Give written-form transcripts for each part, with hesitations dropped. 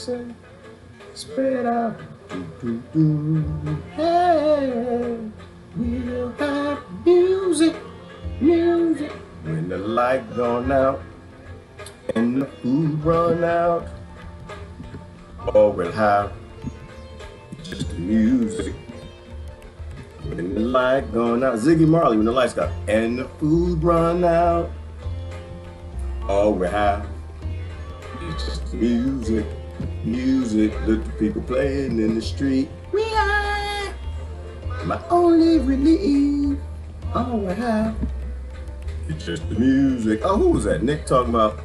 say, spread out. Hey, we'll have music, music. When the light gone out and the food run out, all we'll have just the music. When the light gone out, Ziggy Marley, when the lights got and the food run out, all we have is just music, music. Look the people playing in the street. We are my only relief. All we have is just the music. Oh, who was that? Nick talking about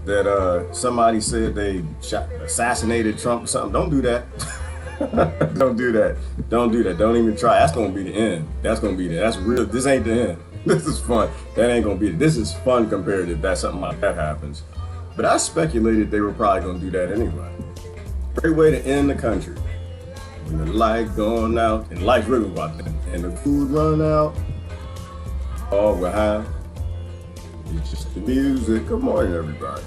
that somebody said they assassinated Trump or something. Don't do that. Don't do that. Don't do that. Don't even try. That's gonna be the end. That's gonna be the. That's real. This ain't the end. This is fun. That ain't gonna be. This is fun compared to if that something like that happens. But I speculated they were probably gonna do that anyway. Great way to end the country. When the light gone out, and life's really about that, and the food run out, all we have is just the music. Good morning, everybody.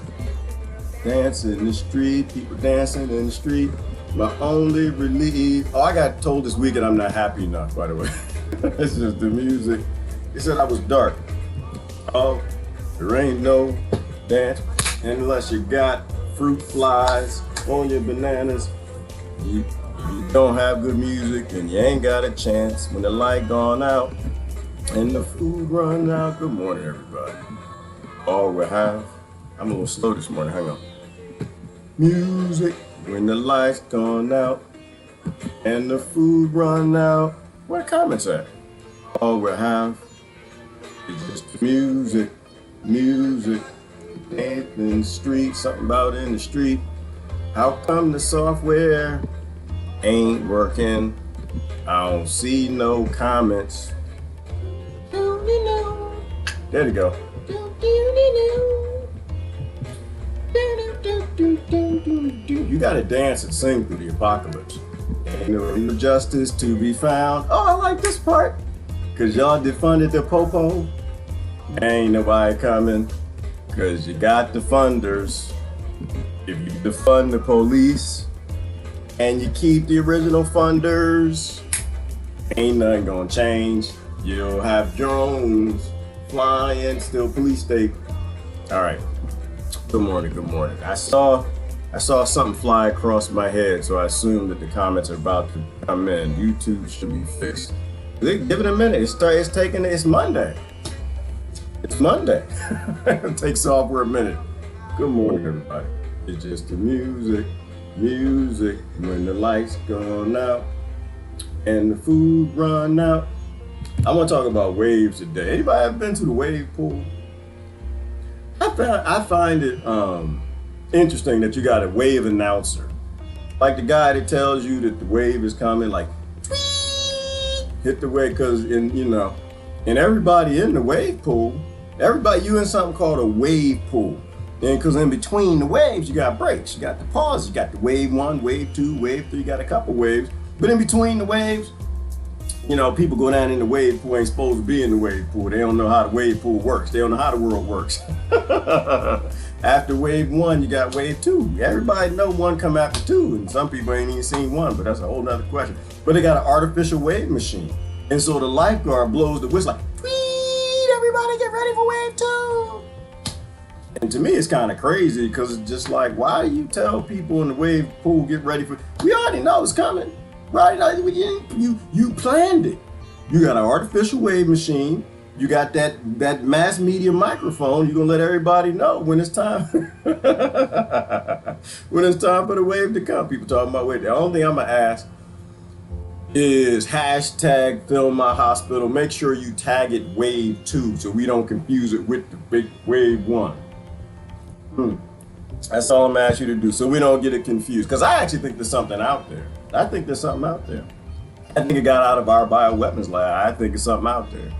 Dancing in the street, people dancing in the street. My only relief. Oh, I got told this weekend I'm not happy enough, by the way. It's just the music. He said I was dark. Oh, there ain't no dance unless you got fruit flies on your bananas. You don't have good music and you ain't got a chance when the light gone out and the food run out. Good morning, everybody. All we have. I'm a little slow this morning. Hang on. Music. When the lights gone out and the food run out. Where the comments at? All we have is just music, music. Dancing in the street, something about in the street. How come the software ain't working? I don't see no comments. There you go. You gotta dance and sing through the apocalypse. Ain't no justice to be found. Oh, I like this part. Cause y'all defunded the popo. Ain't nobody coming. Cause you got the funders. If you defund the police and you keep the original funders, ain't nothing gonna change. You'll have drones flying, still police state. All right. Good morning, good morning. I saw something fly across my head, so I assume that the comments are about to come in. YouTube should be fixed. Give it a minute. It's Monday. It's Monday. It takes software a minute. Good morning, everybody. It's just the music, music. When the lights gone out and the food run out. I want to talk about waves today. Anybody ever been to the wave pool? I find it interesting that you got a wave announcer, like the guy that tells you that the wave is coming, like hit the wave, because and everybody in the wave pool, you in something called a wave pool, and because in between the waves you got breaks, you got the pause, you got the wave 1, wave 2, wave 3, you got a couple waves, but in between the waves, people go down in the wave pool, ain't supposed to be in the wave pool. They don't know how the wave pool works. They don't know how the world works. After wave 1, you got wave 2. Everybody know 1 come after 2, and some people ain't even seen 1, but that's a whole nother question. But they got an artificial wave machine. And so the lifeguard blows the whistle like, tweet, everybody get ready for wave 2. And to me, it's kind of crazy because it's just like, why do you tell people in the wave pool get ready for, we already know it's coming. Right? You planned it. You got an artificial wave machine. You got that mass media microphone. You're gonna let everybody know when it's time. When it's time for the wave to come. People talking about wave. The only thing I'm gonna ask is hashtag film my hospital. Make sure you tag it wave 2 so we don't confuse it with the big wave 1. That's all I'm gonna ask you to do so we don't get it confused. Because I actually think there's something out there. I think there's something out there. I think it got out of our bioweapons lab. I think it's something out there.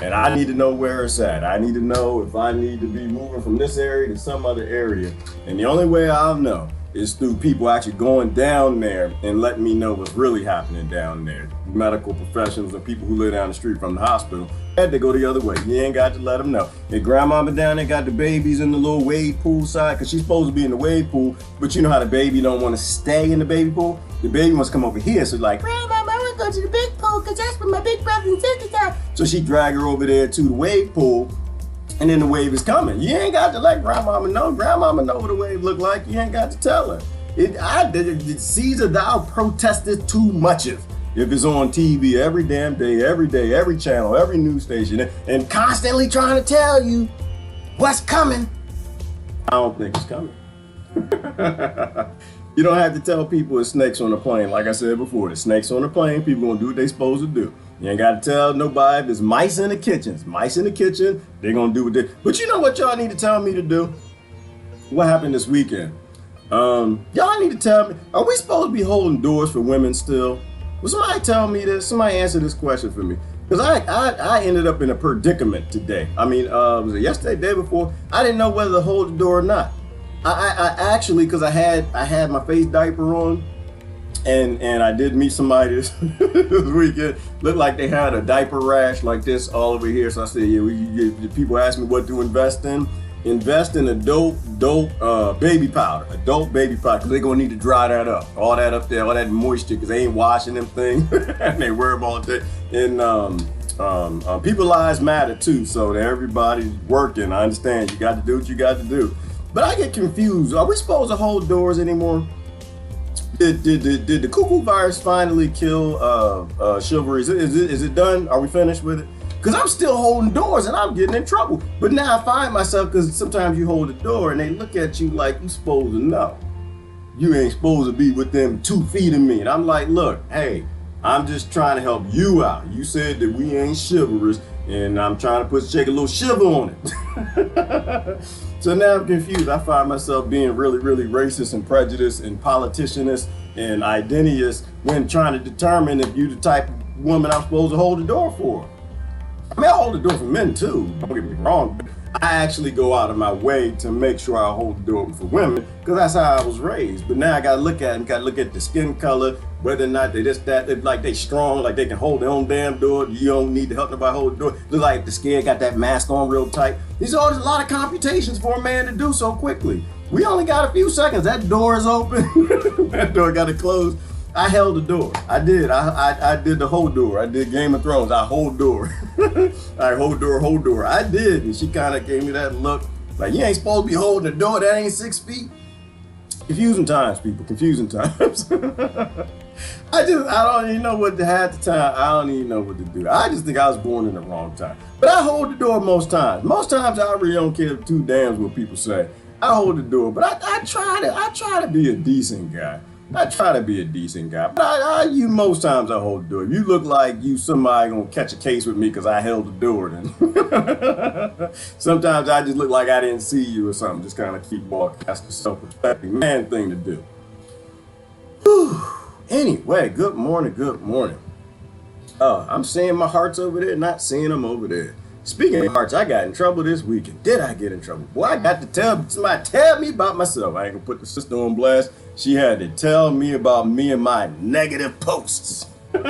And I need to know where it's at. I need to know if I need to be moving from this area to some other area. And the only way I'll know is through people actually going down there and letting me know what's really happening down there. Medical professionals and people who live down the street from the hospital had to go the other way. You ain't got to let them know. And grandmama down there got the babies in the little wade pool side, because she's supposed to be in the wade pool, but you know how the baby don't want to stay in the baby pool? The baby wants to come over here, so like, grandmama, I want to go to the big pool because that's where my big brother and sister are. So she drag her over there to the wave pool, and then the wave is coming. You ain't got to let grandmama know. Grandmama know what the wave look like. You ain't got to tell her. Caesar, thou protesteth too much if it's on TV every damn day, every channel, every news station, and constantly trying to tell you what's coming. I don't think it's coming. You don't have to tell people it's snakes on the plane. Like I said before, the snakes on the plane, people gonna do what they supposed to do. You ain't got to tell nobody if there's mice in the kitchen. It's mice in the kitchen, they're going to do what they... But you know what y'all need to tell me to do? What happened this weekend? Y'all need to tell me, are we supposed to be holding doors for women still? Will somebody tell me this? Somebody answer this question for me. Because I ended up in a predicament today. I mean, was it yesterday, day before? I didn't know whether to hold the door or not. I actually, because I had my face diaper on, and I did meet somebody this weekend. Looked like they had a diaper rash like this all over here. So I said, yeah, people ask me what to invest in. Invest in adult baby powder, because they're gonna need to dry that up. All that up there, all that moisture, because they ain't washing them things. And they worry about it. And people lives matter too, so that everybody's working. I understand, you got to do what you got to do. But I get confused. Are we supposed to hold doors anymore? Did the cuckoo virus finally kill chivalry? Is it done? Are we finished with it? Because I'm still holding doors and I'm getting in trouble. But now I find myself, because sometimes you hold the door and they look at you like you're supposed to know. You ain't supposed to be within 2 feet of me. And I'm like, look, hey, I'm just trying to help you out. You said that we ain't chivalrous, and I'm trying to shake a little shiver on it. So now I'm confused. I find myself being really, really racist and prejudiced and politicianist and identityist when trying to determine if you're the type of woman I'm supposed to hold the door for. I mean, I hold the door for men too, don't get me wrong, but I actually go out of my way to make sure I hold the door for women, because that's how I was raised. But now I gotta look at them, gotta look at the skin color, whether or not they just that, like they strong, like they can hold their own damn door. You don't need to help nobody hold the door. Look like the skin got that mask on real tight. These are a lot of computations for a man to do so quickly. We only got a few seconds. That door is open. That door got to close. I held the door. I did. I did the whole door. I did Game of Thrones. I hold door. I hold door. I did. And she kind of gave me that look like, you ain't supposed to be holding the door. That ain't 6 feet. Confusing times, people. Confusing times. I don't even know what to have at the time. I don't even know what to do. I just think I was born in the wrong time. But I hold the door most times. Most times I really don't care two damns what people say. I hold the door, but I try to be a decent guy. But most times I hold the door. If you look like somebody gonna catch a case with me because I held the door, then sometimes I just look like I didn't see you or something. Just kind of keep walking. That's the self-respecting man thing to do. Whew. Anyway, good morning. I'm seeing my hearts over there, not seeing them over there. Speaking of hearts, I got in trouble this weekend. Did I get in trouble? Boy, I got to somebody tell me about myself. I ain't gonna put the sister on blast. She had to tell me about me and my negative posts. I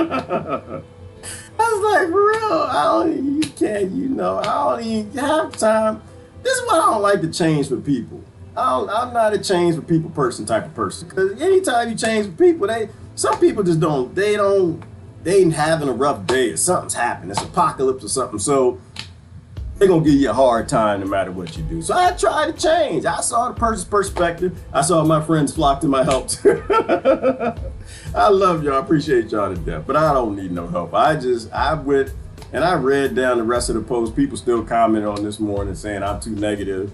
was like, for real, I don't even have time. This is why I don't like to change for people. I'm not a change for people person type of person. Because anytime you change for people, some people just they ain't having a rough day or something's happened. It's apocalypse or something. So they're going to give you a hard time no matter what you do. So I try to change. I saw the person's perspective. I saw my friends flock to my help. I love y'all. I appreciate y'all to death. But I don't need no help. I went and I read down the rest of the post. People still comment on this morning saying I'm too negative.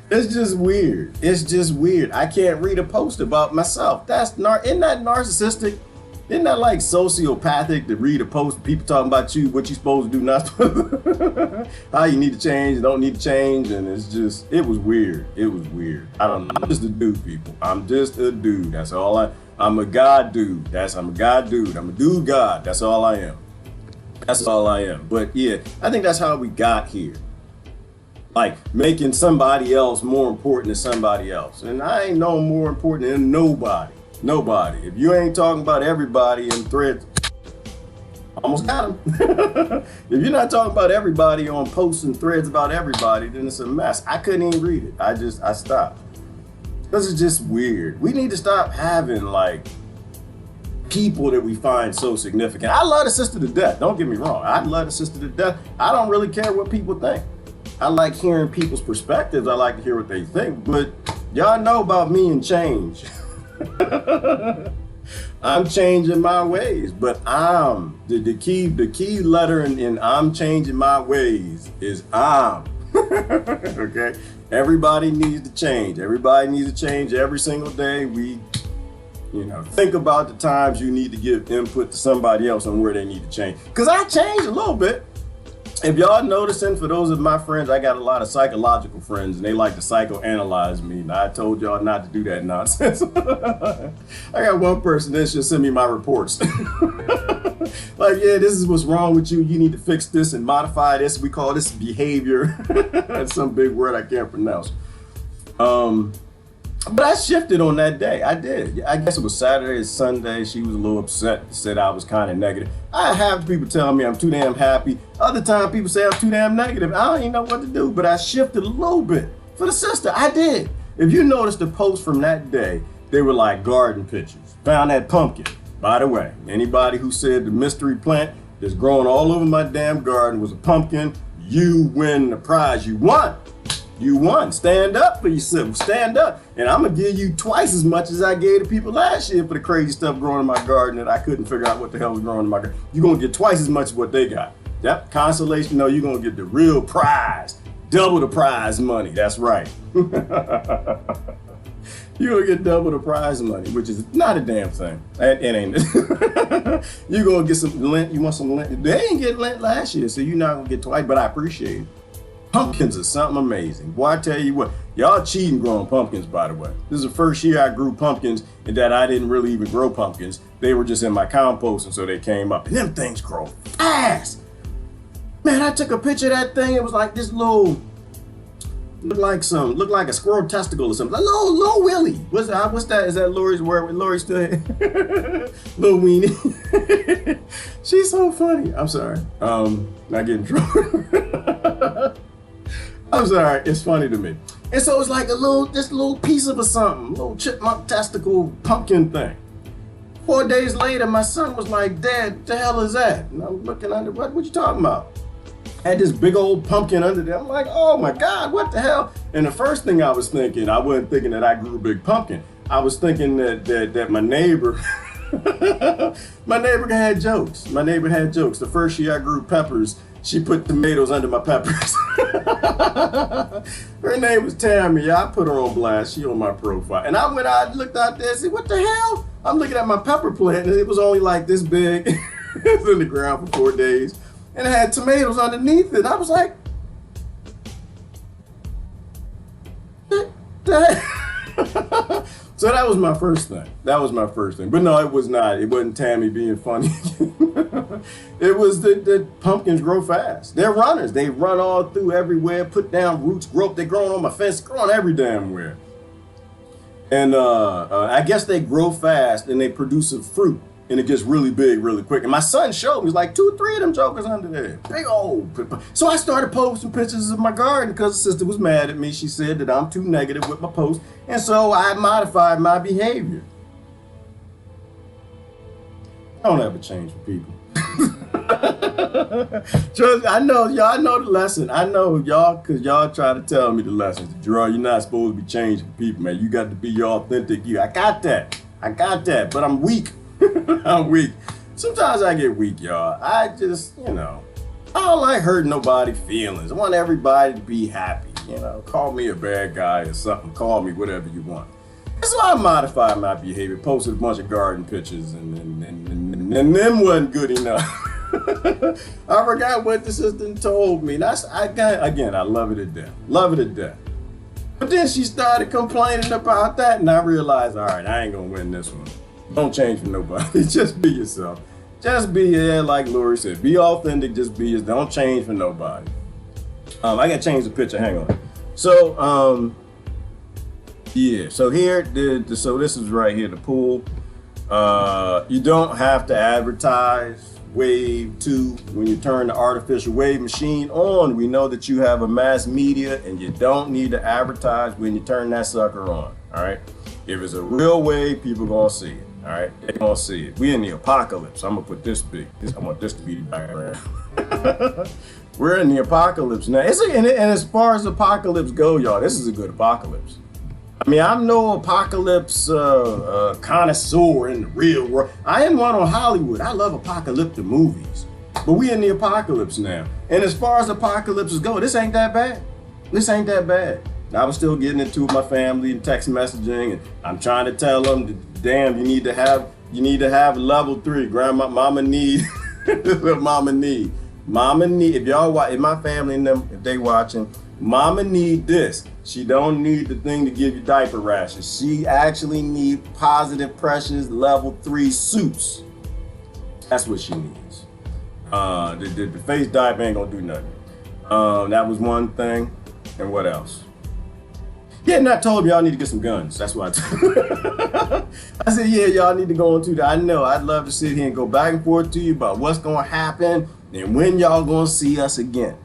It's just weird. I can't read a post about myself. Isn't that narcissistic? Isn't that like sociopathic to read a post of people talking about you, what you supposed to do, not supposed to, how you need to change, don't need to change, and it was weird. I don't know. I'm just a dude, people. I'm just a dude. That's all I'm a God dude. I'm a God dude. I'm a dude God. That's all I am. But yeah, I think that's how we got here. Like making somebody else more important than somebody else. And I ain't no more important than nobody. Nobody. If you ain't talking about everybody in threads, almost got him. If you're not talking about everybody on posts and threads about everybody, then it's a mess. I couldn't even read it. I stopped. Because it's just weird. We need to stop having like people that we find so significant. I love the sister to death. Don't get me wrong. I love the sister to death. I don't really care what people think. I like hearing people's perspectives. I like to hear what they think. But y'all know about me and change. I'm changing my ways, but I'm the key letter in I'm changing my ways is I'm. Okay, everybody needs to change. Everybody needs to change every single day. We, think about the times you need to give input to somebody else on where they need to change. Cause I changed a little bit. If y'all noticing, for those of my friends, I got a lot of psychological friends and they like to psychoanalyze me. And I told y'all not to do that nonsense. I got one person that should send me my reports. Like, yeah, this is what's wrong with you. You need to fix this and modify this. We call this behavior. That's some big word I can't pronounce. But I shifted on that day. I did. I guess it was Saturday or Sunday. She was a little upset, said I was kind of negative. I have people telling me I'm too damn happy. Other time people say I'm too damn negative. I don't even know what to do, but I shifted a little bit. For the sister, I did. If you noticed the posts from that day, they were like garden pictures. Found that pumpkin. By the way, anybody who said the mystery plant that's growing all over my damn garden was a pumpkin, you win the prize. You won. You won. Stand up for yourself. Stand up. And I'm going to give you twice as much as I gave to people last year for the crazy stuff growing in my garden that I couldn't figure out what the hell was growing in my garden. You're going to get twice as much as what they got. Yep. Consolation. No, you're going to get the real prize. Double the prize money. That's right. You're going to get double the prize money, which is not a damn thing. It ain't. You're going to get some lint. You want some lint? They didn't get lint last year, so you're not going to get twice, but I appreciate it. Pumpkins are something amazing. Boy, I tell you what, y'all cheating growing pumpkins, by the way. This is the first year I grew pumpkins and that I didn't really even grow pumpkins. They were just in my compost, and so they came up. And them things grow fast. Man, I took a picture of that thing. It was like this little, looked like a squirrel testicle or something. A little willy. What's that? Is that Lori's word? Lori still here? Little weenie. She's so funny. I'm sorry. Not getting trouble. I'm sorry, it's funny to me. And so it's like this little piece of a something, little chipmunk testicle pumpkin thing. 4 days later, my son was like, Dad, what the hell is that? And I'm looking under, what you talking about? Had this big old pumpkin under there. I'm like, oh my God, what the hell? And the first thing I was thinking, I wasn't thinking that I grew a big pumpkin. I was thinking that my neighbor, my neighbor had jokes. My neighbor had jokes. The first year I grew peppers, she put tomatoes under my peppers. Her name was Tanya. I put her on blast. She on my profile. And I went out and looked out there and said, what the hell? I'm looking at my pepper plant and it was only like this big. It was in the ground for 4 days. And it had tomatoes underneath it. I was like, so that was my first thing. But no, it was not. It wasn't Tammy being funny. It was the pumpkins grow fast. They're runners. They run all through everywhere, put down roots, grow up. They're growing on my fence, growing every damn where. And I guess they grow fast and they produce a fruit. And it gets really big really quick. And my son showed me, he's like 2 or 3 of them jokers under there. Big old. So I started posting pictures of my garden because the sister was mad at me. She said that I'm too negative with my posts. And so I modified my behavior. Don't ever change for people. Trust me, I know the lesson. I know y'all, because y'all try to tell me the lessons. Gerard, you're not supposed to be changing for people, man. You got to be your authentic you. I got that. But I'm weak. I'm weak. Sometimes I get weak, y'all. I just, I don't like hurting nobody's feelings. I want everybody to be happy. Call me a bad guy or something. Call me whatever you want. So I modified my behavior, posted a bunch of garden pictures, and them wasn't good enough. I forgot what the assistant told me. I love it to death. Love it to death. But then she started complaining about that, and I realized, all right, I ain't gonna win this one. Don't change for nobody. Just be yourself. Just be, like Lori said, be authentic, just be yourself. Don't change for nobody. I gotta change the picture, hang on. So, yeah, so here, so this is right here, the pool. You don't have to advertise wave 2 when you turn the artificial wave machine on. We know that you have a mass media and you don't need to advertise when you turn that sucker on, all right? If it's a real wave, people gonna see it, all right? They gonna see it. We in the apocalypse. I'm gonna put this big. I want this to be the background. We're in the apocalypse now. And as far as apocalypse go, y'all, this is a good apocalypse. I mean, I'm no apocalypse connoisseur in the real world. I am one on Hollywood. I love apocalyptic movies. But we in the apocalypse now. And as far as apocalypses go, this ain't that bad. This ain't that bad. I was still getting into it with my family and text messaging, and I'm trying to tell them, damn, you need to have level 3. Grandma, mama need, mama need, if y'all watch, if my family and them, if they watching, mama need this. She don't need the thing to give you diaper rashes. She actually need positive pressures level 3 suits. That's what she needs. The face diaper ain't gonna do nothing. That was one thing. And what else? Yeah, and I told them y'all need to get some guns. That's what I said, yeah, y'all need to go into that. I know, I'd love to sit here and go back and forth to you about what's gonna happen and when y'all gonna see us again.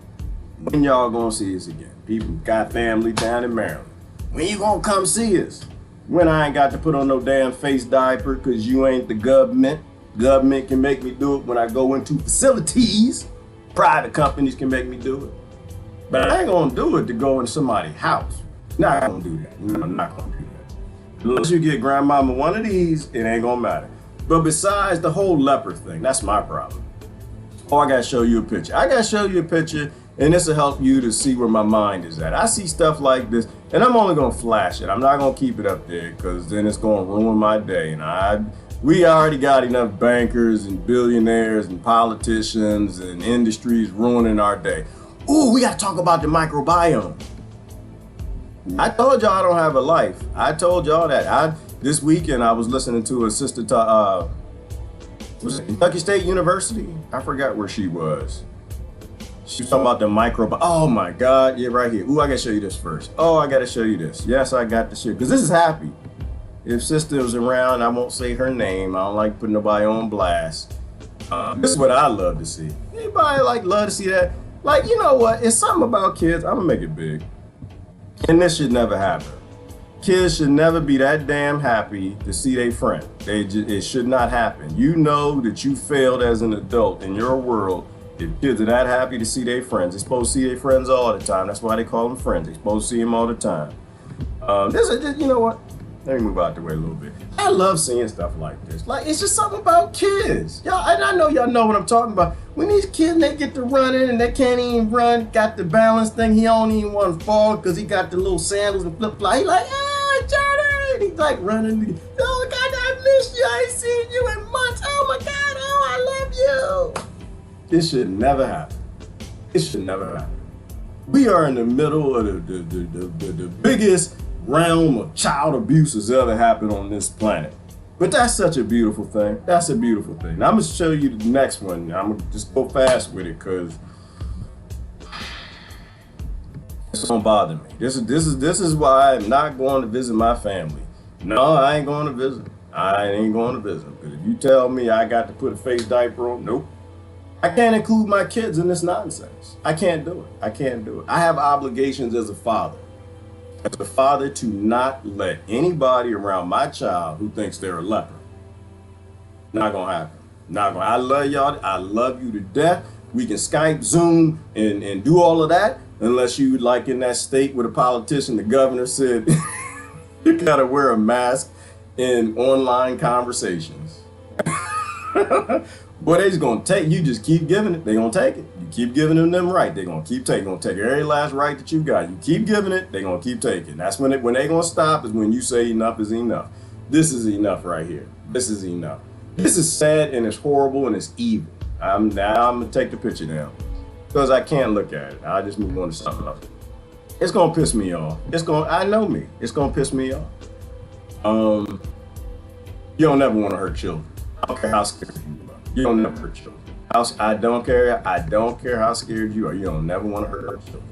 When y'all gonna see us again. People got family down in Maryland. When you gonna come see us? When I ain't got to put on no damn face diaper because you ain't the government. Government can make me do it when I go into facilities. Private companies can make me do it. But I ain't gonna do it to go in somebody's house. Not gonna do that. No, I'm not gonna do that. Unless you get grandmama one of these, it ain't gonna matter. But besides the whole leper thing, that's my problem. Oh, I gotta show you a picture. I gotta show you a picture, and this will help you to see where my mind is at. I see stuff like this, and I'm only gonna flash it. I'm not gonna keep it up there, because then it's gonna ruin my day. And we already got enough bankers and billionaires and politicians and industries ruining our day. Ooh, we gotta talk about the microbiome. I told y'all I don't have a life. I told y'all that. This weekend I was listening to a sister talk, was it Kentucky State University? I forgot where she was. She was talking about the microbiome. Oh my God, yeah, right here. Ooh, I gotta show you this first. Oh, I gotta show you this. Yes, I got to show, because this is happy. If sister was around, I won't say her name. I don't like putting nobody on blast. This is what I love to see. Anybody love to see that? Like, you know what? It's something about kids. I'm gonna make it big. And this should never happen. Kids should never be that damn happy to see their friend. It should not happen. You know that you failed as an adult in your world. If kids are that happy to see their friends, they're supposed to see their friends all the time. That's why they call them friends. They're supposed to see them all the time. You know what? Let me move out the way a little bit. I love seeing stuff like this. Like, it's just something about kids. Y'all, and I know y'all know what I'm talking about. When these kids, they get to running and they can't even run, got the balance thing, he don't even want to fall because he got the little sandals and flip-flop. He like, Johnny! And he's like running. Oh, God, I miss you. I ain't seen you in months. Oh, my God. Oh, I love you. This should never happen. It should never happen. We are in the middle of the biggest realm of child abuse has ever happened on this planet. But that's such a beautiful thing. That's a beautiful thing. Now, I'm gonna show you the next one. I'm gonna just go fast with it because this don't bother me. This is why I'm not going to visit my family. No, I ain't going to visit. I ain't going to visit. Because if you tell me I got to put a face diaper on, nope. I can't include my kids in this nonsense. I can't do it. I can't do it. I have obligations as a father. As a father, to not let anybody around my child who thinks they're a leper. Not gonna happen. Not gonna. I love y'all. I love you to death. We can Skype, Zoom, and do all of that. Unless you like in that state where the politician, the governor said, you gotta wear a mask in online conversations. Boy, they just gonna take, you just keep giving it, they gonna take it. You keep giving them right, they gonna keep taking, gonna take every last right that you got. You keep giving it, they gonna keep taking. That's when they gonna stop, is when you say enough is enough. This is enough right here. This is enough. This is sad and it's horrible and it's evil. I'm gonna take the picture down because I can't look at it. I'll just move on to something else. It's gonna piss me off. I know me. It's gonna piss me off. You don't never want to hurt children. I don't care how scared you are. You don't never hurt children. I don't care how scared you are. You don't never want to hurt children.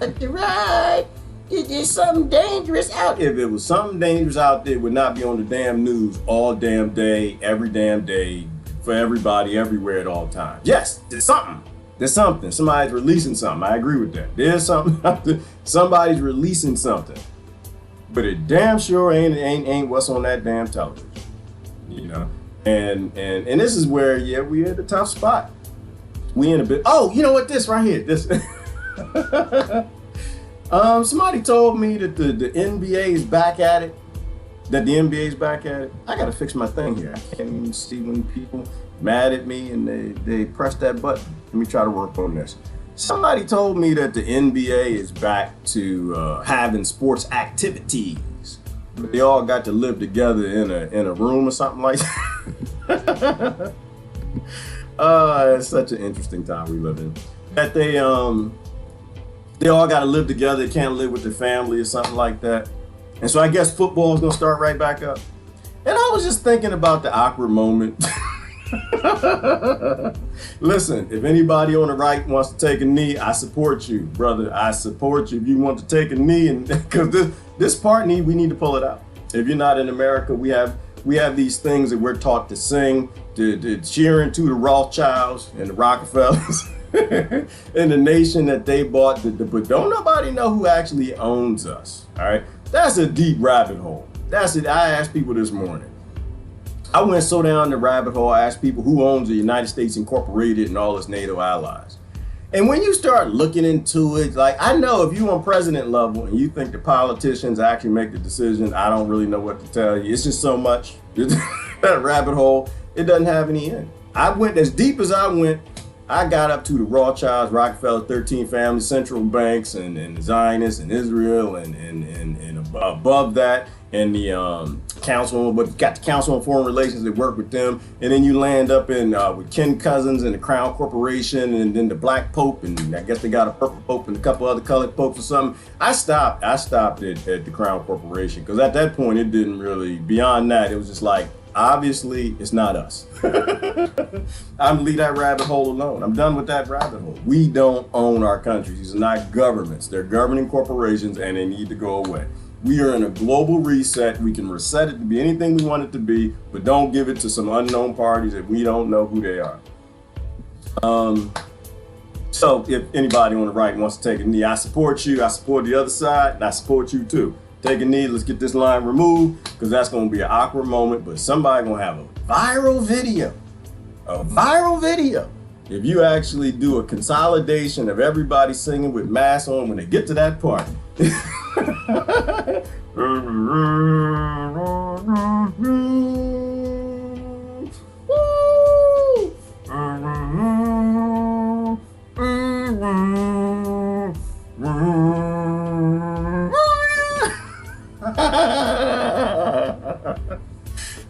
Right. There's something dangerous out there. If it was something dangerous out there, it would not be on the damn news all damn day, every damn day, for everybody, everywhere at all times. Yes, there's something. There's something. Somebody's releasing something. I agree with that. There's something out there. Somebody's releasing something. But it damn sure ain't what's on that damn television. You know? And this is where, yeah, we're at a tough spot. We in a bit. Oh, you know what? This right here. This. Somebody told me that the NBA is back at it. That the NBA is back at it. I gotta fix my thing here. I can't even see when people mad at me and they press that button. Let me try to work on this. Somebody told me that the NBA is back to having sports activities. But they all got to live together in a room or something like that. It's such an interesting time we live in. That they all got to live together. They can't live with their family or something like that. And so I guess football is going to start right back up. And I was just thinking about the awkward moment. Listen, if anybody on the right wants to take a knee, I support you, brother. I support you if you want to take a knee, and because this part we need to pull it out. If you're not in America, we have these things that we're taught to sing, to cheering to the Rothschilds and the Rockefellers. In the nation that they bought, but don't nobody know who actually owns us. All right, that's a deep rabbit hole. That's it. I asked people this morning. I went so down the rabbit hole. I asked people who owns the United States Incorporated and all its NATO allies. And when you start looking into it, like, I know if you're on president level and you think the politicians actually make the decision, I don't really know what to tell you. It's just so much. That rabbit hole, it doesn't have any end. I went as deep as I went. I got up to the Rothschilds, Rockefeller, 13 families, central banks, and the Zionists, and Israel, and above that, and the council, but got the Council on Foreign Relations that work with them, and then you land up in with Ken Cousins and the Crown Corporation, and then the Black Pope, and I guess they got a purple Pope and a couple other colored popes or something. I stopped at the Crown Corporation, because at that point it didn't really, beyond that, it was just like, obviously, it's not us. I'm gonna leave that rabbit hole alone. I'm done with that rabbit hole. We don't own our countries. These are not governments. They're governing corporations, and they need to go away. We are in a global reset. We can reset it to be anything we want it to be, but don't give it to some unknown parties that we don't know who they are. So if anybody on the right wants to take a knee, I support you. I support the other side, and I support you too. Take a knee, let's get this line removed, because that's going to be an awkward moment, but somebody's going to have a viral video. A viral video. If you actually do a consolidation of everybody singing with masks on when they get to that part.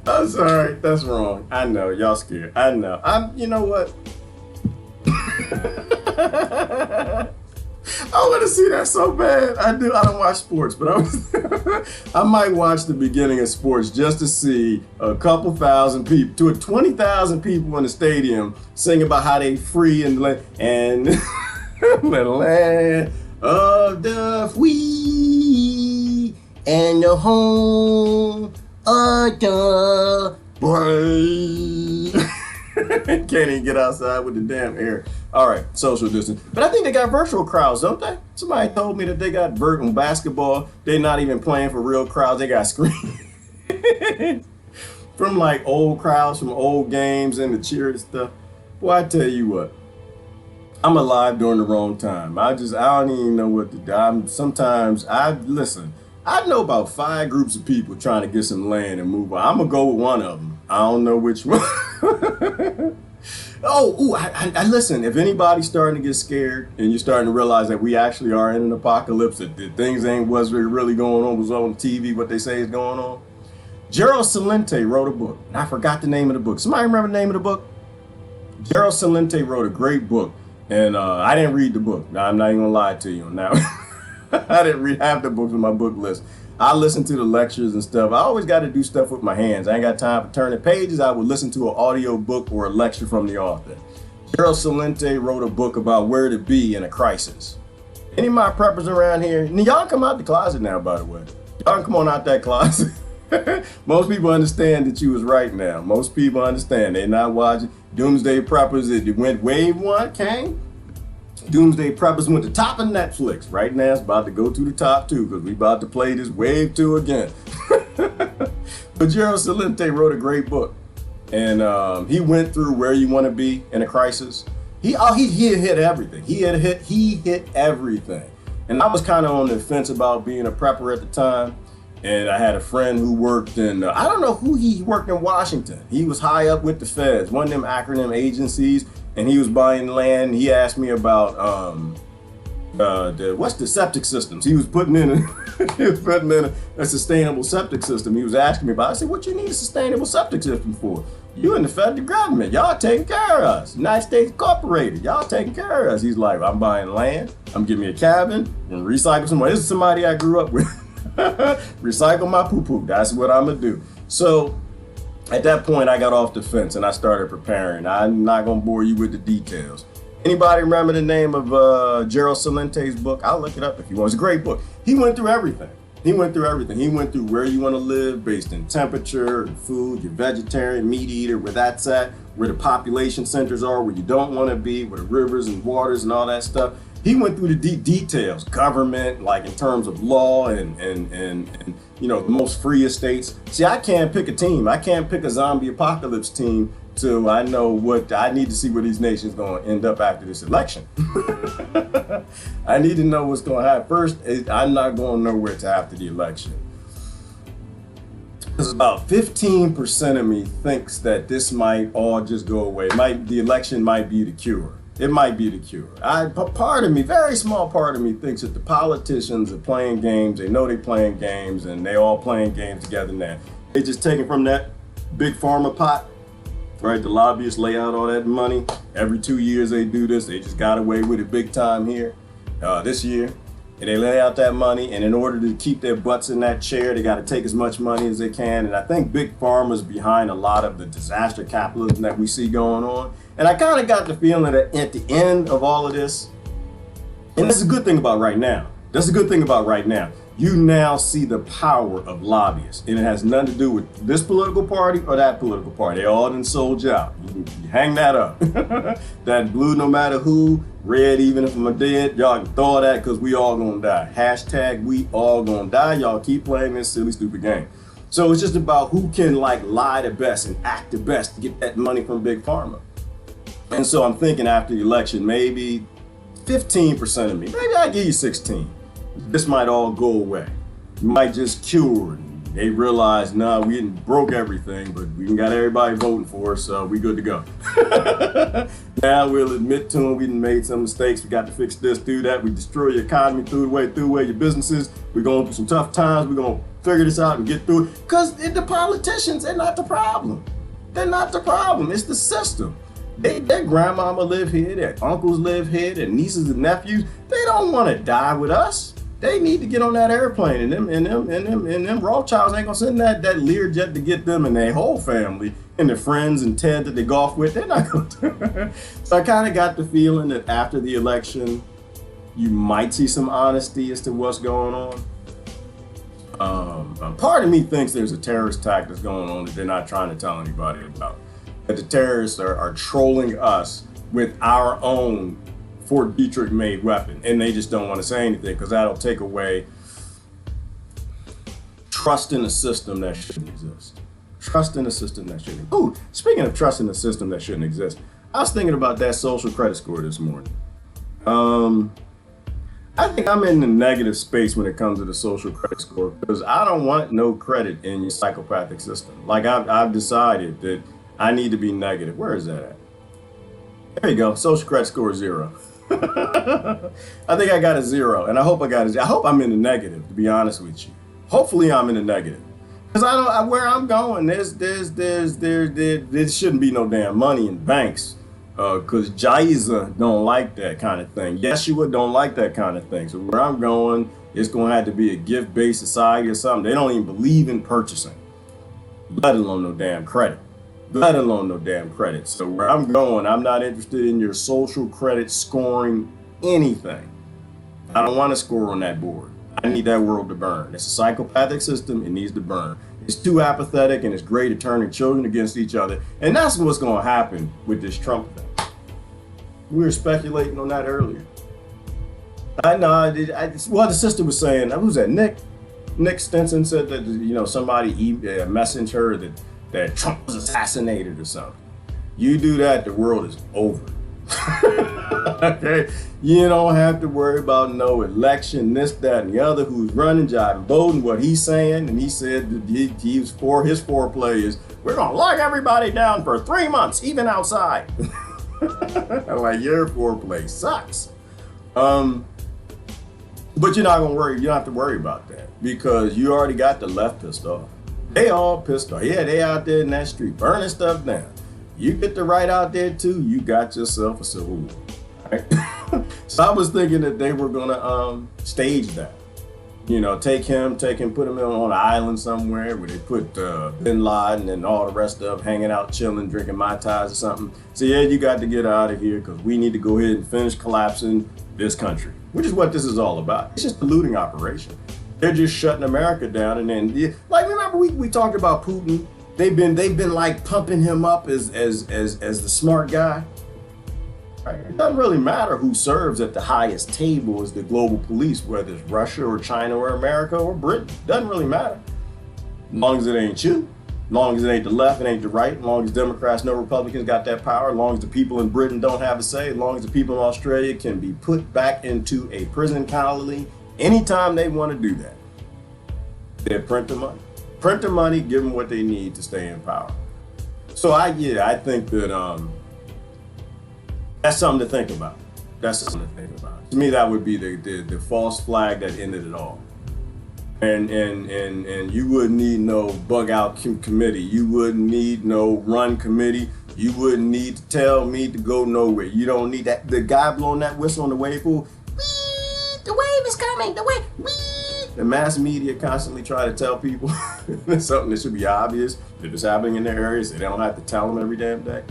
I'm sorry, that's wrong. I know, y'all scared. I know. You know what? I want to see that so bad. I do. I don't watch sports, but I might watch the beginning of sports just to see a couple thousand people, to 20,000 people in the stadium singing about how they free and the land of the free and the home of the brave. Can't even get outside with the damn air. All right, social distance. But I think they got virtual crowds, don't they? Somebody told me that they got virtual basketball. They're not even playing for real crowds. They got screens from like old crowds from old games and the cheer and stuff. Boy, I tell you what, I'm alive during the wrong time. I don't even know what to do. Sometimes listen. I know about 5 groups of people trying to get some land and move on. I'm gonna go with one of them. I don't know which one. I listen, if anybody's starting to get scared and you're starting to realize that we actually are in an apocalypse, that things ain't what's really going on, was on TV, what they say is going on. Gerald Celente wrote a book, and I forgot the name of the book. Somebody remember the name of the book? Gerald Celente wrote a great book, and I didn't read the book. Now, I'm not even gonna lie to you on that one. I didn't read half the books on my book list. I listen to the lectures and stuff. I always got to do stuff with my hands. I ain't got time for turning pages. I would listen to an audio book or a lecture from the author. Gerald Celente wrote a book about where to be in a crisis. Any of my preppers around here, and y'all come out the closet now, by the way. Y'all come on out that closet. Most people understand that you was right now. Most people understand. They're not watching. Doomsday Preppers, it went wave one, came. Doomsday Preppers went to top of Netflix. Right now it's about to go to the top two because we about to play this wave two again. But Gerald Celente wrote a great book. And he went through where you want to be in a crisis. He hit everything. He hit everything. And I was kind of on the fence about being a prepper at the time. And I had a friend who worked in, I don't know who he worked in Washington. He was high up with the feds, one of them acronym agencies, and he was buying land. He asked me about what's the septic systems. He was putting in a sustainable septic system. He was asking me about. I said, what you need a sustainable septic system for? You in the federal government, y'all taking care of us. United States Incorporated, y'all taking care of us. He's like, I'm buying land, I'm giving me a cabin, and recycle some more. This is somebody I grew up with. Recycle my poo-poo, that's what I'm gonna do. So at that point I got off the fence and I started preparing. I'm not gonna bore you with the details. Anybody remember the name of Gerald Celente's book? I'll look it up if you want. It's a great book. He went through everything. He went through everything. He went through where you want to live based in temperature, food, you're vegetarian, meat eater, where that's at, where the population centers are, where you don't want to be, where the rivers and waters and all that stuff. He went through the details, government, like in terms of law and you know, the most freest states. See, I can't pick a team. I can't pick a zombie apocalypse team till I know what I need to see where these nations going to end up after this election. I need to know what's going to happen. First, I'm not going nowhere to after the election. Because about 15% of me thinks that this might all just go away. The election might be the cure. It might be the cure. Part of me, very small part of me, thinks that the politicians are playing games. They know they're playing games, and they all playing games together now. They just taking from that big pharma pot, right? The lobbyists lay out all that money. Every 2 years they do this. They just got away with it big time here this year. And they lay out that money, and in order to keep their butts in that chair, they got to take as much money as they can. And I think big pharma's behind a lot of the disaster capitalism that we see going on. And I kind of got the feeling that at the end of all of this, and that's a good thing about right now. That's a good thing about right now. You now see the power of lobbyists, and it has nothing to do with this political party or that political party. They all done sold you out. You hang that up. That blue, no matter who, red, even if I'm dead, y'all can throw that because we all gonna die. Hashtag we all gonna die. Y'all keep playing this silly, stupid game. So it's just about who can like lie the best and act the best to get that money from Big Pharma. And so I'm thinking after the election, maybe 15% of me, maybe I give you 16. This might all go away. You might just cure. And they realize, nah, we didn't broke everything, but we got everybody voting for us, so we good to go. Now we'll admit to them we done made some mistakes. We got to fix this, do that. We destroy your economy, threw away your businesses. We're going through some tough times. We're going to figure this out and get through it. Because the politicians, they're not the problem. They're not the problem. It's the system. Their grandmama live here, their uncles live here, their nieces and nephews. They don't want to die with us. They need to get on that airplane, and them Rothschilds ain't gonna send that Learjet to get them and their whole family and their friends and Ted that they golf with. They're not gonna do it. So I kind of got the feeling that after the election, you might see some honesty as to what's going on. Part of me thinks there's a terrorist attack that's going on that they're not trying to tell anybody about. That the terrorists are trolling us with our own Fort Detrick made weapon, and they just don't want to say anything because that'll take away trust in a system that shouldn't exist. Trust in a system that shouldn't. Ooh, speaking of trust in a system that shouldn't exist, I was thinking about that social credit score this morning. I think I'm in the negative space when it comes to the social credit score because I don't want no credit in your psychopathic system. Like I've decided that I need to be negative. Where is that at? There you go. Social credit score 0. I think I got a 0, and I hope I hope I'm in the negative, to be honest with you. Hopefully I'm in the negative. Because where I'm going, there shouldn't be no damn money in banks. Because Jaiza don't like that kind of thing. Yeshua don't like that kind of thing. So where I'm going, it's going to have to be a gift-based society or something. They don't even believe in purchasing, let alone no damn credit. Let alone no damn credit. So where I'm going, I'm not interested in your social credit scoring anything. I don't want to score on that board. I need that world to burn. It's a psychopathic system. It needs to burn. It's too apathetic, and it's great at turning children against each other. And that's what's going to happen with this Trump thing. We were speculating on that earlier. I know. Well, the sister was saying, who's that? Nick Stinson said that, you know, somebody messaged her that Trump was assassinated or something. You do that, the world is over. Okay, you don't have to worry about no election, this, that, and the other. Who's running, jiving, voting, what he's saying, and he said that he was for his foreplay is we're gonna lock everybody down for 3 months, even outside. Like your foreplay sucks. But you're not gonna worry. You don't have to worry about that because you already got the left pissed off. They all pissed off. Yeah, they out there in that street burning stuff down. You get the right out there too, you got yourself a civil war. Right? So I was thinking that they were gonna stage that. You know, take him, put him on an island somewhere where they put Bin Laden and all the rest of them hanging out, chilling, drinking Mai Tais or something. So yeah, you got to get out of here because we need to go ahead and finish collapsing this country, which is what this is all about. It's just a looting operation. They're just shutting America down, and then like remember we talked about Putin. They've been like pumping him up as the smart guy. Right? It doesn't really matter who serves at the highest table as the global police, whether it's Russia or China or America or Britain. Doesn't really matter. As long as it ain't you, as long as it ain't the left, it ain't the right, as long as Democrats, no Republicans got that power, as long as the people in Britain don't have a say, as long as the people in Australia can be put back into a prison colony anytime they want to do that. They print the money. Print the money, give them what they need to stay in power. So I think that that's something to think about. That's something to think about. To me, that would be the false flag that ended it all. And you wouldn't need no bug out committee. You wouldn't need no run committee. You wouldn't need to tell me to go nowhere. You don't need that. The guy blowing that whistle on the wave pool. The wave is coming. The wave. The mass media constantly try to tell people it's something that should be obvious that it's happening in their areas, so they don't have to tell them every damn day.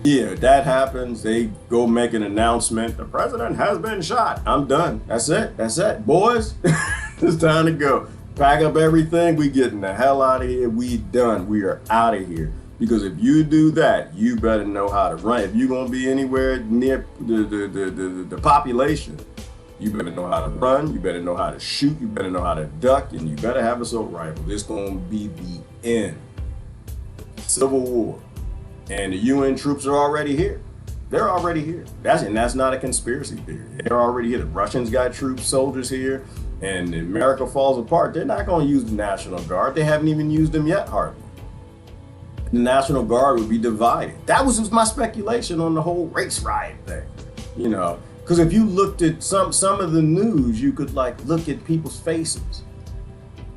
Yeah, that happens. They go make an announcement. The president has been shot. I'm done. That's it. Boys, it's time to go. Pack up everything. We getting the hell out of here. We done. We are out of here. Because if you do that, you better know how to run. If you're going to be anywhere near the population, you better know how to run, you better know how to shoot, you better know how to duck, and you better have an assault rifle. This is going to be the end. Civil war. And the UN troops are already here. They're already here. That's not a conspiracy theory. They're already here. The Russians got troops, soldiers here, and America falls apart. They're not going to use the National Guard. They haven't even used them yet, hardly. The National Guard would be divided. That was just my speculation on the whole race riot thing, you know. Because if you looked at some of the news, you could like look at people's faces.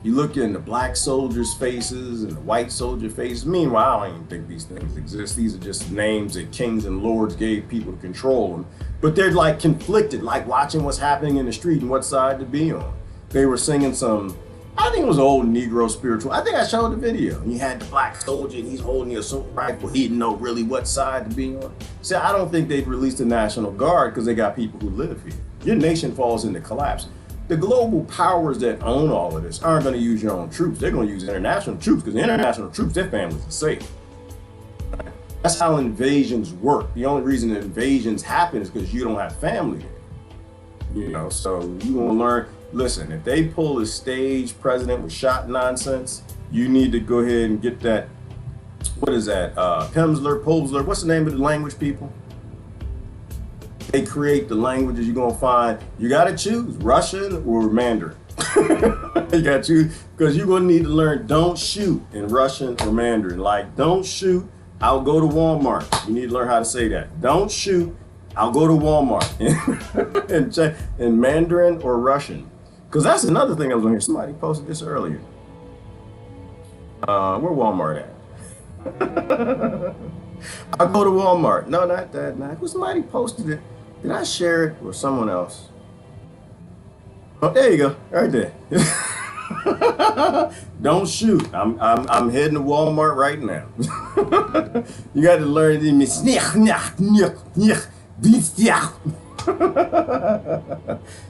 You look in the black soldiers' faces and the white soldier faces. Meanwhile, I don't even think these things exist. These are just names that kings and lords gave people to control them. But they're like conflicted, like watching what's happening in the street and what side to be on. They were singing some, I think it was old Negro spiritual. I think I showed the video. You had the black soldier and he's holding the assault rifle. He didn't know really what side to be on. See, I don't think they've released the National Guard because they got people who live here. Your nation falls into collapse. The global powers that own all of this aren't going to use your own troops. They're going to use international troops because the international troops, their families are safe. That's how invasions work. The only reason that invasions happen is because you don't have family there. You know, so you're going to learn. Listen, if they pull a stage president with shot nonsense, you need to go ahead and get that, what is that, Pimsleur, what's the name of the language people? They create the languages you're going to find. You got to choose Russian or Mandarin. You got to choose because you're going to need to learn don't shoot in Russian or Mandarin. Like, don't shoot, I'll go to Walmart. You need to learn how to say that. Don't shoot, I'll go to Walmart and check in Mandarin or Russian. Because that's another thing I was on here. Somebody posted this earlier. Where Walmart at? I'll go to Walmart. No, not that. Not. Somebody posted it. Did I share it or someone else? Oh, there you go. Right there. Don't shoot. I'm heading to Walmart right now. You got to learn the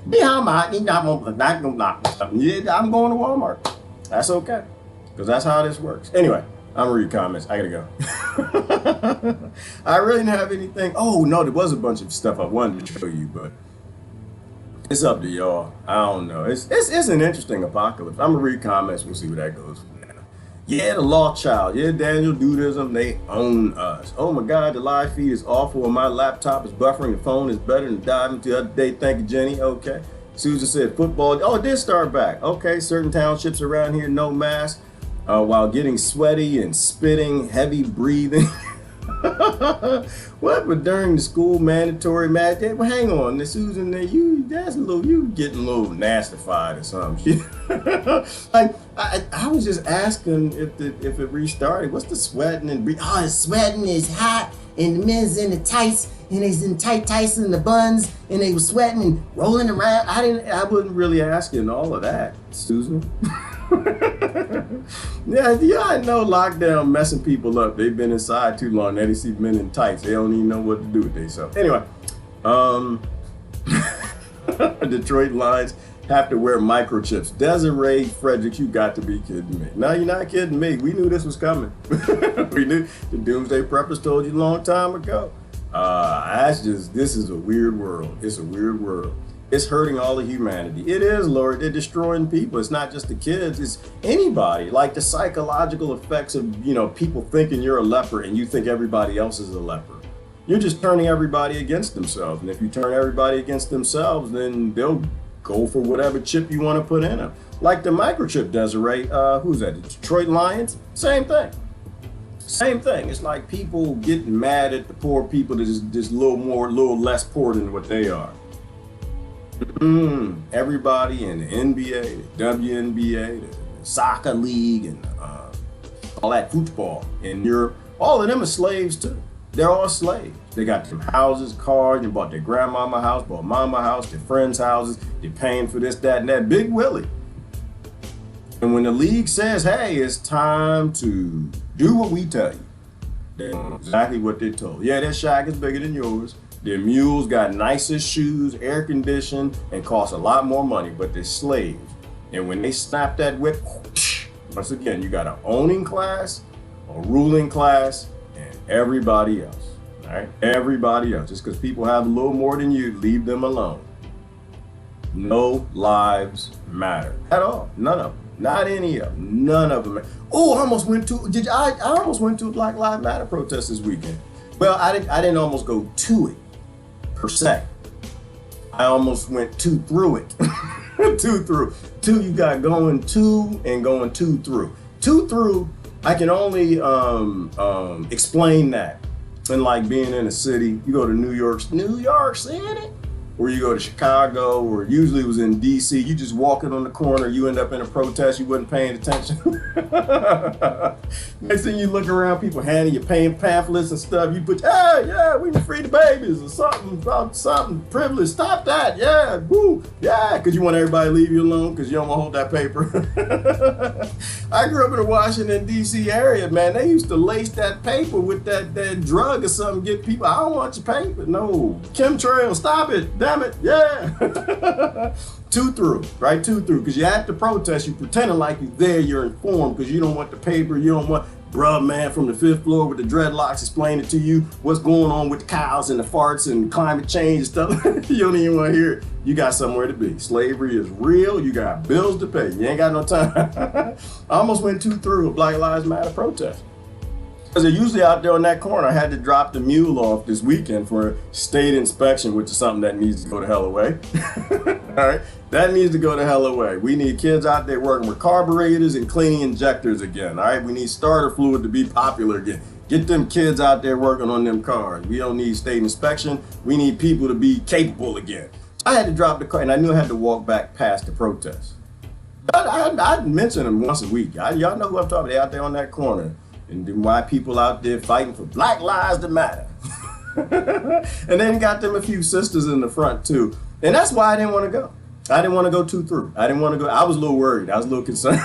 Yeah, I'm going to Walmart. That's okay, because that's how this works. Anyway, I'm gonna read comments. I gotta go. I really didn't have anything. Oh no, there was a bunch of stuff I wanted to show you, but it's up to y'all. I don't know. It's an interesting apocalypse. I'm gonna read comments. We'll see where that goes. Yeah, the law child. Yeah, Daniel Dudism. They own us. Oh my God, the live feed is awful. And my laptop is buffering. The phone is better than diving the other day. Thank you, Jenny. Okay. Susan said football. Oh, it did start back. Okay, certain townships around here, no mask, while getting sweaty and spitting, heavy breathing. What? But during the school mandatory mask, well, hang on, Susan, you getting a little nastified or something. I was just asking if it restarted. What's the sweating and breathing? Oh, it's sweating, it's hot, and the men's in the tights, and they's in tights in the buns, and they were sweating and rolling around. I wasn't really asking all of that, Susan. Yeah, I know lockdown messing people up. They've been inside too long. They see men in tights. They don't even know what to do with themselves. Anyway, Detroit Lions have to wear microchips. Desiree Fredericks, you got to be kidding me. No, you're not kidding me. We knew this was coming. We knew. The Doomsday Preppers told you a long time ago. This is a weird world. It's a weird world. It's hurting all of humanity. It is, Lord. They're destroying people. It's not just the kids. It's anybody. Like the psychological effects of, people thinking you're a leper and you think everybody else is a leper. You're just turning everybody against themselves. And if you turn everybody against themselves, then they'll go for whatever chip you want to put in them. Like the microchip, Desiree. Who's that? The Detroit Lions? Same thing. Same thing. It's like people getting mad at the poor people that is just a little less poor than what they are. Everybody in the NBA, the WNBA, the soccer league, and all that football in Europe, all of them are slaves too. They're all slaves. They got them houses, cars, and bought their grandmama house, bought mama house, their friends' houses. They're paying for this, that, and that. Big Willie. And when the league says, hey, it's time to do what we tell you, that's exactly what they're told. Yeah, their shack is bigger than yours. Their mules got nicest shoes, air conditioned, and cost a lot more money, but they're slaves. And when they snap that whip, once again, you got an owning class, a ruling class, and everybody else. All right? Everybody else. Just because people have a little more than you, leave them alone. No lives matter at all. None of them. Not any of them. None of them. Oh, I almost went to a Black Lives Matter protest this weekend. Well, I didn't almost go to it. Per se. I almost went through it. Two you got going to and going through. Through, I can only explain that. And like being in a city, you go to New York City, or you go to Chicago, or usually it was in DC, you just walking on the corner, you end up in a protest, you wasn't paying attention. Next thing you look around, people handing you pamphlets and stuff, you put, hey, yeah, we can free the babies, or something privilege, stop that, yeah, woo, yeah, because you want everybody to leave you alone, because you don't want to hold that paper. I grew up in the Washington, D.C. area, man, they used to lace that paper with that drug or something, get people, I don't want your paper, no, chemtrail, stop it. Damn it, yeah. Through, right? Through, because you at the protest, you pretending like you're there, you're informed, because you don't want the paper, you don't want bruh man from the 5th floor with the dreadlocks explaining to you what's going on with the cows and the farts and climate change and stuff. You don't even want to hear it. You got somewhere to be. Slavery is real, you got bills to pay. You ain't got no time. I almost went through a Black Lives Matter protest. Because they're usually out there on that corner. I had to drop the mule off this weekend for state inspection, which is something that needs to go the hell away. All right, that needs to go the hell away. We need kids out there working with carburetors and cleaning injectors again. All right, we need starter fluid to be popular again. Get them kids out there working on them cars. We don't need state inspection. We need people to be capable again. I had to drop the car, and I knew I had to walk back past the protest. I'd mention them once a week. Y'all know who I'm talking about. They're out there on that corner. And then why people out there fighting for Black Lives to Matter. And then got them a few sisters in the front too. And that's why I didn't want to go. I didn't want to go through. I didn't want to go. I was a little worried. I was a little concerned.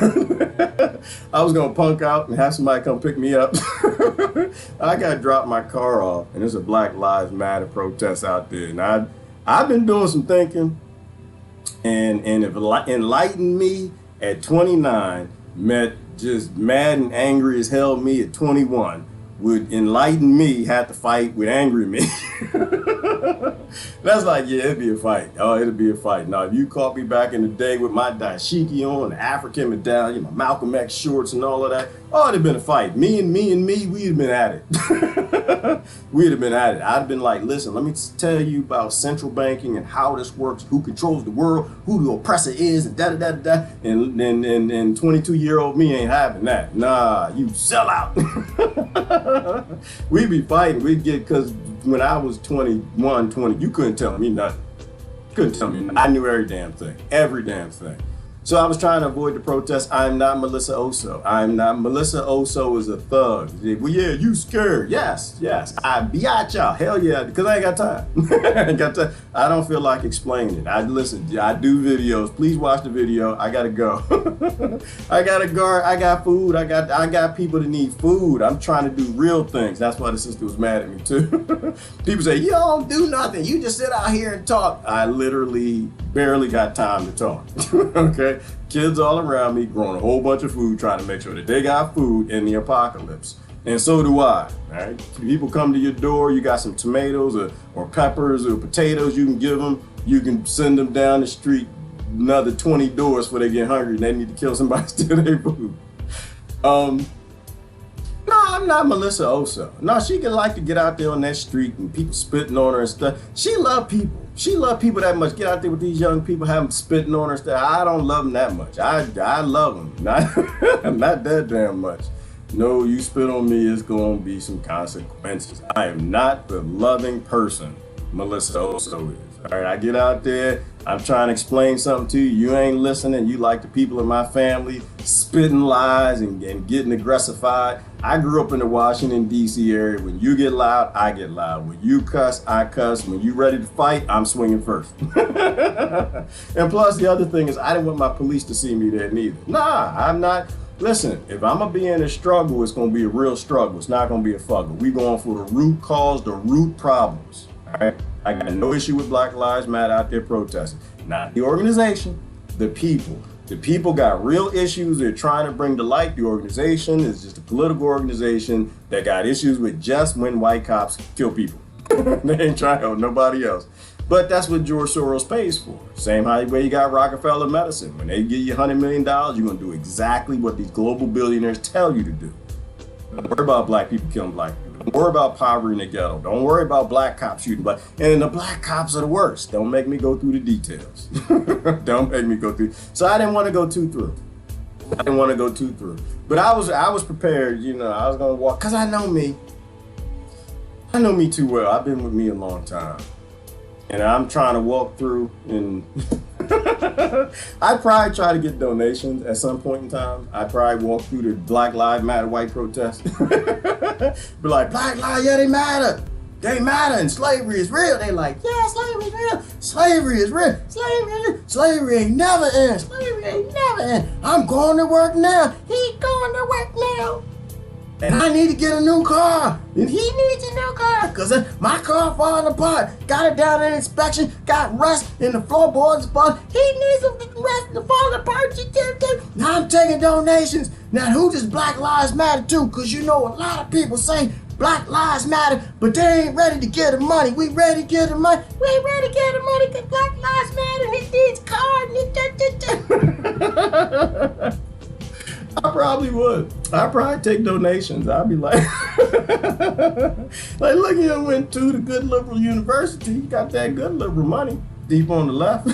I was going to punk out and have somebody come pick me up. I got to drop my car off, and there's a Black Lives Matter protest out there. And I've been doing some thinking, and if enlightened me at 29 met just mad and angry as hell me at 21, would enlighten me have to fight with angry me. That's like, yeah, it'd be a fight. Oh, it'd be a fight. Now, if you caught me back in the day with my dashiki on, the African medallion, my Malcolm X shorts and all of that, oh, it'd have been a fight. Me, we'd have been at it. We'd have been at it. I'd have been like, listen, let me tell you about central banking and how this works, who controls the world, who the oppressor is, and da-da-da-da-da. And 22-year-old me ain't having that. Nah, you sell out. We'd be fighting. We'd get, because when I was 21, 20, you couldn't tell me nothing. Couldn't tell me nothing. I knew every damn thing. Every damn thing. So I was trying to avoid the protests. I'm not Melissa Oso. I'm not. Melissa Oso is a thug. Well, yeah, you scared. Yes. I be at y'all. Hell yeah, because I ain't got time. I ain't got time. I don't feel like explaining it. I do videos. Please watch the video. I gotta go. I gotta go. I got food. I got people that need food. I'm trying to do real things. That's why the sister was mad at me too. People say, you don't do nothing. You just sit out here and talk. I literally barely got time to talk. Okay. Kids all around me growing a whole bunch of food, trying to make sure that they got food in the apocalypse. And so do I, all right? People come to your door, you got some tomatoes or peppers or potatoes you can give them. You can send them down the street another 20 doors before they get hungry and they need to kill somebody to steal their food. No, I'm not Melissa Oso. No, she can like to get out there on that street and people spitting on her and stuff. She love people. She love people that much. Get out there with these young people, have them spitting on her and stuff. I don't love them that much. I love them, not that damn much. No, you spit on me, it's gonna be some consequences. I am not the loving person Melissa Oso is. All right, I get out there, I'm trying to explain something to you. You ain't listening. You like the people in my family spitting lies and getting aggressified. I grew up in the Washington, D.C. area. When you get loud, I get loud. When you cuss, I cuss. When you ready to fight, I'm swinging first. And plus, the other thing is I didn't want my police to see me there neither. Nah, I'm not. Listen, if I'm going to be in a struggle, it's going to be a real struggle. It's not going to be a fucker. We going for the root cause, the root problems. All right? I got no issue with Black Lives Matter out there protesting. Not the organization, the people. The people got real issues they're trying to bring to light. The organization is just a political organization that got issues with just when white cops kill people. They ain't trying to help nobody else. But that's what George Soros pays for. Same way you got Rockefeller Medicine. When they give you $100 million, you're going to do exactly what these global billionaires tell you to do. Don't worry about black people killing black people. Don't worry about poverty in the ghetto. Don't worry about black cops shooting black. And the black cops are the worst. Don't make me go through the details. Don't make me go through. So I didn't want to go too through. But I was prepared, you know, I was going to walk, because I know me. I know me too well. I've been with me a long time. And I'm trying to walk through and I probably try to get donations at some point in time. I probably walk through the Black Lives Matter white protest. Be like, Black Lives, yeah, they matter. They matter and slavery is real. They like, yeah, slavery is real. Slavery is real. Slavery ain't never end. Slavery ain't never end. I'm going to work now. He's going to work now. And I need to get a new car. And he needs a new car. Because my car falling apart. Got it down in inspection. Got rust in the floorboards. He needs some rust in the falling apart. Now I'm taking donations. Now who does Black Lives Matter to? Because you know a lot of people say Black Lives Matter, but they ain't ready to get the money. We ready to get the money. We ain't ready to get the money because Black Lives Matter and he needs cars. I probably would. I'd probably take donations. I'd be like, like, look, you went to the good liberal university. You got that good liberal money deep on the left.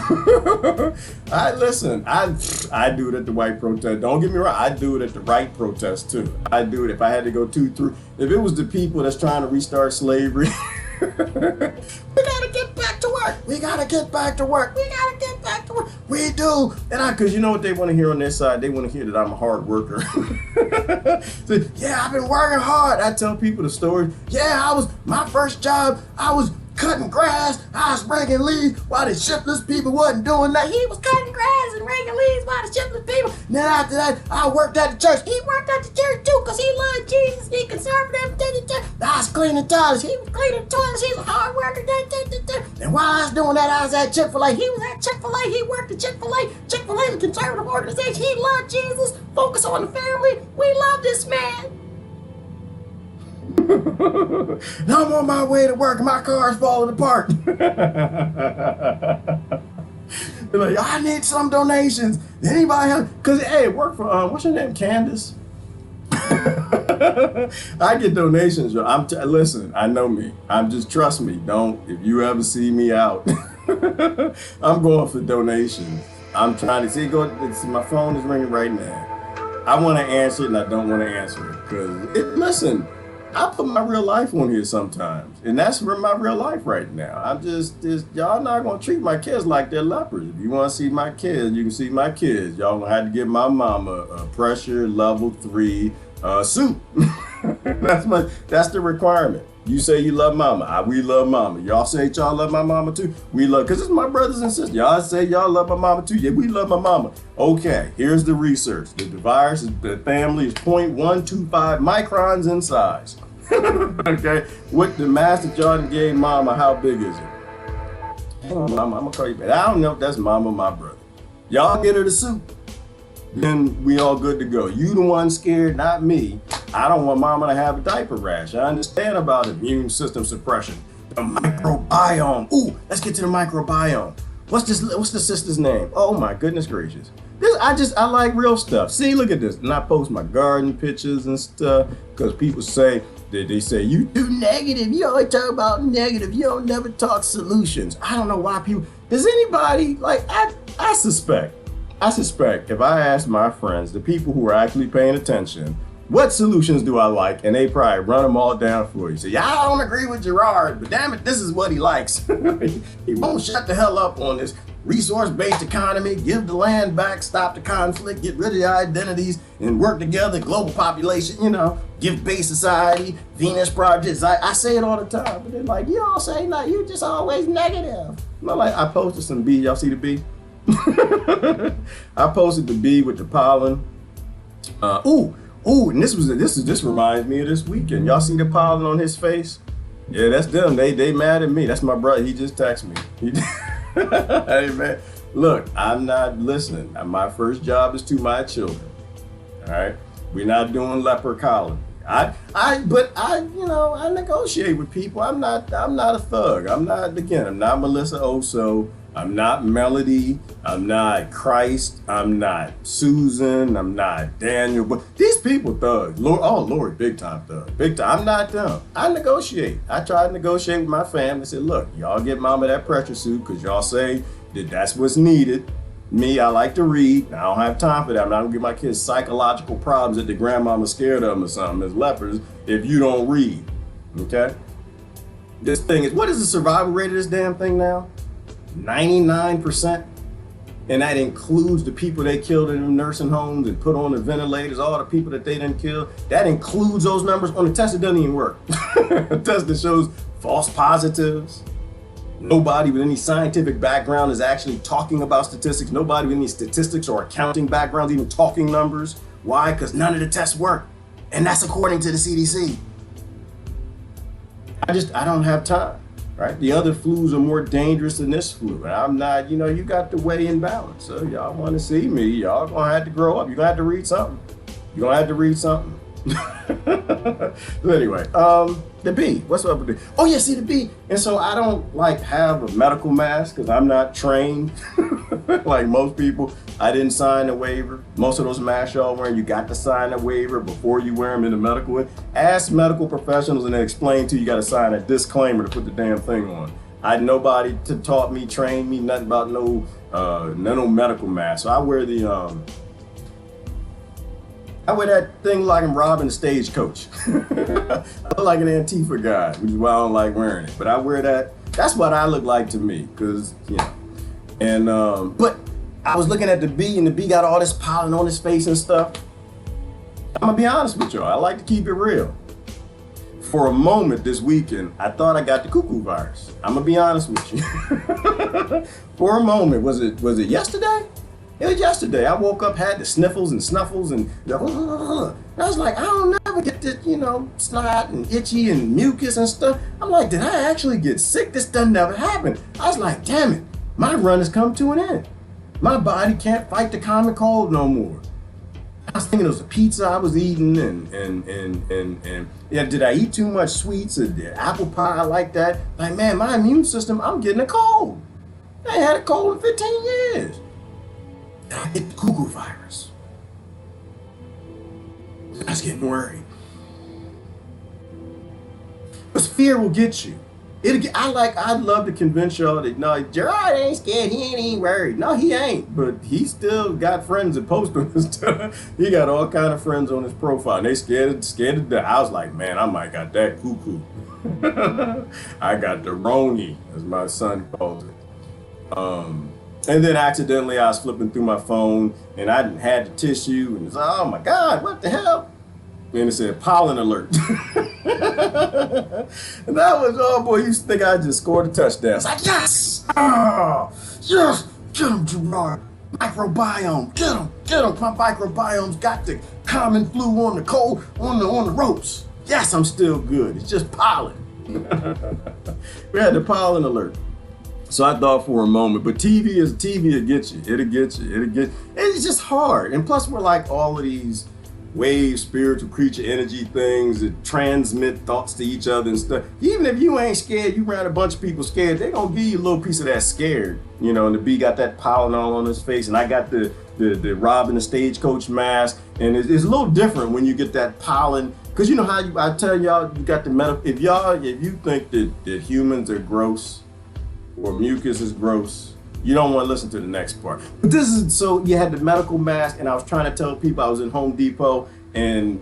I do it at the white protest. Don't get me wrong. I do it at the right protest too. I do it if I had to go 2 through. If it was the people that's trying to restart slavery, we gotta get back to work. We gotta get back to work. We gotta get back to work. We do. And because you know what they want to hear on their side? They want to hear that I'm a hard worker. So, yeah, I've been working hard. I tell people the story. Yeah, my first job, I was cutting grass, I was raking leaves while the shiftless people wasn't doing that. He was cutting grass and raking leaves while the shiftless people. And then after that, I worked at the church. He worked at the church too because he loved Jesus. He conservative. I was cleaning toilets. He was cleaning toilets. He's a hard worker. And while I was doing that, I was at Chick-fil-A. He was at Chick-fil-A. He worked at Chick-fil-A. Chick-fil-A is a conservative organization. He loved Jesus. Focus on the family. We love this man. Now I'm on my way to work and my car's falling apart. They're like, I need some donations. Anybody have? Because, hey, it worked for, what's your name, Candace? I get donations, yo. Listen, I know me. Trust me. If you ever see me out, I'm going for donations. I'm trying to see, my phone is ringing right now. I want to answer it and I don't want to answer it. Listen, I put my real life on here sometimes, and that's my real life right now. I'm y'all not gonna treat my kids like they're lepers. If you want to see my kids, you can see my kids. Y'all gonna have to give my mama a pressure level 3 suit. That's the requirement. You say you love mama, we love mama. Y'all say y'all love my mama too. We love, because it's my brothers and sisters. Y'all say y'all love my mama too. Yeah, we love my mama. Okay, here's the research. The virus, the family is 0.125 microns in size. Okay, with the mass that y'all gave mama, how big is it? Mama, I'm gonna call you back. I don't know if that's mama or my brother. Y'all get her the suit. Then we all good to go. You the one scared, not me. I don't want mama to have a diaper rash. I understand about immune system suppression. The microbiome. Ooh, let's get to the microbiome. What's the sister's name? Oh my goodness gracious. I like real stuff. See, look at this. And I post my garden pictures and stuff because people say, they say, you too negative. You always talk about negative. You don't never talk solutions. I don't know why people, does anybody, I suspect if I ask my friends, the people who are actually paying attention, what solutions do I like? And they probably run them all down for you. Say, yeah, I don't agree with Gerard, but damn it, this is what he likes. He won't shut the hell up on this resource-based economy, give the land back, stop the conflict, get rid of the identities, and work together, global population, gift-based society, Venus projects. I say it all the time, but they're like, you all say no, you just always negative. I posted some bee. Y'all see the bee? I posted the bee with the pollen. And this reminds me of this weekend. Y'all see the pollen on his face? Yeah, that's them. They mad at me. That's my brother. He just texted me. Hey man, look, I'm not listening. My first job is to my children. All right, we're not doing leper colony. I negotiate with people. I'm not a thug. I'm not Melissa Oso. I'm not Melody. I'm not Christ. I'm not Susan. I'm not Daniel. But these people thugs. Lord, big time thug. Big time. I'm not them. I negotiate. I try to negotiate with my family. I said, look, y'all get mama that pressure suit because y'all say that that's what's needed. Me, I like to read. I don't have time for that. I'm not gonna give my kids psychological problems that the grandmama's scared of them or something as lepers if you don't read. Okay? This thing is, what is the survival rate of this damn thing now? 99%, and that includes the people they killed in the nursing homes and put on the ventilators, all the people that they didn't kill. That includes those numbers on the test. It doesn't even work. A test that shows false positives. Nobody with any scientific background is actually talking about statistics. Nobody with any statistics or accounting backgrounds even talking numbers. Why? Because none of the tests work, and that's according to the CDC. I don't have time. Right? The other flus are more dangerous than this flu. And I'm not, you got to weigh in balance. So y'all want to see me, y'all gonna have to grow up. You're gonna have to read something. So anyway, the bee, what's up with the bee? Oh yeah, see the bee. And so I don't have a medical mask because I'm not trained like most people. I didn't sign a waiver. Most of those masks y'all wearing, you got to sign a waiver before you wear them in the medical way. Ask medical professionals and they explain to you, you got to sign a disclaimer to put the damn thing on. I had nobody taught me, trained me, nothing about no medical mask. So I wear that thing like I'm robbing a stagecoach. I look like an Antifa guy, which is why I don't like wearing it. But I wear that. That's what I look like to me, because And but I was looking at the bee, and the bee got all this pollen on his face and stuff. I'm gonna be honest with y'all. I like to keep it real. For a moment this weekend, I thought I got the cuckoo virus. I'm gonna be honest with you. For a moment, was it yesterday? It was yesterday. I woke up, had the sniffles and snuffles, and I was like, I don't never get this, snot and itchy and mucus and stuff. I'm like, did I actually get sick? This doesn't never happen. I was like, damn it, my run has come to an end. My body can't fight the common cold no more. I was thinking it was the pizza I was eating, and yeah, did I eat too much sweets or did apple pie like that? Like, man, my immune system, I'm getting a cold. I ain't had a cold in 15 years. I get the cuckoo virus. I was getting worried. Because fear will get you. I'd love to convince y'all that, no, Gerard ain't scared, he ain't worried. No, he ain't, but he still got friends that post on his stuff. He got all kind of friends on his profile, and they scared to death. I was like, man, I might got that cuckoo. I got the Roni, as my son calls it. And then accidentally I was flipping through my phone, and I had the tissue, and it's like, oh my God, what the hell? And it said pollen alert. And that was, oh boy, you used to think I just scored a touchdown. It's like, yes! Oh, yes! Get him, Gerard. Microbiome. Get him. My microbiome's got the common flu on the cold, on the ropes. Yes, I'm still good. It's just pollen. We had the pollen alert. So I thought for a moment, but TV, it'll get you. It's just hard. And plus we're like all of these wave spiritual creature energy things that transmit thoughts to each other and stuff. Even if you ain't scared, you around a bunch of people scared, they gonna give you a little piece of that scared, and the B got that pollen all on his face, and I got the Robin the Stagecoach mask, and it's a little different when you get that pollen, because you know how I tell y'all, you got the if you think that humans are gross or mucus is gross, you don't want to listen to the next part. But this is, so you had the medical mask, and I was trying to tell people I was in Home Depot, and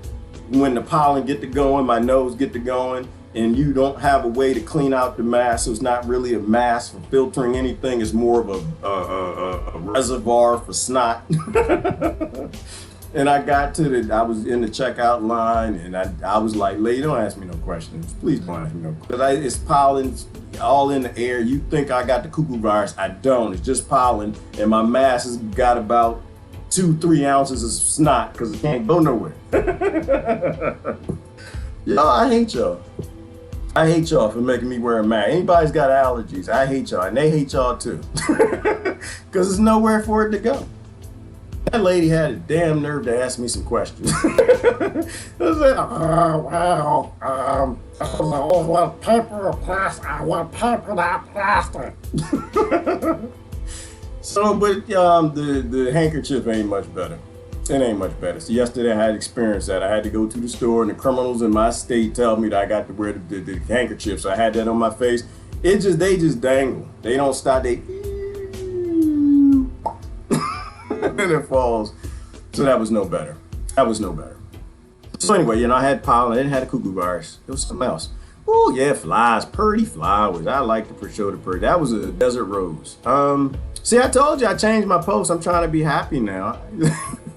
when the pollen get to going, my nose get to going, and you don't have a way to clean out the mask, so it's not really a mask for filtering anything, it's more of a reservoir for snot. And I I was in the checkout line, and I was like, lady, don't ask me no questions. Please don't ask me no questions. Because it's pollen all in the air. You think I got the cuckoo virus. I don't. It's just pollen. And my mask has got about 2-3 ounces of snot because it can't go nowhere. Y'all, I hate y'all. I hate y'all for making me wear a mask. Anybody's got allergies, I hate y'all. And they hate y'all too. Because there's nowhere for it to go. That lady had a damn nerve to ask me some questions. I said, I want paper or plastic. I want paper, not plastic. So, but the handkerchief ain't much better. It ain't much better. So yesterday I had experienced that. I had to go to the store, and the criminals in my state tell me that I got to wear the handkerchief. So I had that on my face. They just dangle. They don't stop. And then it falls. So that was no better. So anyway, I had pollen. I didn't have the cuckoo virus. It was something else. Oh yeah, flies, pretty flowers. I like the prosciutto pretty. That was a desert rose. See, I told you I changed my post. I'm trying to be happy now.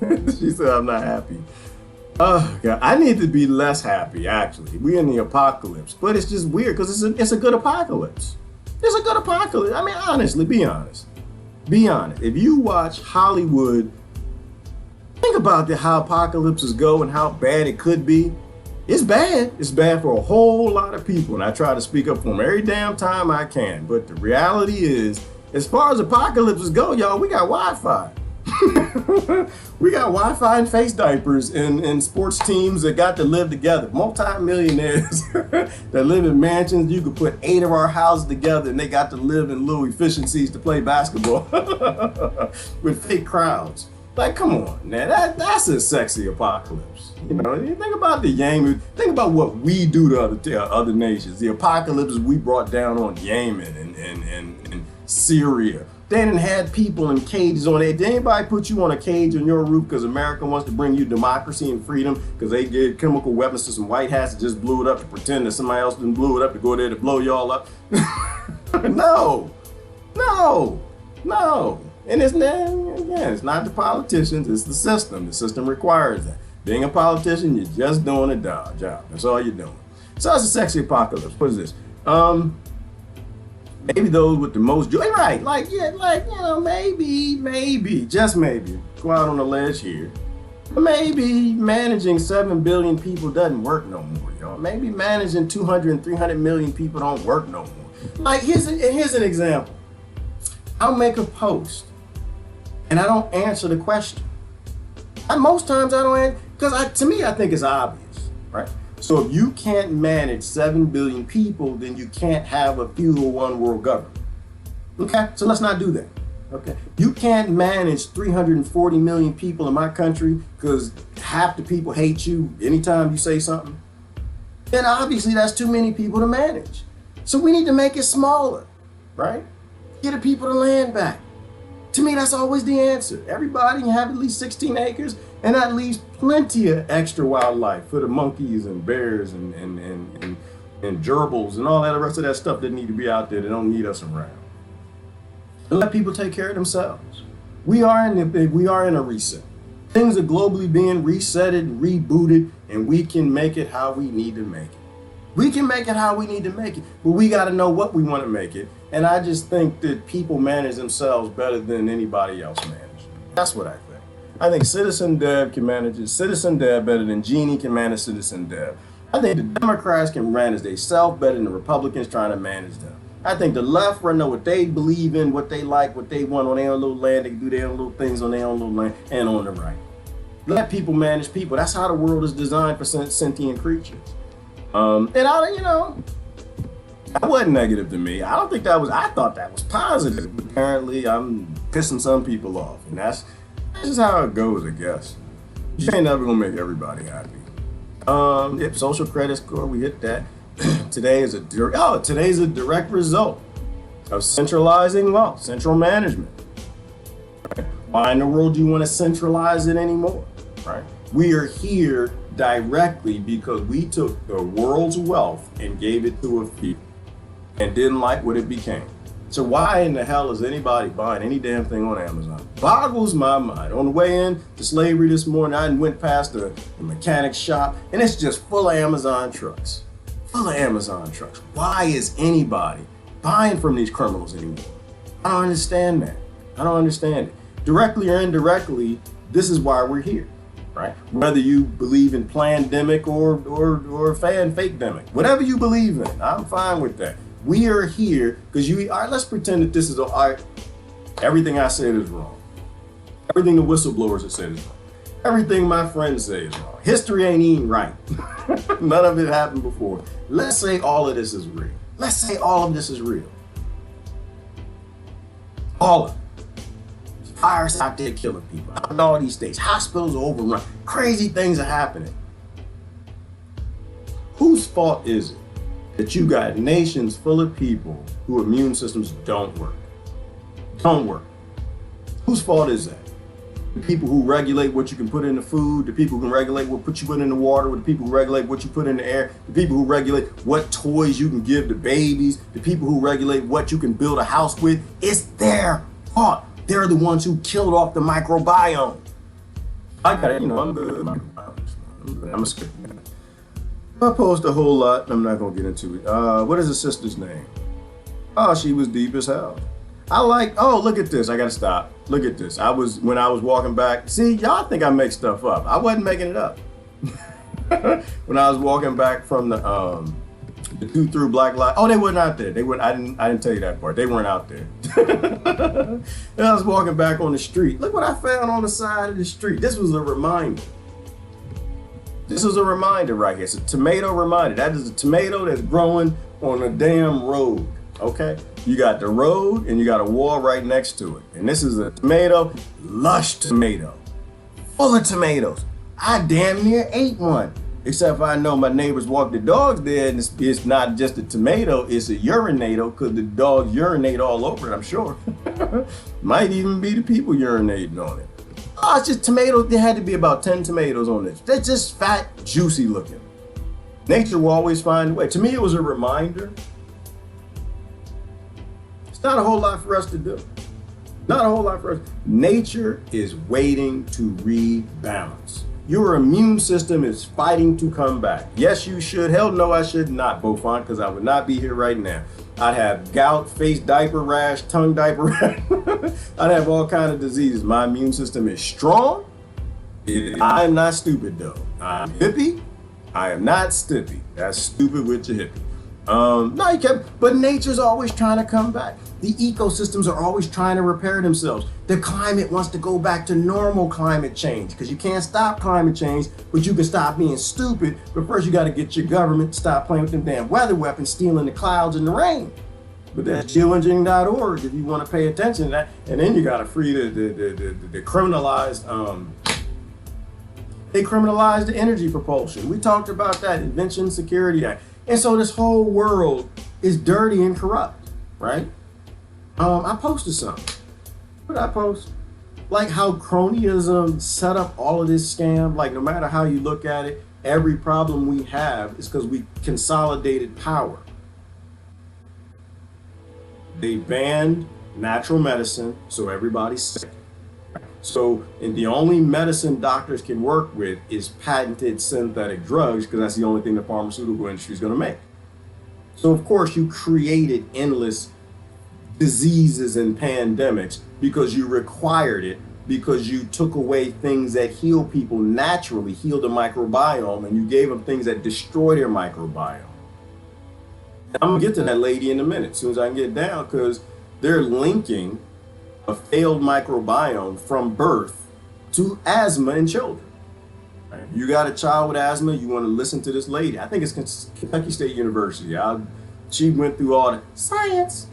She said I'm not happy. Oh God, I need to be less happy. Actually, we in the apocalypse, but it's just weird because it's a good apocalypse. It's a good apocalypse. I mean, honestly, be honest. Be honest. If you watch Hollywood, think about how apocalypses go and how bad it could be. It's bad. It's bad for a whole lot of people, and I try to speak up for them every damn time I can. But the reality is, as far as apocalypses go, y'all, we got Wi-Fi. We got Wi-Fi and face diapers and sports teams that got to live together. Multi-millionaires that live in mansions. You could put 8 of our houses together and they got to live in little efficiencies to play basketball with fake crowds. Like, come on, man, that's a sexy apocalypse. You think about the Yemen, think about what we do to other nations. The apocalypse we brought down on Yemen and Syria. They didn't have people in cages on it. Did anybody put you on a cage on your roof because America wants to bring you democracy and freedom because they gave chemical weapons to some white hats that just blew it up to pretend that somebody else didn't blow it up to go there to blow y'all up? No. And it's not the politicians, it's the system. The system requires that. Being a politician, you're just doing a job. That's all you're doing. So it's a sexy apocalypse. What is this? Maybe those with the most joy, right? Like, yeah, like, maybe, just maybe, go out on a ledge here. Maybe managing 7 billion people doesn't work no more, y'all. Maybe managing 200 and 300 million people don't work no more. Like, here's an example. I'll make a post and I don't answer the question. Most times I don't answer, because to me, I think it's obvious, right? So if you can't manage 7 billion people, then you can't have a feudal one world government. Okay, so let's not do that. Okay, you can't manage 340 million people in my country because half the people hate you anytime you say something. Then obviously that's too many people to manage. So we need to make it smaller, right? Get the people the land back. To me, that's always the answer. Everybody can have at least 16 acres and at least plenty of extra wildlife for the monkeys and bears and gerbils and all that rest of that stuff that need to be out there that don't need us around. And let people take care of themselves. We are in a reset. Things are globally being resetted and rebooted, and we can make it how we need to make it. We can make it how we need to make it, but we got to know what we want to make it. And I just think that people manage themselves better than anybody else manage. That's what I think. I think Citizen Deb can manage it. Citizen Deb better than Jeannie can manage Citizen Deb. I think the Democrats can manage themselves better than the Republicans trying to manage them. I think the left right know what they believe in, what they like, what they want on their own little land. They can do their own little things on their own little land, and on the right. Let people manage people. That's how the world is designed for sentient creatures. And that wasn't negative to me. I don't think that was, I thought that was positive. Apparently I'm pissing some people off, and that's just how it goes, I guess. You ain't never gonna make everybody happy. Yep, social credit score, we hit that. Today's a direct result of centralizing wealth, central management. Right? Why in the world do you want to centralize it anymore? Right? We are here directly because we took the world's wealth and gave it to a few and didn't like what it became. So why in the hell is anybody buying any damn thing on Amazon? Boggles my mind. On the way in to slavery this morning, I went past the mechanic shop and it's just full of Amazon trucks. Full of Amazon trucks. Why is anybody buying from these criminals anymore? I don't understand that. I don't understand it. Directly or indirectly, this is why we're here, right? Whether you believe in plandemic or fake-demic, whatever you believe in, I'm fine with that. We are here because all right, let's pretend that this is all right. Everything I said is wrong. Everything the whistleblowers have said is wrong. Everything my friends say is wrong. History ain't even right. None of it happened before. Let's say all of this is real. Let's say all of this is real. All of it. Fires out there killing people. Out in all these states. Hospitals are overrun. Crazy things are happening. Whose fault is it that you got nations full of people whose immune systems don't work? Don't work. Whose fault is that? The people who regulate what you can put in the food, the people who can regulate what you put in the water, the people who regulate what you put in the air, the people who regulate what toys you can give to babies, the people who regulate what you can build a house with. It's their fault. They're the ones who killed off the microbiome. I got it, I'm good at microbiome. I'm a skip that. I post a whole lot. I'm not gonna get into it. What is the sister's name? Oh, she was deep as hell. Oh, look at this. I gotta stop. Look at this. When I was walking back. See, y'all think I make stuff up. I wasn't making it up. When I was walking back from the two through Black Lives. Oh, they weren't out there. I didn't tell you that part. They weren't out there. And I was walking back on the street. Look what I found on the side of the street. This was a reminder. This is a reminder right here. It's a tomato reminder. That is a tomato that's growing on a damn road. Okay? You got the road and you got a wall right next to it. And this is a tomato, lush tomato, full of tomatoes. I damn near ate one. Except I know my neighbors walk the dogs there and it's not just a tomato, it's a urinator because the dogs urinate all over it, I'm sure. Might even be the people urinating on it. Oh, it's just tomatoes. There had to be about 10 tomatoes on this. They're just fat, juicy looking. Nature will always find a way. To me, it was a reminder. It's not a whole lot for us to do. Not a whole lot for us. Nature is waiting to rebalance. Your immune system is fighting to come back. Yes, you should. Hell no, I should not, Beaufont, because I would not be here right now. I'd have gout, face diaper rash, tongue diaper rash. I'd have all kinds of diseases. My immune system is strong. I am not stupid though. I'm hippie. I am not stippy. That's stupid with your hippie. No, you can't. But nature's always trying to come back. The ecosystems are always trying to repair themselves. The climate wants to go back to normal climate change because you can't stop climate change, but you can stop being stupid. But first you got to get your government to stop playing with them damn weather weapons, stealing the clouds and the rain. But that's geoengineering.org if you want to pay attention to that. And then you got to free the criminalized, they criminalized the energy propulsion. We talked about that, Invention Security Act. And so this whole world is dirty and corrupt, right? I posted something. What did I post? Like how cronyism set up all of this scam. Like no matter how you look at it, every problem we have is because we consolidated power. They banned natural medicine, so everybody's sick. So, and the only medicine doctors can work with is patented synthetic drugs because that's the only thing the pharmaceutical industry is going to make. So, of course, you created endless diseases and pandemics because you required it, because you took away things that heal people naturally, heal the microbiome, and you gave them things that destroy their microbiome. And I'm going to get to that lady in a minute, as soon as I can get down, because they're linking a failed microbiome from birth to asthma in children. Right? You got a child with asthma, you want to listen to this lady. I think it's Kentucky State University. She went through all the science.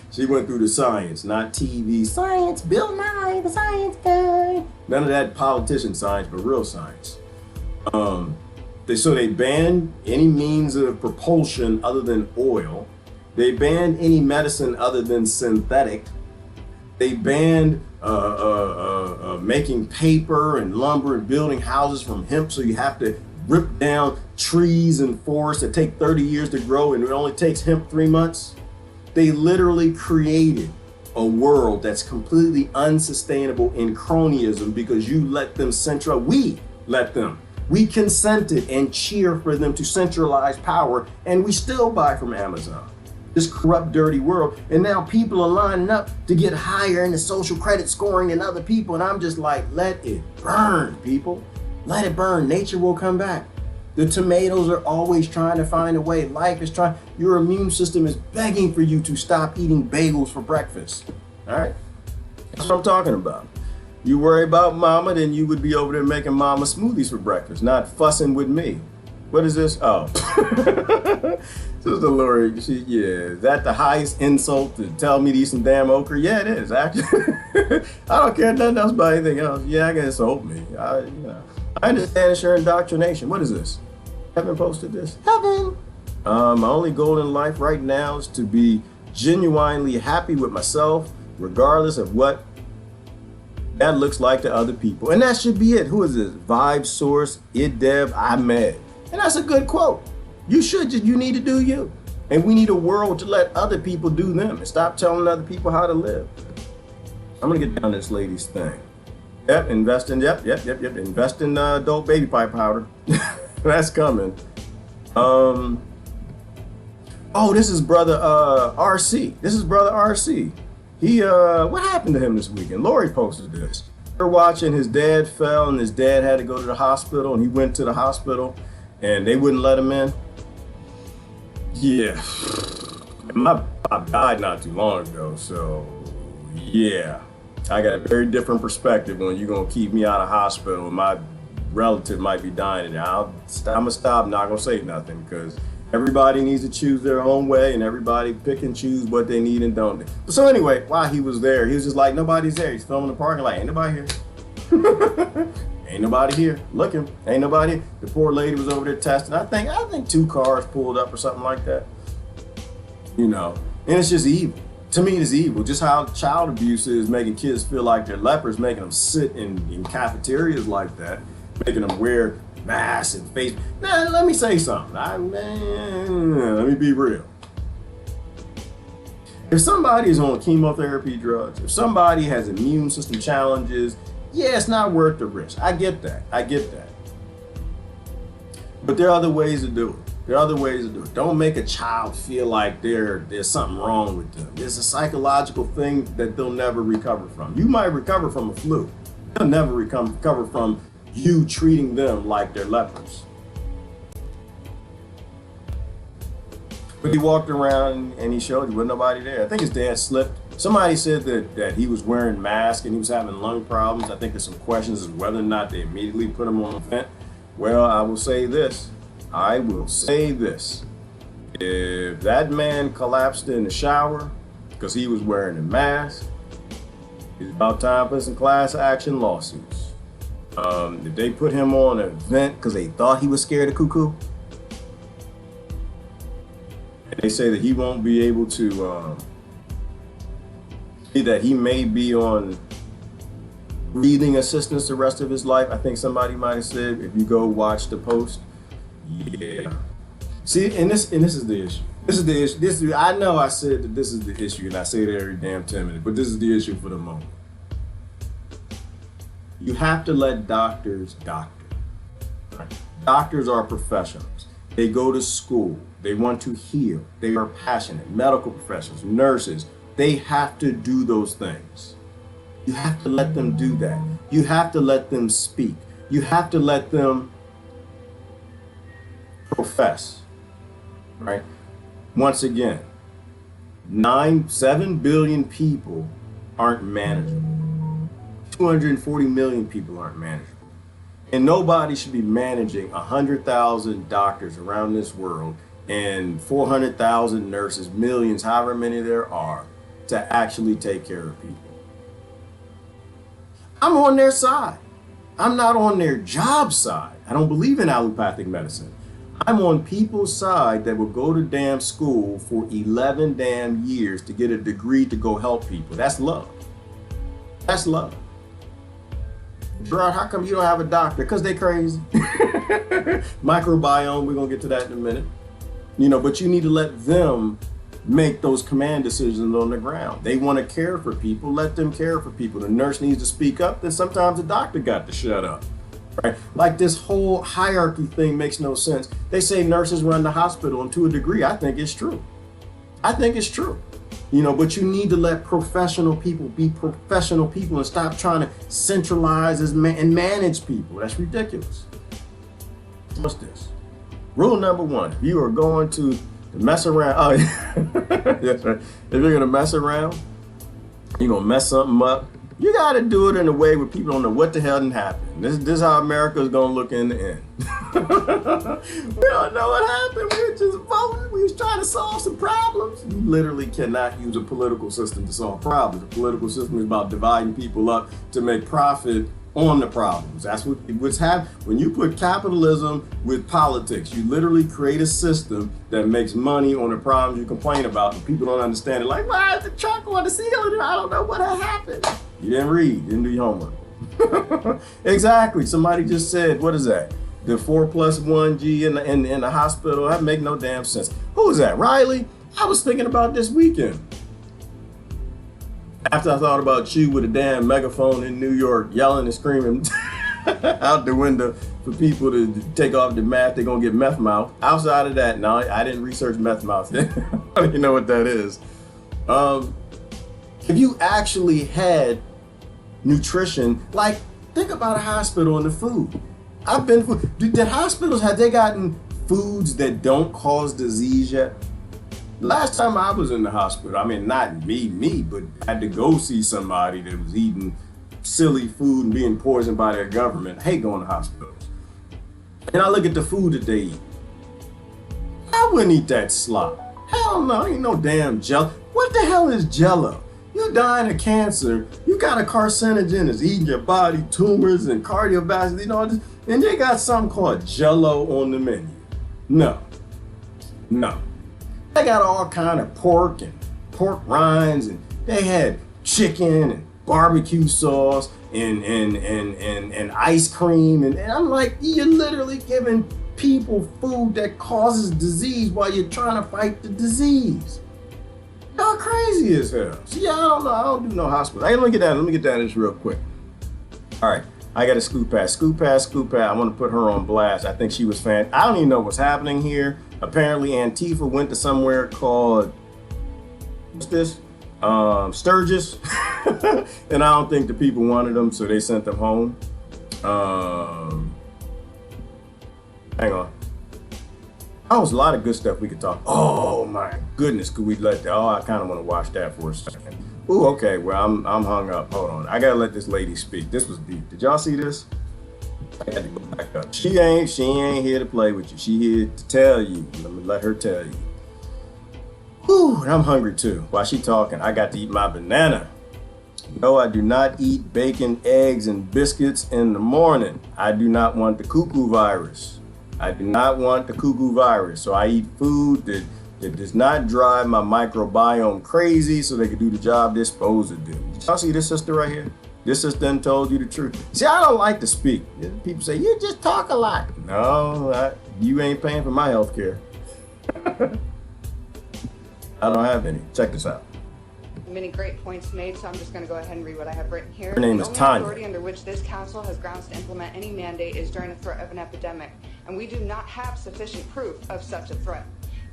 She went through the science, not TV science. Bill Nye, the science guy. None of that politician science, but real science. So they banned any means of propulsion other than oil. They banned any medicine other than synthetic. They banned making paper and lumber and building houses from hemp, so you have to rip down trees and forests that take 30 years to grow and it only takes hemp 3 months. They literally created a world that's completely unsustainable in cronyism because you let them we let them. We consented and cheer for them to centralize power, and we still buy from Amazon. This corrupt, dirty world. And now people are lining up to get higher in the social credit scoring than other people. And I'm just like, let it burn, people. Let it burn. Nature will come back. The tomatoes are always trying to find a way. Life is trying. Your immune system is begging for you to stop eating bagels for breakfast. All right? That's what I'm talking about. You worry about mama, then you would be over there making mama smoothies for breakfast, not fussing with me. What is this? Oh. Sister Lori, is that the highest insult to tell me to eat some damn okra? Yeah, it is, actually. I don't care nothing else about anything else. Yeah, I can insult me. I understand it's your indoctrination. What is this? Heaven posted this? Heaven! My only goal in life right now is to be genuinely happy with myself, regardless of what that looks like to other people. And that should be it. Who is this? Vibe Source, Idev Ahmed. And that's a good quote. You need to do you. And we need a world to let other people do them and stop telling other people how to live. I'm gonna get down this lady's thing. Yep, invest in adult baby pipe powder. That's coming. Oh, this is brother RC. This is brother RC. He what happened to him this weekend? Lori posted this. We're watching, his dad fell and his dad had to go to the hospital, and he went to the hospital and they wouldn't let him in. Yeah, my pop died not too long ago, so yeah, I got a very different perspective when you're gonna keep me out of hospital and my relative might be dying in there. I'm gonna stop, not gonna say nothing, because everybody needs to choose their own way and everybody pick and choose what they need and don't. But so anyway, while he was there, he was just like, nobody's there. He's filming the parking lot, ain't nobody here. Ain't nobody here looking. Ain't nobody. The poor lady was over there testing. I think 2 cars pulled up or something like that. You know, and it's just evil. To me, it's evil. Just how child abuse is making kids feel like they're lepers, making them sit in cafeterias like that, making them wear masks and face. Now, let me say something. Let me be real. If somebody is on chemotherapy drugs, if somebody has immune system challenges, Yeah, it's not worth the risk. I get that. I get that. But there are other ways to do it. There are other ways to do it. Don't make a child feel like there's something wrong with them. It's a psychological thing that they'll never recover from. You might recover from a flu. They'll never recover from you treating them like they're lepers. But he walked around and he showed you, wasn't nobody there. I think his dad slipped. Somebody said that he was wearing masks and he was having lung problems. I think there's some questions as whether or not they immediately put him on the vent. Well, I will say this. If that man collapsed in the shower because he was wearing a mask, it's about time for some class action lawsuits. If they put him on a vent because they thought he was scared of cuckoo, and they say that he won't be able to, that he may be on breathing assistance the rest of his life. I think somebody might have said, if you go watch the post. Yeah. See, and this is the issue. This is the issue. I know I said that this is the issue, and I say it every damn 10 minutes, but this is the issue for the moment. You have to let doctors doctor. Right? Doctors are professionals. They go to school. They want to heal. They are passionate. Medical professionals, nurses, they have to do those things. You have to let them do that. You have to let them speak. You have to let them profess, right? Once again, 7 billion people aren't manageable. 240 million people aren't manageable. And nobody should be managing 100,000 doctors around this world and 400,000 nurses, millions, however many there are, to actually take care of people. I'm on their side. I'm not on their job side. I don't believe in allopathic medicine. I'm on people's side that will go to damn school for 11 damn years to get a degree to go help people. That's love. That's love. Bro, how come you don't have a doctor? Because they crazy. Microbiome, we're going to get to that in a minute. But you need to let them make those command decisions on the ground. They want to care for people, let them care for people. The nurse needs to speak up, then sometimes the doctor got to shut up. Right? Like this whole hierarchy thing makes no sense. They say nurses run the hospital, and to a degree, I think it's true. I think it's true. But you need to let professional people be professional people and stop trying to centralize and manage people. That's ridiculous. What's this? Rule number 1, if you are going to mess around, yes, right. If you're gonna mess around, you're gonna mess something up, you gotta do it in a way where people don't know what the hell didn't happen. This is how America is gonna look in the end. We don't know what happened. We were just voting. We was trying to solve some problems. You literally cannot use a political system to solve problems. The political system is about dividing people up to make profit on the problems. That's what's happening. When you put capitalism with politics, you literally create a system that makes money on the problems you complain about, and people don't understand it. Like, why is the truck on the ceiling? I don't know what happened. You didn't read, you didn't do your homework. Exactly. Somebody just said, what is that? The 4+1G in the hospital. That make no damn sense. Who is that? Riley? I was thinking about this weekend. After I thought about you with a damn megaphone in New York, yelling and screaming out the window for people to take off the mask, they're gonna get meth mouth. Outside of that, no, I didn't research meth mouth. I don't even know what that is. If you actually had nutrition, like think about a hospital and the food. Did hospitals, have they gotten foods that don't cause disease yet? Last time I was in the hospital, I mean, not me, but I had to go see somebody that was eating silly food and being poisoned by their government. I hate going to hospitals. And I look at the food that they eat. I wouldn't eat that slop. Hell no, ain't no damn Jello. What the hell is Jello? You dying of cancer, you got a carcinogen that's eating your body, tumors and cardiovascular, and they got something called Jello on the menu. No. They got all kind of pork and pork rinds, and they had chicken and barbecue sauce and ice cream, and I'm like, you're literally giving people food that causes disease while you're trying to fight the disease. Y'all crazy as hell. See, I don't know. I don't do no hospital. Hey, let me get down to this real quick. All right, I got to scoop past. I want to put her on blast. I think she was I don't even know what's happening here. Apparently Antifa went to somewhere called, what's this? Sturgis. And I don't think the people wanted them, so they sent them home. Hang on. Oh, there's a lot of good stuff we could talk. Oh my goodness, could we let that? Oh, I kind of want to watch that for a second. Ooh, okay, well, I'm hung up. Hold on, I gotta let this lady speak. This was deep. Did y'all see this? I got to go back up. She ain't here to play with you. She here to tell you. Let her tell you. Whew, and I'm hungry too. While she talking, I got to eat my banana. No, I do not eat bacon, eggs, and biscuits in the morning. I do not want the cuckoo virus. I do not want the cuckoo virus. So I eat food that does not drive my microbiome crazy so they can do the job they're supposed to do. Did y'all see this sister right here? This sister done told you the truth. See, I don't like to speak. People say, you just talk a lot. No, you ain't paying for my health care. I don't have any. Check this out. Many great points made, so I'm just going to go ahead and read what I have written here. Her name is Tanya. The only authority under which this council has grounds to implement any mandate is during the threat of an epidemic, and we do not have sufficient proof of such a threat.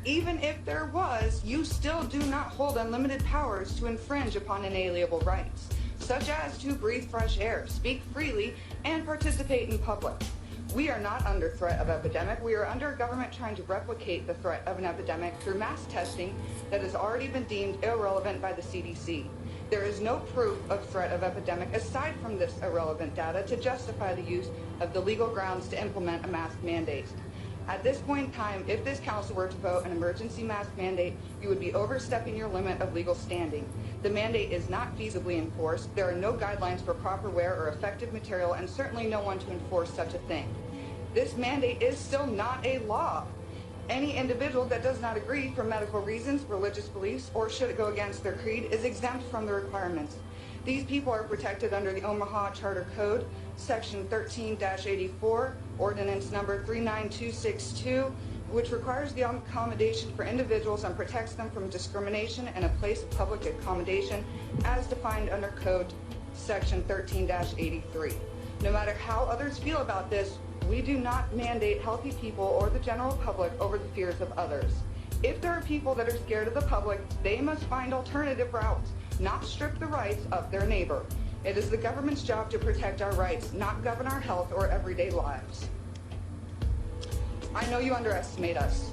Even if there was, you still do not hold unlimited powers to infringe upon inalienable rights, such as to breathe fresh air, speak freely, and participate in public. We are not under threat of epidemic. We are under a government trying to replicate the threat of an epidemic through mass testing that has already been deemed irrelevant by the CDC. There is no proof of threat of epidemic aside from this irrelevant data to justify the use of the legal grounds to implement a mask mandate. At this point in time, if this council were to vote an emergency mask mandate, you would be overstepping your limit of legal standing. The mandate is not feasibly enforced. There are no guidelines for proper wear or effective material, and certainly no one to enforce such a thing. This mandate is still not a law. Any individual that does not agree for medical reasons, religious beliefs, or should it go against their creed is exempt from the requirements. These people are protected under the Omaha Charter Code, Section 13-84, Ordinance Number 39262, which requires the accommodation for individuals and protects them from discrimination in a place of public accommodation as defined under Code Section 13-83. No matter how others feel about this, we do not mandate healthy people or the general public over the fears of others. If there are people that are scared of the public, they must find alternative routes, not strip the rights of their neighbor. It is the government's job to protect our rights, not govern our health or everyday lives. I know you underestimate us.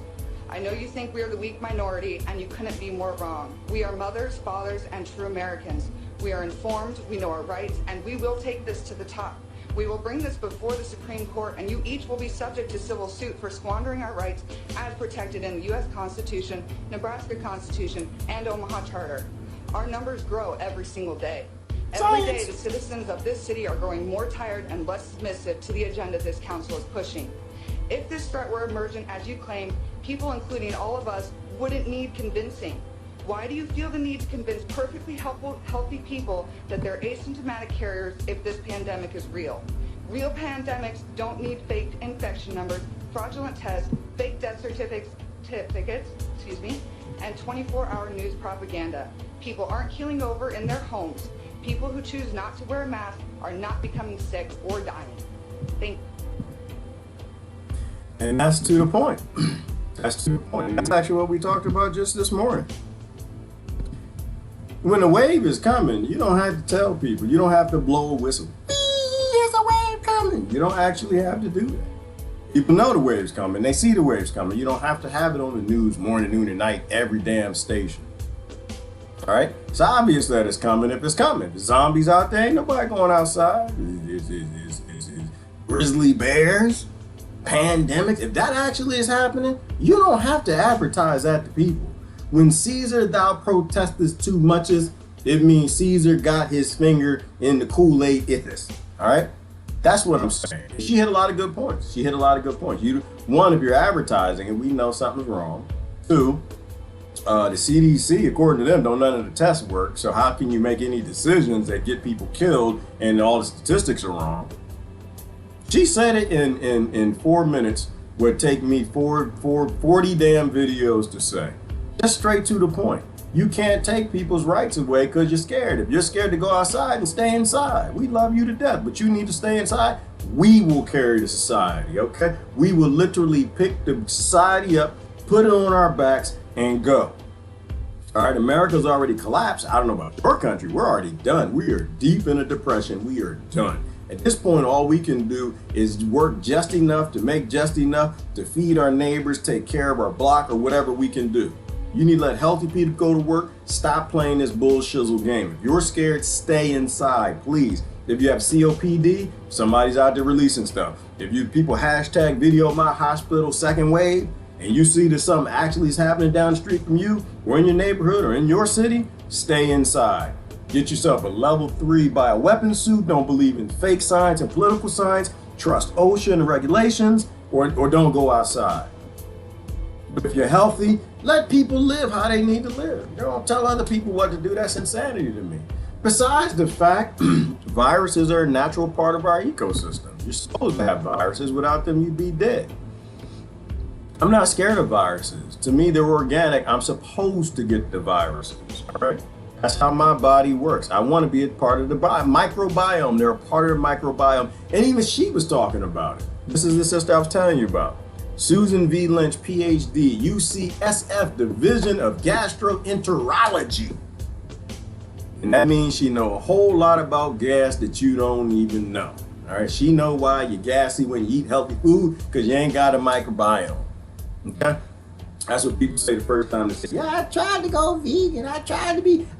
I know you think we are the weak minority, and you couldn't be more wrong. We are mothers, fathers, and true Americans. We are informed, we know our rights, and we will take this to the top. We will bring this before the Supreme Court, and you each will be subject to civil suit for squandering our rights as protected in the U.S. Constitution, Nebraska Constitution, and Omaha Charter. Our numbers grow every single day. Every day, the citizens of this city are growing more tired and less submissive to the agenda this council is pushing. If this threat were emergent, as you claim, people, including all of us, wouldn't need convincing. Why do you feel the need to convince perfectly healthy people that they're asymptomatic carriers if this pandemic is real? Real pandemics don't need fake infection numbers, fraudulent tests, fake death certificates, and 24-hour news propaganda. People aren't keeling over in their homes. People who choose not to wear a mask are not becoming sick or dying. Thank you. And that's to the point. That's to the point. That's actually what we talked about just this morning. When a wave is coming, you don't have to tell people. You don't have to blow a whistle. There's a wave coming. You don't actually have to do that. People know the wave's coming. They see the wave's coming. You don't have to have it on the news morning, noon, and night, every damn station. All right? It's obvious that it's coming if it's coming. The zombies out there, ain't nobody going outside. It's grizzly bears, pandemics. If that actually is happening, you don't have to advertise that to people. When Caesar thou protestest too muches, it means Caesar got his finger in the Kool-Aid ithis. All right? That's what I'm saying. She hit a lot of good points. One, if you're advertising and we know something's wrong. Two, the CDC, according to them, don't none of the tests work. So how can you make any decisions that get people killed and all the statistics are wrong? She said it in 4 minutes, would take me 40 damn videos to say. Just straight to the point. You can't take people's rights away because you're scared. If you're scared to go outside, and stay inside. We love you to death, but you need to stay inside. We will carry the society, okay? We will literally pick the society up, put it on our backs, and go. All right, America's already collapsed. I don't know about your country. We're already done. We are deep in a depression. We are done. At this point, all we can do is work just enough to make just enough to feed our neighbors, take care of our block, or whatever we can do. You need to let healthy people go to work. Stop playing this bullshizzle game. If you're scared, stay inside, please. If you have COPD, somebody's out there releasing stuff. If you people hashtag video my hospital second wave, and you see that something actually is happening down the street from you, or in your neighborhood, or in your city, stay inside. Get yourself a level 3 bioweapon suit. Don't believe in fake science and political science. Trust OSHA and regulations, or don't go outside. But if you're healthy, let people live how they need to live. Don't tell other people what to do. That's insanity to me. Besides the fact, viruses are a natural part of our ecosystem. You're supposed to have viruses. Without them, you'd be dead. I'm not scared of viruses. To me, they're organic. I'm supposed to get the viruses, all right? That's how my body works. I want to be a part of the microbiome. They're a part of the microbiome. And even she was talking about it. This is the sister I was telling you about. Susan V. Lynch, PhD, UCSF, Division of Gastroenterology. And that means she know a whole lot about gas that you don't even know. All right, she know why you're gassy when you eat healthy food, because you ain't got a microbiome. Okay? That's what people say the first time they say, yeah, I tried to go vegan.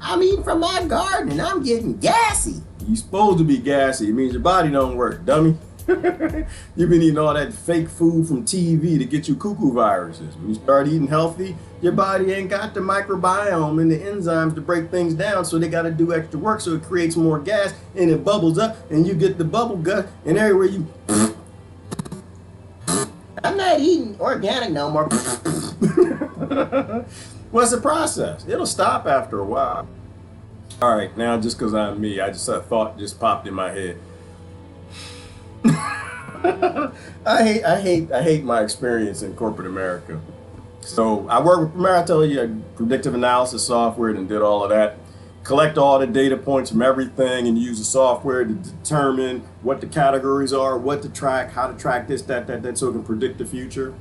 I'm eating from my garden and I'm getting gassy. You're supposed to be gassy. It means your body don't work, dummy. You've been eating all that fake food from TV to get you cuckoo viruses. When you start eating healthy, your body ain't got the microbiome and the enzymes to break things down, so they got to do extra work, so it creates more gas and it bubbles up and you get the bubble gut, and everywhere you I'm not eating organic no more. What's the process? It'll stop after a while. All right, now just because I'm me, I just a thought just popped in my head. I hate my experience in corporate America. So I work with Premier, I tell you, predictive analysis software, and did all of that. Collect all the data points from everything and use the software to determine what the categories are, what to track, how to track this, that, so it can predict the future.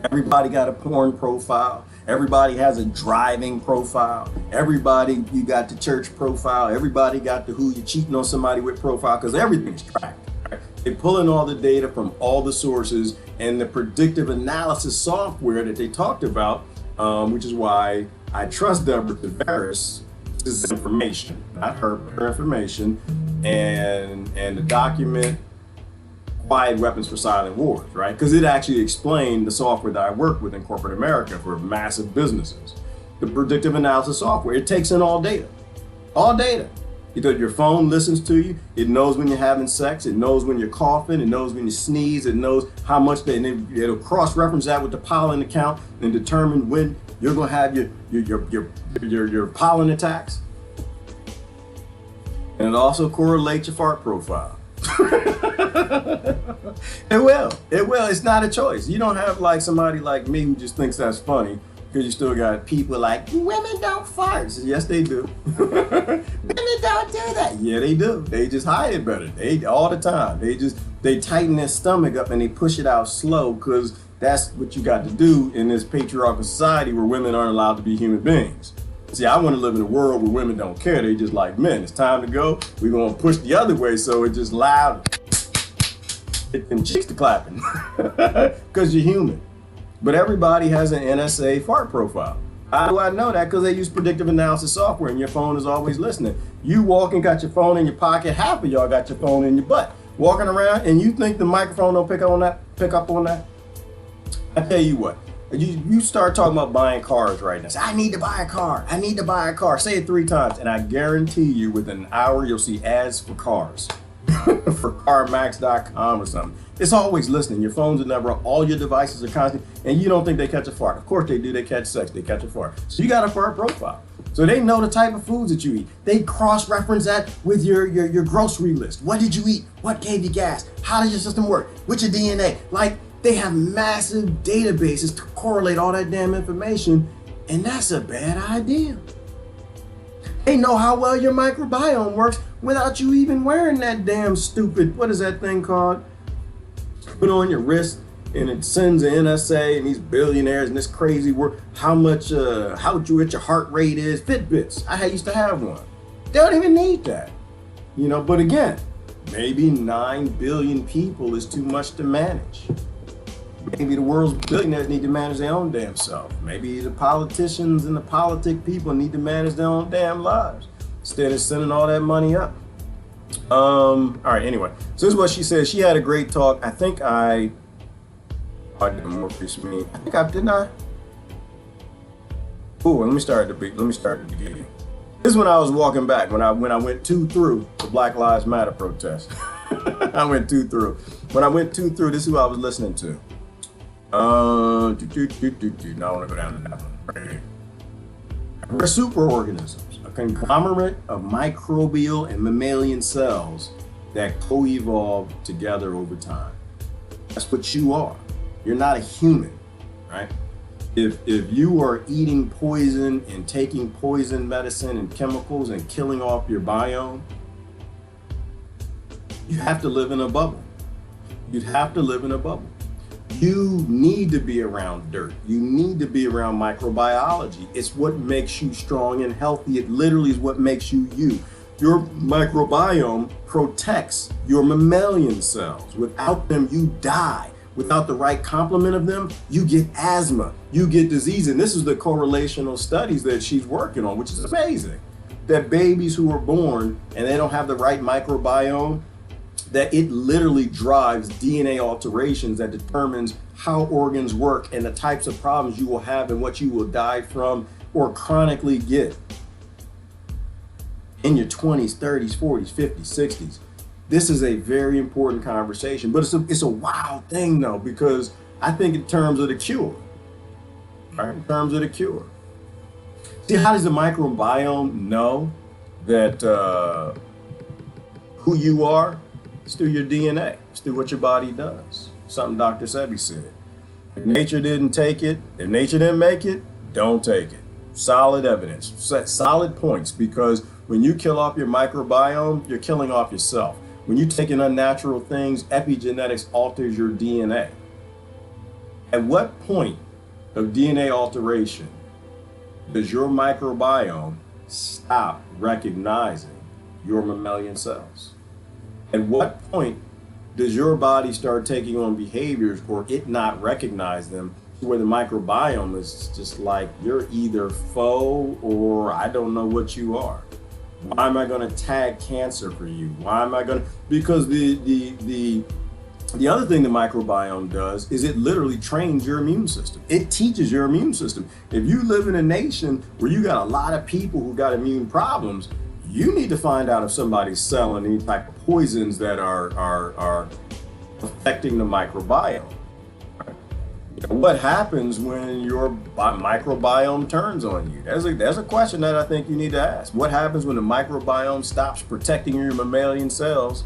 Everybody got a porn profile. Everybody has a driving profile. Everybody, you got the church profile. Everybody got the who you cheating on somebody with profile, because everything's tracked. Right? They're pulling all the data from all the sources, and the predictive analysis software that they talked about, which is why I trust Deborah to verify this information, not her information, and the document Quiet Weapons for Silent Wars, right? Because it actually explained the software that I work with in corporate America for massive businesses. The predictive analysis software, it takes in all data. All data. Your phone listens to you. It knows when you're having sex. It knows when you're coughing. It knows when you sneeze. It knows how much it'll cross-reference that with the pollen count and determine when you're gonna have your pollen attacks. And it also correlates your fart profile. It will. It's not a choice. You don't have like somebody like me who just thinks that's funny, because you still got people like, women don't fart. So, yes, they do. Women don't do that. Yeah, they do. They just hide it better. All the time. They tighten their stomach up and they push it out slow, because that's what you got to do in this patriarchal society where women aren't allowed to be human beings. See, I want to live in a world where women don't care. They just like men. It's time to go. We're going to push the other way, so it's just loud. And cheeks to clapping. Because you're human. But everybody has an NSA fart profile. How do I know that? Because they use predictive analysis software and your phone is always listening. You walking, got your phone in your pocket. Half of y'all got your phone in your butt. Walking around, and you think the microphone don't pick up on that? I tell you what. You start talking about buying cars right now. Say, I need to buy a car. I need to buy a car. Say it 3 times, and I guarantee you within an hour you'll see ads for cars. For CarMax.com or something. It's always listening. Your phones are never, all your devices are constant, and you don't think they catch a fart. Of course they do. They catch sex. They catch a fart. So you got a fart profile. So they know the type of foods that you eat. They cross-reference that with your grocery list. What did you eat? What gave you gas? How does your system work? What's your DNA? Like, they have massive databases to correlate all that damn information, And that's a bad idea. They know how well your microbiome works without you even wearing that damn stupid, what is that thing called? Put on your wrist and it sends an NSA and these billionaires and this crazy work, how what your heart rate is, Fitbits. I used to have one. They don't even need that. You know, but again, maybe 9 billion people is too much to manage. Maybe the world's billionaires need to manage their own damn self. Maybe the politicians and the politic people need to manage their own damn lives instead of sending all that money up. All right, anyway. So this is what she said. She had a great talk. I think I did more piece of me. I think I didn't I? Ooh, let me start at the beginning. This is when I was walking back, when I went 2 through the Black Lives Matter protest. I went 2 through. When I went 2 through, this is who I was listening to. Now I want to go down to that one. Right here. We're superorganisms, a conglomerate of microbial and mammalian cells that co-evolve together over time. That's what you are. You're not a human, right? If you are eating poison and taking poison medicine and chemicals and killing off your biome, you have to live in a bubble. You'd have to live in a bubble. You need to be around dirt. You need to be around microbiology. It's what makes you strong and healthy. It literally is what makes you you. Your microbiome protects your mammalian cells. Without them, you die. Without the right complement of them, you get asthma, you get disease. And this is the correlational studies that she's working on, which is amazing. That babies who are born and they don't have the right microbiome, that it literally drives DNA alterations that determines how organs work and the types of problems you will have and what you will die from or chronically get in your 20s, 30s, 40s, 50s, 60s. This is a very important conversation, but it's a wild thing though, because I think in terms of the cure, right? In terms of the cure. See, how does the microbiome know that who you are? It's through your DNA. It's through what your body does. Something Dr. Sebi said. If nature didn't take it, if nature didn't make it, don't take it. Solid evidence, solid points, because when you kill off your microbiome, you're killing off yourself. When you take in unnatural things, epigenetics alters your DNA. At what point of DNA alteration does your microbiome stop recognizing your mammalian cells? At what point does your body start taking on behaviors or it not recognize them, where the microbiome is just like, you're either foe or I don't know what you are? Why am I going to tag cancer for you? Why am I going to? Because the other thing the microbiome does is it literally trains your immune system. It teaches your immune system. If you live in a nation where you got a lot of people who got immune problems, you need to find out if somebody's selling any type of poisons that are affecting the microbiome. What happens when your microbiome turns on you? There's a question that I think you need to ask. What happens when the microbiome stops protecting your mammalian cells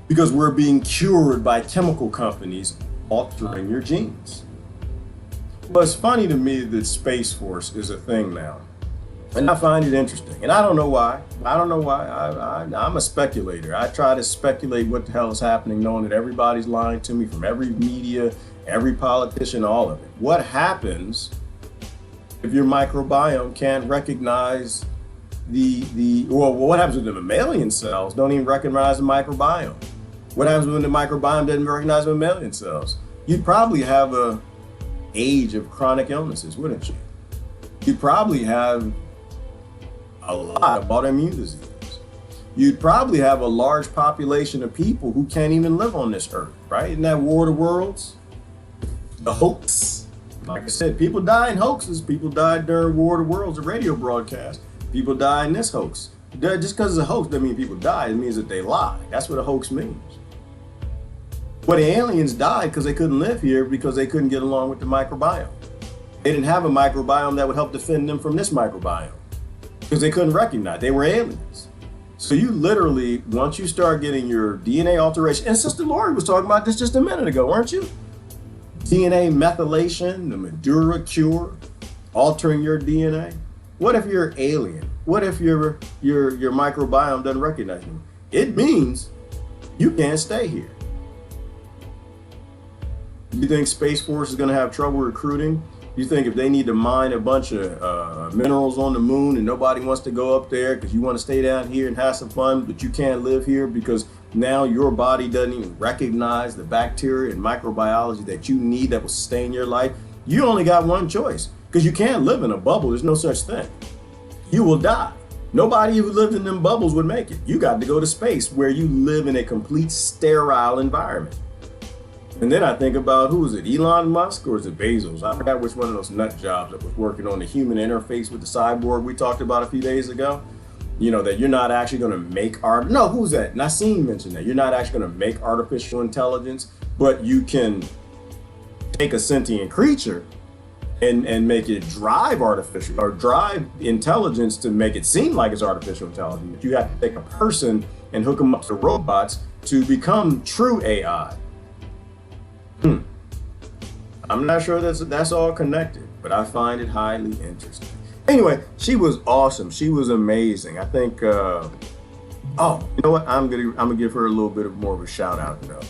because we're being cured by chemical companies altering your genes? Well, it's funny to me that Space Force is a thing now. And I find it interesting. And I don't know why. I'm a speculator. I try to speculate what the hell is happening, knowing that everybody's lying to me from every media, every politician, all of it. What happens if your microbiome can't recognize what happens when the mammalian cells don't even recognize the microbiome? What happens when the microbiome doesn't recognize the mammalian cells? You'd probably have a age of chronic illnesses, wouldn't you? You'd probably have a lot of autoimmune diseases. You'd probably have a large population of people who can't even live on this earth, right? Isn't that War of the Worlds? The hoax. Like I said, people die in hoaxes. People died during War of the Worlds, a radio broadcast. People die in this hoax. Just because it's a hoax doesn't mean people die. It means that they lie. That's what a hoax means. Well, the aliens died because they couldn't live here because they couldn't get along with the microbiome. They didn't have a microbiome that would help defend them from this microbiome because they couldn't recognize. They were aliens. So you literally, once you start getting your DNA alteration, and Sister Lori was talking about this just a minute ago, weren't you? DNA methylation, the Madura cure, altering your DNA? What if you're alien? What if your microbiome doesn't recognize you? It means you can't stay here. You think Space Force is going to have trouble recruiting? You think if they need to mine a bunch of minerals on the moon and nobody wants to go up there because you want to stay down here and have some fun, but you can't live here because now your body doesn't even recognize the bacteria and microbiology that you need that will sustain your life? You only got one choice, because you can't live in a bubble. There's no such thing. You will die. Nobody who lived in them bubbles would make it. You got to go to space where you live in a complete sterile environment. And then I think about, who is it, Elon Musk or is it Bezos? I forgot which one of those nut jobs that was working on the human interface with the cyborg we talked about a few days ago. You know, that you're not actually going to make no, who's that? Nassim mentioned that. You're not actually going to make artificial intelligence, but you can take a sentient creature and make it drive artificial or drive intelligence to make it seem like it's artificial intelligence. But you have to take a person and hook them up to robots to become true AI. I'm not sure that's all connected, but I find it highly interesting. Anyway, she was awesome. She was amazing. I think, oh, you know what? I'm gonna give her a little bit of more of a shout out though,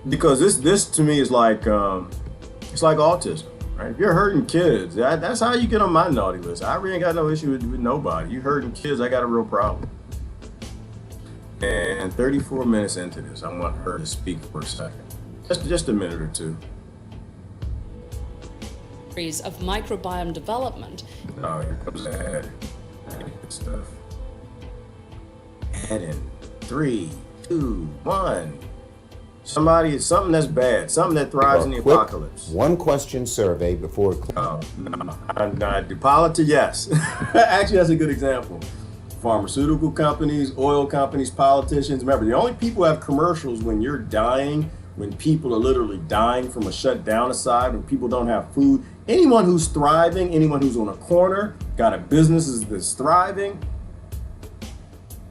because this to me is like, it's like autism, right? If you're hurting kids, that's how you get on my naughty list. I really ain't got no issue with nobody. You hurting kids, I got a real problem. And 34 minutes into this, I want her to speak for a second. Just a minute or two. Of microbiome development. Oh, here comes the head. Good stuff. Head in 3, 2, 1. Something that's bad, something that thrives in the apocalypse. One question survey before. Oh, no. Politics, yes. Actually, that's a good example. Pharmaceutical companies, oil companies, politicians. Remember, the only people who have commercials when you're dying, when people are literally dying from a shutdown aside, when people don't have food. Anyone who's thriving, anyone who's on a corner, got a business that's thriving,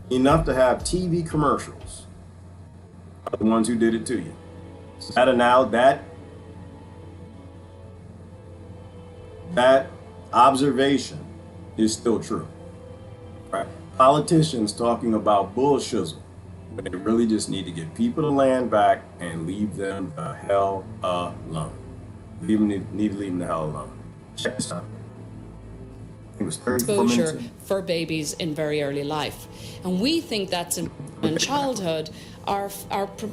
enough to have TV commercials, are the ones who did it to you. So that observation is still true. Right? Politicians talking about bullshizzle, but they really just need to get people to land back and leave them the hell alone. Need to leave them the hell alone. Check this out. It was 34 minutes Exposure for babies in very early life. And we think that's in childhood are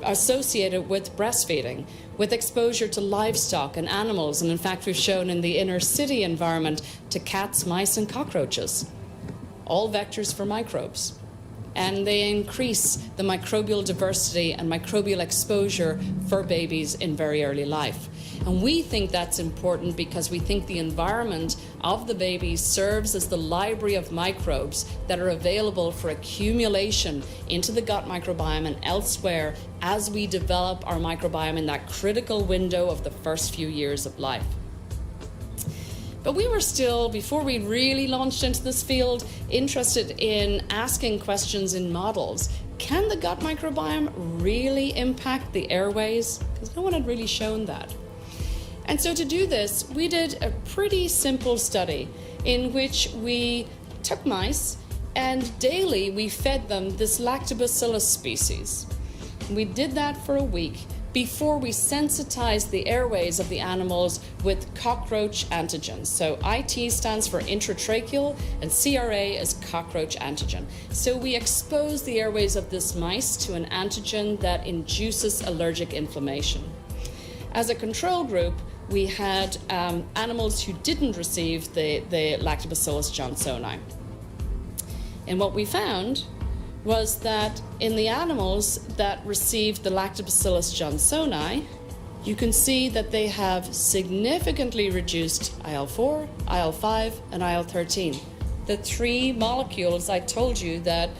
associated with breastfeeding, with exposure to livestock and animals. And in fact, we've shown in the inner city environment to cats, mice, and cockroaches. All vectors for microbes. And they increase the microbial diversity and microbial exposure for babies in very early life. And we think that's important because we think the environment of the baby serves as the library of microbes that are available for accumulation into the gut microbiome and elsewhere as we develop our microbiome in that critical window of the first few years of life. But we were still, before we really launched into this field, interested in asking questions in models. Can the gut microbiome really impact the airways? Because no one had really shown that. And so to do this, we did a pretty simple study in which we took mice and daily we fed them this lactobacillus species. We did that for a week before we sensitized the airways of the animals with cockroach antigens. So IT stands for intratracheal and CRA is cockroach antigen. So we expose the airways of this mice to an antigen that induces allergic inflammation. As a control group, we had animals who didn't receive the Lactobacillus johnsoni. And what we found was that in the animals that received the Lactobacillus johnsoni, you can see that they have significantly reduced IL-4, IL-5, and IL-13. The three molecules I told you that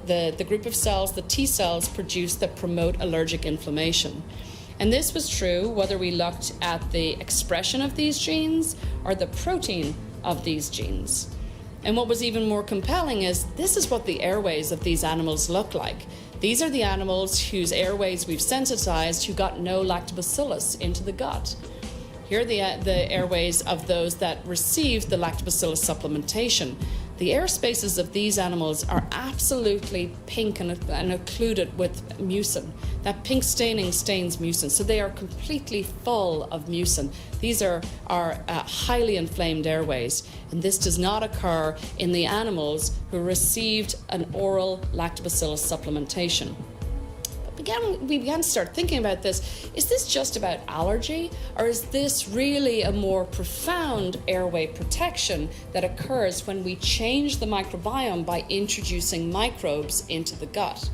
the group of cells, the T cells, produce that promote allergic inflammation. And this was true whether we looked at the expression of these genes or the protein of these genes. And what was even more compelling is this is what the airways of these animals look like. These are the animals whose airways we've sensitized who got no lactobacillus into the gut. Here are the airways of those that received the lactobacillus supplementation. The air spaces of these animals are absolutely pink and occluded with mucin. That pink staining stains mucin, so they are completely full of mucin. These are highly inflamed airways, and this does not occur in the animals who received an oral lactobacillus supplementation. We began to start thinking about this. Is this just about allergy, or is this really a more profound airway protection that occurs when we change the microbiome by introducing microbes into the gut?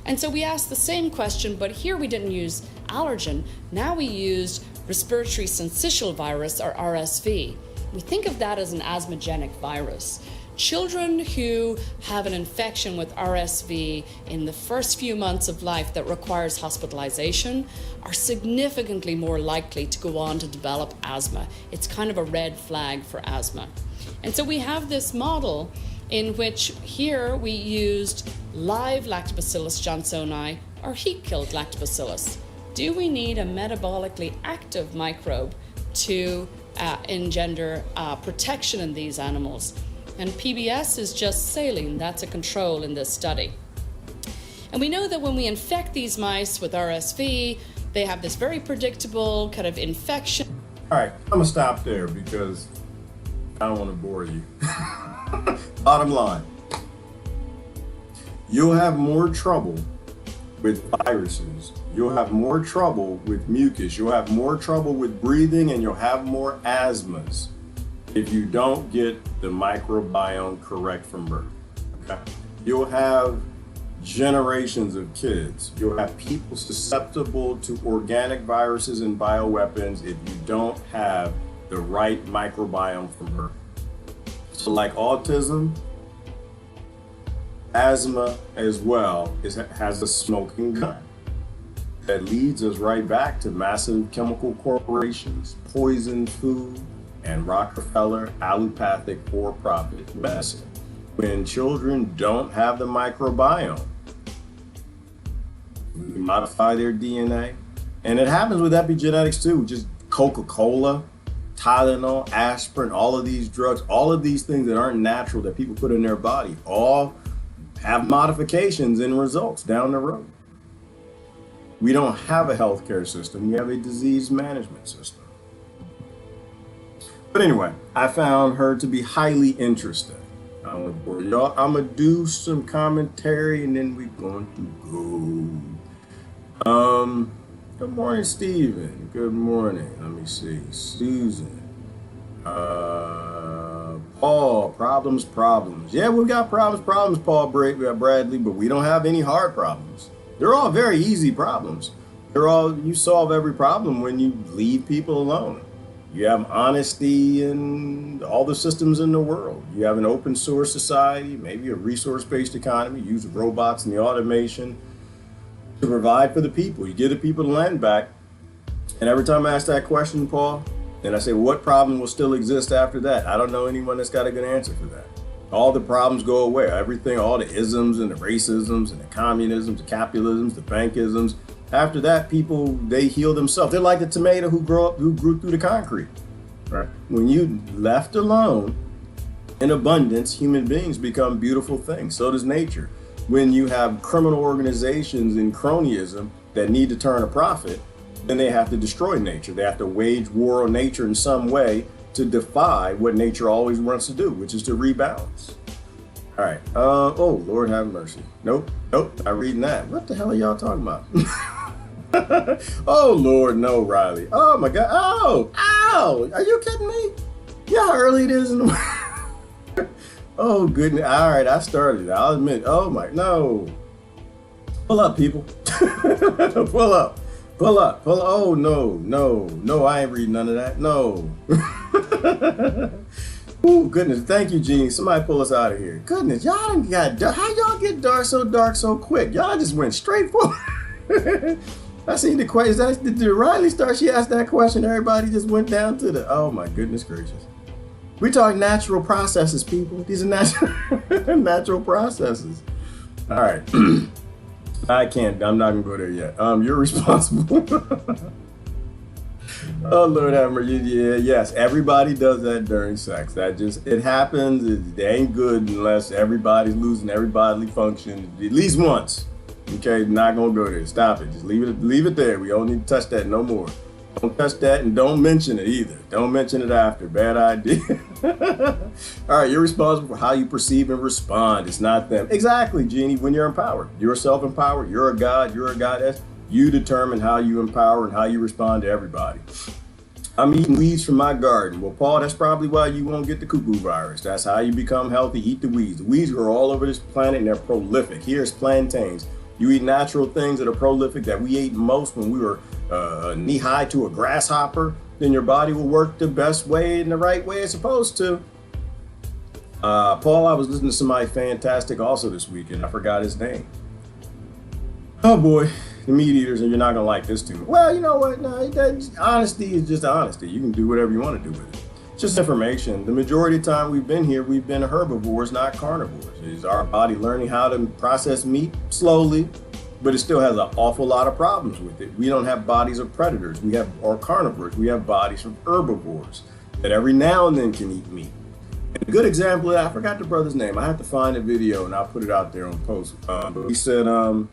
And so we asked the same question, but here we didn't use allergen. Now we used respiratory syncytial virus, or RSV. We think of that as an asthmogenic virus. Children who have an infection with RSV in the first few months of life that requires hospitalization are significantly more likely to go on to develop asthma. It's kind of a red flag for asthma. And so we have this model in which here we used live Lactobacillus johnsoni, or heat-killed lactobacillus. Do we need a metabolically active microbe to engender protection in these animals? And PBS is just saline. That's a control in this study. And we know that when we infect these mice with RSV, they have this very predictable kind of infection. All right, I'm gonna stop there because I don't want to bore you. Bottom line, you'll have more trouble with viruses. You'll have more trouble with mucus. You'll have more trouble with breathing, and you'll have more asthmas if you don't get the microbiome correct from birth. Okay? You'll have generations of kids. You'll have people susceptible to organic viruses and bioweapons if you don't have the right microbiome from birth. So like autism, asthma as well has a smoking gun that leads us right back to massive chemical corporations, poisoned food, and Rockefeller allopathic for-profit medicine. When children don't have the microbiome, we modify their DNA. And it happens with epigenetics too, just Coca-Cola, Tylenol, aspirin, all of these drugs, all of these things that aren't natural that people put in their body, all have modifications and results down the road. We don't have a healthcare system, we have a disease management system. But anyway, I found her to be highly interesting. I'm gonna do some commentary and then we're going to go. Good morning, Stephen. Good morning. Let me see. Susan. Paul, problems. Yeah, we got problems, Paul, we got Bradley, but we don't have any hard problems. They're all very easy problems. You solve every problem when you leave people alone. You have honesty in all the systems in the world. You have an open source society, maybe a resource-based economy, use robots and the automation to provide for the people. You give the people the land back. And every time I ask that question, Paul, and I say, what problem will still exist after that? I don't know anyone that's got a good answer for that. All the problems go away. Everything, all the isms and the racisms and the communisms, the capitalisms, the bankisms. After that, people, they heal themselves. They're like the tomato who grew through the concrete. Right? When you left alone in abundance, human beings become beautiful things. So does nature. When you have criminal organizations and cronyism that need to turn a profit, then they have to destroy nature. They have to wage war on nature in some way to defy what nature always wants to do, which is to rebalance. All right. Oh, Lord have mercy. Nope. Not reading that. What the hell are y'all talking about? Oh, Lord, no, Riley. Oh, my God. Oh, ow. Are you kidding me? Yeah, how early it is in the morning. Oh, goodness. All right, I started. I'll admit. Oh, my. No. Pull up, people. Pull up. Oh, no. I ain't reading none of that. No. Oh, goodness. Thank you, Gene. Somebody pull us out of here. Goodness, y'all done got dark. How y'all get dark so quick? Y'all just went straight for it. I seen the question. Did Riley start? She asked that question. Everybody just went down to the, oh my goodness gracious. We talk natural processes, people. These are natural processes. All right. I'm not gonna go there yet. You're responsible. Oh Lord have mercy. Yeah, yes. Everybody does that during sex. It happens. It ain't good unless everybody's losing every bodily function at least once. Okay, not gonna go there. Stop it. Just leave it there. We don't need to touch that no more. Don't touch that and don't mention it either. Don't mention it after. Bad idea. All right, you're responsible for how you perceive and respond. It's not them. Exactly, Jeannie. When you're empowered, you're self-empowered. You're a god. You're a goddess. You determine how you empower and how you respond to everybody. I'm eating weeds from my garden. Well, Paul, that's probably why you won't get the cuckoo virus. That's how you become healthy. Eat the weeds. The weeds grow all over this planet and they're prolific. Here's plantains. You eat natural things that are prolific that we ate most when we were knee-high to a grasshopper, then your body will work the best way and the right way it's supposed to. Paul, I was listening to somebody fantastic also this weekend. I forgot his name. Oh boy, the meat eaters, and you're not gonna like this too. Well, you know what? No, honesty is just honesty. You can do whatever you want to do with it. It's just information. The majority of the time we've been here, we've been herbivores, not carnivores. Is our body learning how to process meat slowly, but it still has an awful lot of problems with it. We don't have bodies of predators. Or carnivores. We have bodies of herbivores that every now and then can eat meat. And a good example of that, I forgot the brother's name. I have to find a video and I'll put it out there on post. But he said, the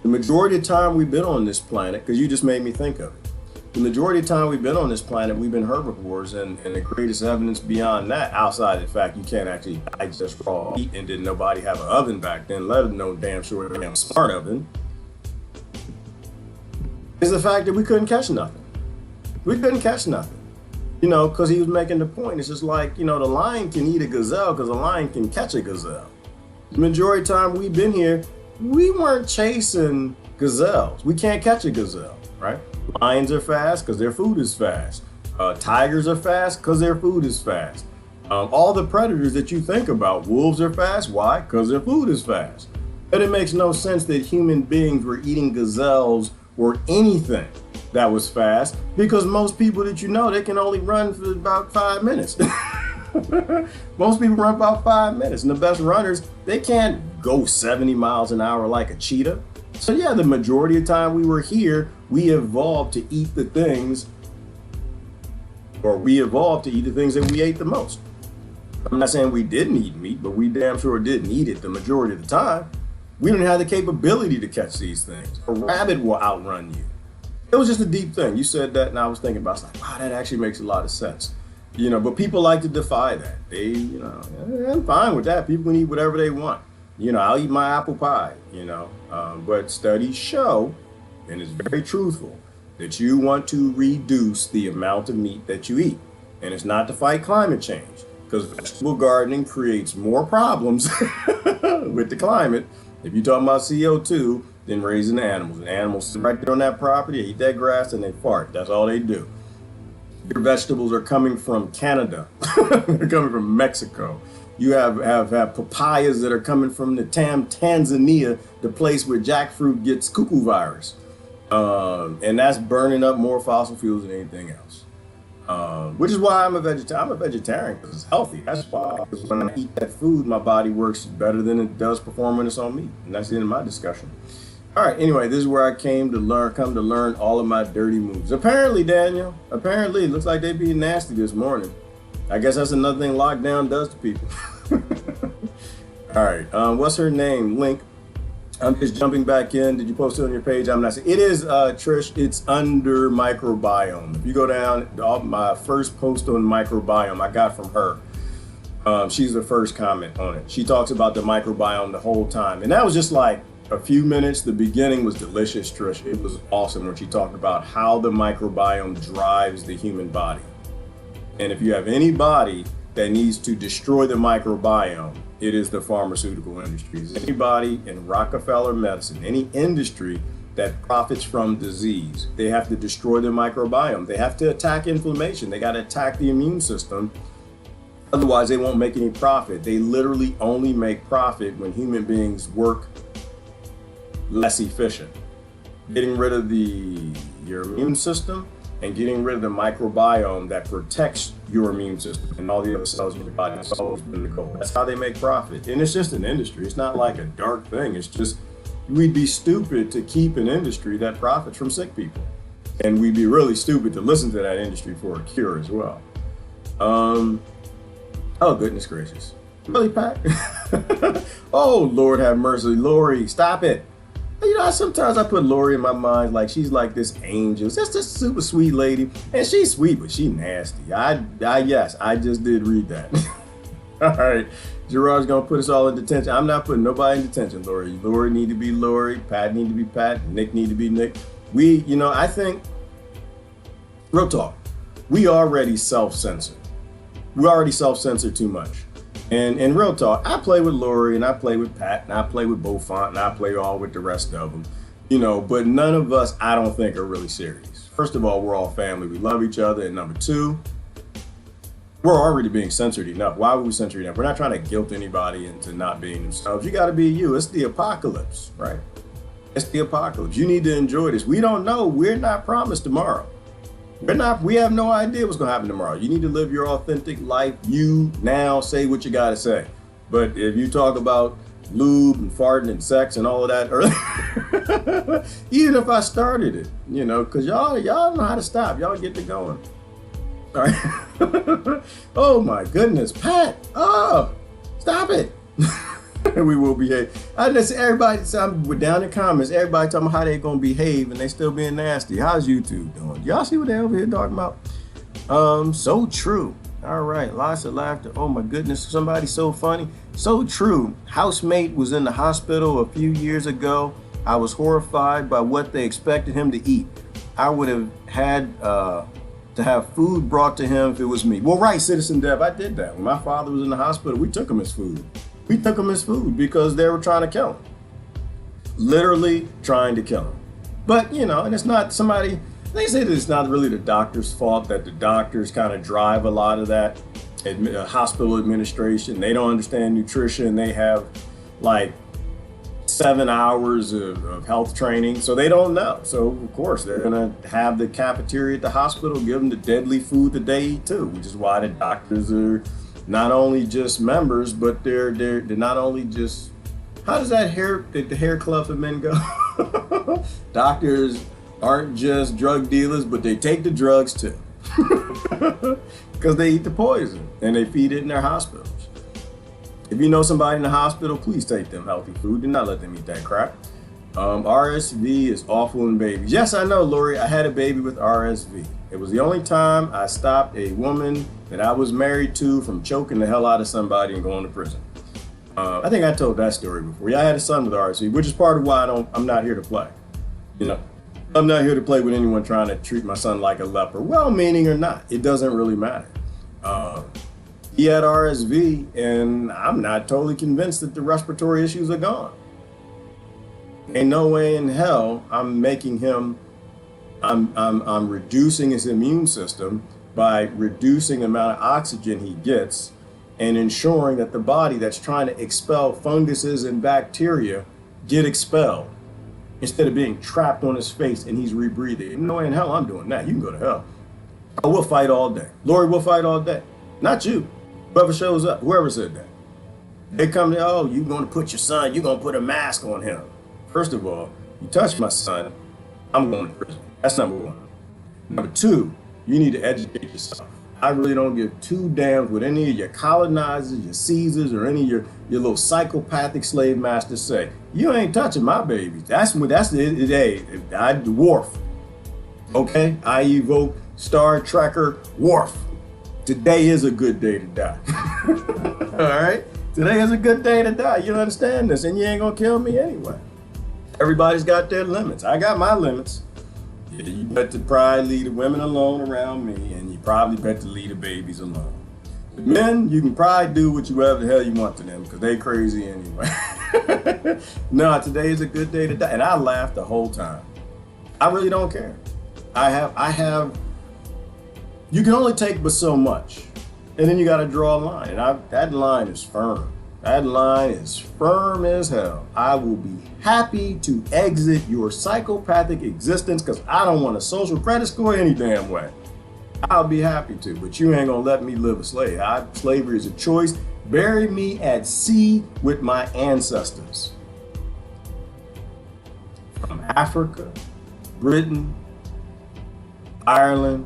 majority of the time we've been on this planet, because you just made me think of it. The majority of the time we've been on this planet, we've been herbivores, and the greatest evidence beyond that, outside the fact you can't actually digest raw meat and didn't nobody have an oven back then, let alone damn sure a damn smart oven, is the fact that we couldn't catch nothing. We couldn't catch nothing. You know, because he was making the point. It's just like, you know, the lion can eat a gazelle because a lion can catch a gazelle. The majority of the time we've been here, we weren't chasing gazelles. We can't catch a gazelle, right? Lions are fast because their food is fast. Tigers are fast because their food is fast. All the predators that you think about, wolves are fast. Why? Because their food is fast. But it makes no sense that human beings were eating gazelles or anything that was fast, because most people that you know, they can only run for about 5 minutes. Most people run about 5 minutes, and the best runners, they can't go 70 miles an hour like a cheetah. So yeah, the majority of the time we were here, we evolved to eat the things that we ate the most. I'm not saying we didn't eat meat, but we damn sure didn't eat it the majority of the time. We didn't have the capability to catch these things. A rabbit will outrun you. It was just a deep thing. You said that, and I was thinking about it. I was like, wow, that actually makes a lot of sense. You know, but people like to defy that. I'm fine with that. People can eat whatever they want. You know, I'll eat my apple pie, you know. But studies show, and it's very truthful, that you want to reduce the amount of meat that you eat. And it's not to fight climate change, because vegetable gardening creates more problems with the climate. If you're talking about CO2, than raising the animals. And animals sit right there on that property, they eat that grass, and they fart. That's all they do. Your vegetables are coming from Canada. They're coming from Mexico. You have papayas that are coming from the Tanzania, the place where jackfruit gets cuckoo virus. And that's burning up more fossil fuels than anything else. Which is why I'm a vegetarian. I'm a vegetarian because it's healthy. That's why, because when I eat that food, my body works better than it does perform when it's on meat. And that's the end of my discussion. All right, anyway, this is where I come to learn all of my dirty moves. Apparently, Daniel, it looks like they being nasty this morning. I guess that's another thing lockdown does to people. All right, what's her name? Link. I'm just jumping back in. Did you post it on your page? I'm not saying it is, Trish. It's under microbiome. If you go down, my first post on microbiome I got from her. She's the first comment on it. She talks about the microbiome the whole time, and that was just like a few minutes. The beginning was delicious, Trish. It was awesome when she talked about how the microbiome drives the human body. And if you have anybody that needs to destroy the microbiome, it is the pharmaceutical industries. Anybody in Rockefeller medicine, any industry that profits from disease, they have to destroy the microbiome. They have to attack inflammation. They got to attack the immune system. Otherwise, they won't make any profit. They literally only make profit when human beings work less efficient. Getting rid of your immune system and getting rid of the microbiome that protects your immune system and all the other cells in your body. That's always been the goal. That's how they make profit. And it's just an industry. It's not like a dark thing. It's just, we'd be stupid to keep an industry that profits from sick people. And we'd be really stupid to listen to that industry for a cure as well. Oh, goodness gracious. Really, Pat? Oh, Lord have mercy. Lori, stop it. You know, sometimes I put Lori in my mind like she's like this angel. Just this super sweet lady. And she's sweet, but she nasty. Yes, I just did read that. All right. Gerard's going to put us all in detention. I'm not putting nobody in detention, Lori. Lori need to be Lori. Pat need to be Pat. Nick need to be Nick. I think, real talk, we already self-censored. We already self-censored too much. And real talk, I play with Lori and I play with Pat and I play with Beaufont and I play all with the rest of them, but none of us, I don't think, are really serious. First of all, we're all family. We love each other. And number two, we're already being censored enough. Why would we censor enough? We're not trying to guilt anybody into not being themselves. You got to be you. It's the apocalypse, right? It's the apocalypse. You need to enjoy this. We don't know. We're not promised tomorrow. We have no idea what's going to happen tomorrow. You need to live your authentic life. You now say what you got to say. But if you talk about lube and farting and sex and all of that earlier, even if I started it, because y'all know how to stop. Y'all get to going. All right. Oh my goodness, Pat. Oh, stop it. We will behave. Everybody, we're down in the comments. Everybody talking about how they gonna behave and they still being nasty. How's YouTube doing? Y'all see what they over here talking about? So true. All right, lots of laughter. Oh my goodness, somebody so funny. So true. Housemate was in the hospital a few years ago. I was horrified by what they expected him to eat. I would have had to have food brought to him if it was me. Well, right, Citizen Dev, I did that. When my father was in the hospital, we took him his food. We took him his food because they were trying to kill him. Literally trying to kill him. But, and it's not somebody, they say that it's not really the doctor's fault, that the doctors kind of drive a lot of that hospital administration. They don't understand nutrition. They have like 7 hours of health training, so they don't know. So, of course, they're going to have the cafeteria at the hospital give them the deadly food that they eat too, which is why the doctors are not only just members, but they're not only just, how does the hair club for men go? Doctors aren't just drug dealers, but they take the drugs too. Because they eat the poison and they feed it in their hospitals. If you know somebody in the hospital, please take them healthy food. Do not let them eat that crap. RSV is awful in babies. Yes, I know, Lori, I had a baby with RSV. It was the only time I stopped a woman that I was married to from choking the hell out of somebody and going to prison. I think I told that story before. Yeah, I had a son with RSV, which is part of why I'm not here to play. I'm not here to play with anyone trying to treat my son like a leper, well-meaning or not. It doesn't really matter. He had RSV, and I'm not totally convinced that the respiratory issues are gone. Ain't no way in hell I'm making him. I'm reducing his immune system by reducing the amount of oxygen he gets and ensuring that the body that's trying to expel funguses and bacteria get expelled instead of being trapped on his face and he's rebreathing. No way in hell I'm doing that. You can go to hell. Oh, we'll fight all day. Lori, we'll fight all day. Not you. Whoever shows up, whoever said that. They come to, oh, you're going to put your son, you're going to put a mask on him. First of all, you touch my son, I'm going to prison. That's number one. Number two, you need to educate yourself. I really don't give two damns what any of your colonizers, your Caesars, or any of your little psychopathic slave masters say. You ain't touching my baby. That's the hey, I Worf. Okay? I evoke Star Trekker Worf. Today is a good day to die. All right? Today is a good day to die. You understand this, and you ain't gonna kill me anyway. Everybody's got their limits. I got my limits. Yeah, you better probably leave the women alone around me, and you probably better leave the babies alone. The men, you can probably do whatever the hell you want to them, because they crazy anyway. No, today is a good day to die. And I laughed the whole time. I really don't care. I have, you can only take but so much. And then you got to draw a line. And that line is firm. That line is firm as hell. I will be happy to exit your psychopathic existence because I don't want a social credit score any damn way. I'll be happy to, but you ain't gonna let me live a slave. Slavery is a choice. Bury me at sea with my ancestors. From Africa, Britain, Ireland.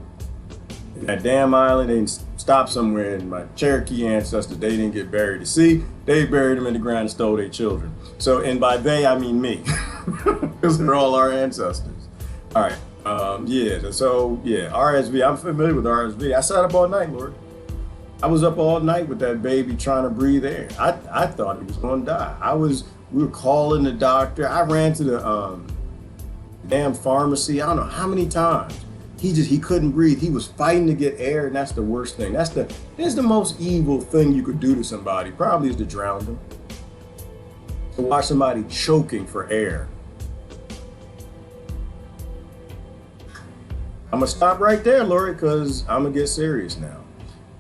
That damn island, they stopped somewhere, and my Cherokee ancestors, they didn't get buried at sea. They buried them in the ground and stole their children. So, and by they, I mean me, because they're all our ancestors. All right, RSV, I'm familiar with RSV. I sat up all night, Lord. I was up all night with that baby trying to breathe air. I thought he was gonna die. We were calling the doctor. I ran to the damn pharmacy, I don't know how many times. He couldn't breathe. He was fighting to get air, and that's the worst thing. That's the most evil thing you could do to somebody, probably, is to drown them. To watch somebody choking for air. I'm gonna stop right there, Lori, because I'm gonna get serious now.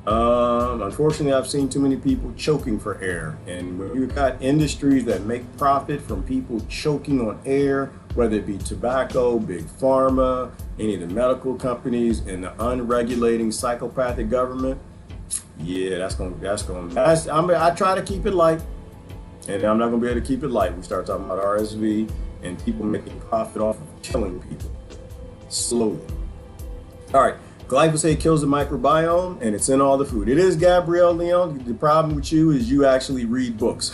Unfortunately, I've seen too many people choking for air. And when you've got industries that make profit from people choking on air, whether it be tobacco, big pharma, any of the medical companies, and the unregulating psychopathic government, yeah, I try to keep it light, and I'm not gonna be able to keep it light. We start talking about RSV and people making profit off of killing people slowly. All right. Glyphosate kills the microbiome, and it's in all the food. It is Gabrielle Leon. The problem with you is you actually read books.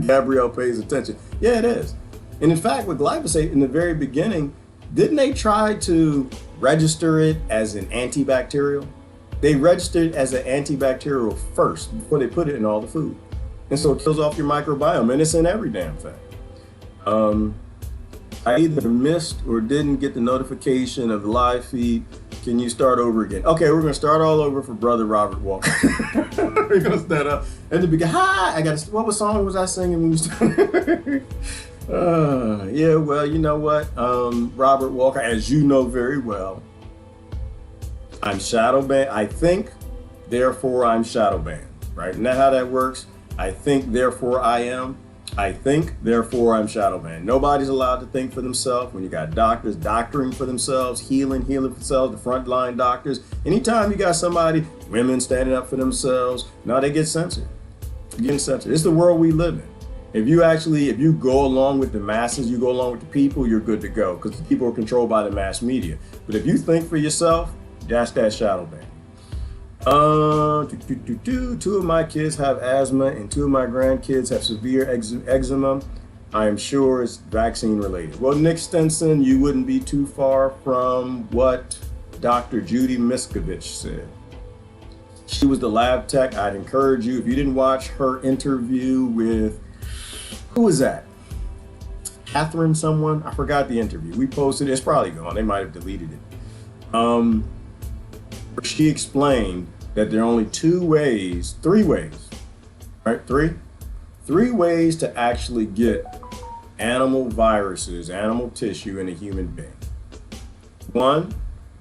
Gabrielle pays attention. Yeah, it is. And in fact, with glyphosate, in the very beginning, didn't they try to register it as an antibacterial? They registered it as an antibacterial first before they put it in all the food. And so it kills off your microbiome, and it's in every damn thing. I either missed or didn't get the notification of the live feed. Can you start over again? Okay, we're gonna start all over for Brother Robert Walker. We're gonna start up at the beginning. Hi, what song was I singing when you started? Yeah, well, you know what? Robert Walker, as you know very well, I'm shadow banned. I think, therefore I'm shadow banned, right? Isn't that how that works? I think, therefore I am. I think, therefore I'm shadow banned. Nobody's allowed to think for themselves. When you got doctors doctoring for themselves, healing for themselves, the frontline doctors. Anytime you got women standing up for themselves, no, they get censored. Getting censored. It's the world we live in. If you go along with the masses, you go along with the people, you're good to go, because the people are controlled by the mass media. But if you think for yourself, that's that shadow ban. Two of my kids have asthma and two of my grandkids have severe eczema. I am sure it's vaccine related. Well, Nick Stenson, you wouldn't be too far from what Dr. Judy Miskovich said. She was the lab tech. I'd encourage you, if you didn't watch her interview with, who was that? Catherine someone? I forgot the interview. We posted it. It's probably gone. They might have deleted it. She explained that there are only three ways to actually get animal viruses, animal tissue in a human being. One,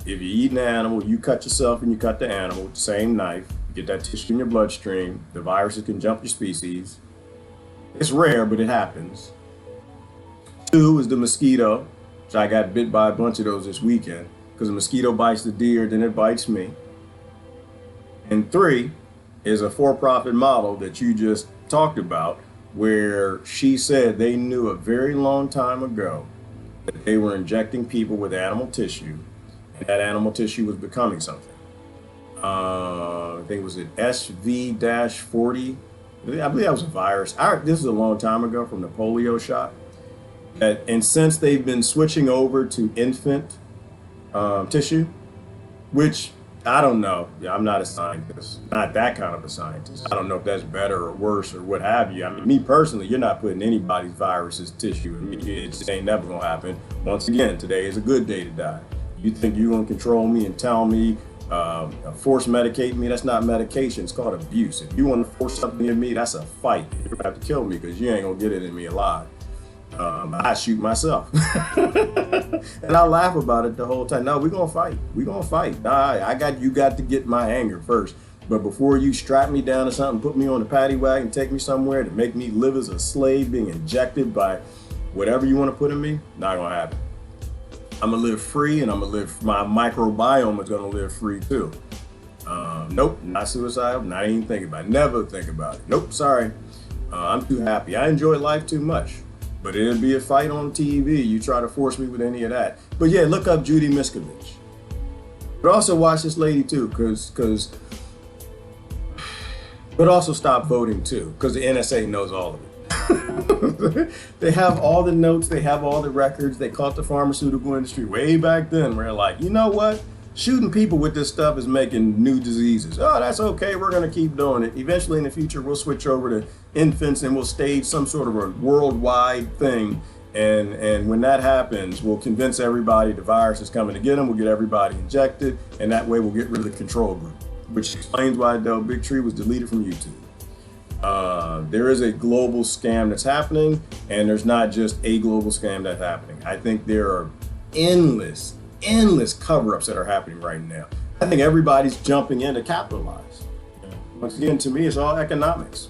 if you eat an animal, you cut yourself and you cut the animal, same knife, you get that tissue in your bloodstream, the viruses can jump your species. It's rare, but it happens. Two is the mosquito, which I got bit by a bunch of those this weekend, because the mosquito bites the deer, then it bites me. And three is a for-profit model that you just talked about, where she said they knew a very long time ago that they were injecting people with animal tissue, and that animal tissue was becoming something. I think it was an SV-40. I believe that was a virus. This is a long time ago from the polio shot. And since they've been switching over to infant tissue, which I don't know. Yeah, I'm not a scientist, not that kind of a scientist. I don't know if that's better or worse or what have you. I mean, me personally, you're not putting anybody's viruses tissue in me. It just ain't never gonna happen. Once again, today is a good day to die. You think you're gonna control me and tell me, force medicate me? That's not medication. It's called abuse. If you want to force something in me, that's a fight. You're gonna have to kill me because you ain't gonna get it in me alive. I shoot myself. And I laugh about it the whole time. No, we're gonna fight. We're gonna fight. Nah, you got to get my anger first. But before you strap me down to something, put me on the paddy wagon, take me somewhere to make me live as a slave, being injected by whatever you want to put in me, not gonna happen. I'm gonna live free, and my microbiome is gonna live free too. Nope, not suicidal, not even thinking about it. Never think about it. Nope, sorry. I'm too happy. I enjoy life too much. But it'll be a fight on TV. You try to force me with any of that. But yeah, look up Judy Miskovich. But also watch this lady too, but also stop voting too, because the NSA knows all of it. They have all the notes, they have all the records. They caught the pharmaceutical industry way back then where they're like, you know what? Shooting people with this stuff is making new diseases. Oh, that's okay. We're going to keep doing it. Eventually in the future, we'll switch over to infants and we'll stage some sort of a worldwide thing. And when that happens, we'll convince everybody the virus is coming to get them. We'll get everybody injected. And that way we'll get rid of the control group, which explains why Del Big Tree was deleted from YouTube. There is a global scam that's happening, and there's not just a global scam that's happening. I think there are endless cover-ups that are happening right now. I think everybody's jumping in to capitalize. Once again, to me, it's all economics.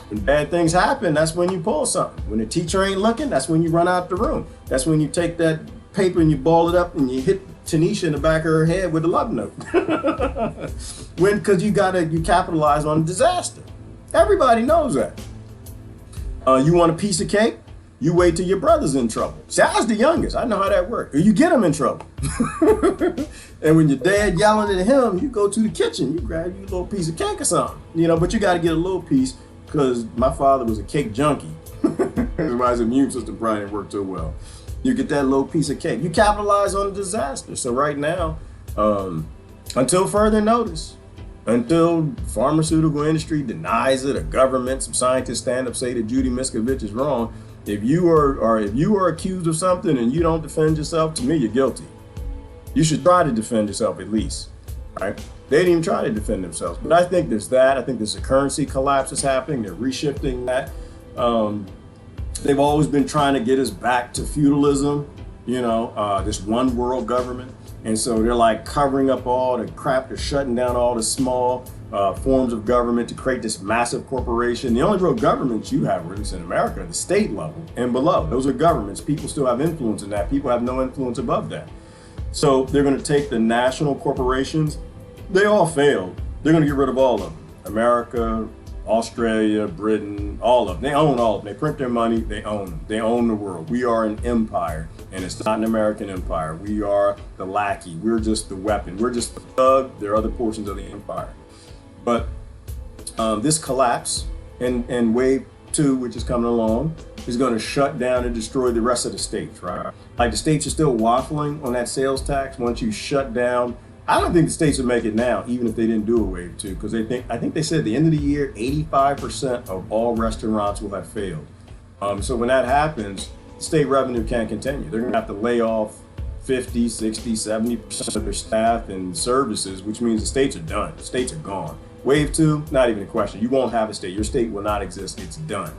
When bad things happen, that's when you pull something. When the teacher ain't looking, that's when you run out the room. That's when you take that paper and you ball it up and you hit Tanisha in the back of her head with a love note. Because you capitalize on a disaster. Everybody knows that. You want a piece of cake? You wait till your brother's in trouble. See, I was the youngest. I know how that works. Or you get him in trouble. And when your dad yelling at him, you go to the kitchen. You grab you a little piece of cake or something. But you got to get a little piece because my father was a cake junkie. That's why his immune system probably didn't work so well. You get that little piece of cake. You capitalize on a disaster. So right now, until further notice, until pharmaceutical industry denies it, a government, some scientists stand up, say that Judy Miscavige is wrong. If you are accused of something and you don't defend yourself, to me, you're guilty. You should try to defend yourself at least, right? They didn't even try to defend themselves. But I think there's that. I think there's a currency collapse that's happening. They're reshifting that. They've always been trying to get us back to feudalism, this one world government. And so they're like covering up all the crap. They're shutting down all the small forms of government to create this massive corporation. The only real governments you have, or at least in America, are the state level and below. Those are governments. People still have influence in that. People have no influence above that. So they're going to take the national corporations. They all failed. They're going to get rid of all of them. America, Australia, Britain, all of them. They own all of them. They print their money. They own them. They own the world. We are an empire, and it's not an American empire. We are the lackey. We're just the weapon. We're just the thug. There are other portions of the empire. But this collapse and wave 2, which is coming along, is going to shut down and destroy the rest of the states, right? Like the states are still waffling on that sales tax. Once you shut down, I don't think the states would make it now, even if they didn't do a wave 2, because I think they said at the end of the year, 85% of all restaurants will have failed. So when that happens, state revenue can't continue. They're going to have to lay off 50, 60, 70% of their staff and services, which means the states are done. The states are gone. Wave 2, not even a question. You won't have a state. Your state will not exist. It's done.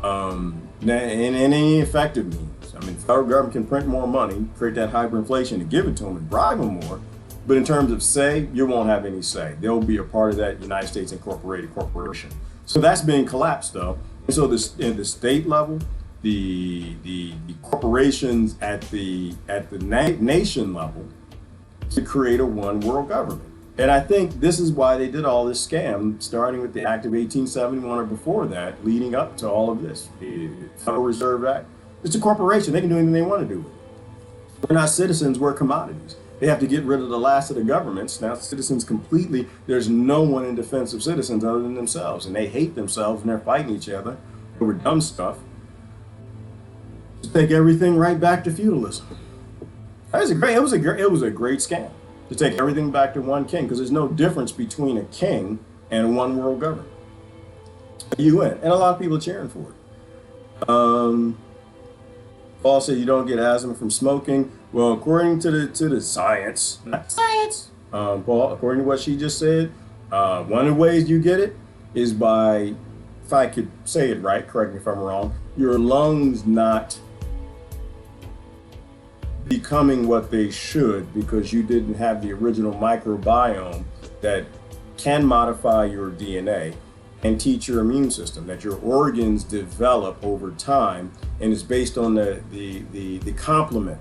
And any effective means. I mean, the federal government can print more money, create that hyperinflation and give it to them and bribe them more. But in terms of say, you won't have any say. They'll be a part of that United States Incorporated Corporation. So that's being collapsed though. And so in the state level, the corporations at the nation level to create a one world government. And I think this is why they did all this scam, starting with the Act of 1871 or before that, leading up to all of this. The Federal Reserve Act. It's a corporation. They can do anything they want to do with it. We're not citizens, we're commodities. They have to get rid of the last of the governments. Now citizens completely, there's no one in defense of citizens other than themselves. And they hate themselves and they're fighting each other over dumb stuff. To take everything right back to feudalism. It was a great scam to take everything back to one king, because there's no difference between a king and a one world government. You win. And a lot of people are cheering for it. Paul said you don't get asthma from smoking. Well, according to the science, not science, Paul, according to what she just said, one of the ways you get it is by, if I could say it right, correct me if I'm wrong, your lungs not becoming what they should because you didn't have the original microbiome that can modify your DNA and teach your immune system, that your organs develop over time, and it's based on the complement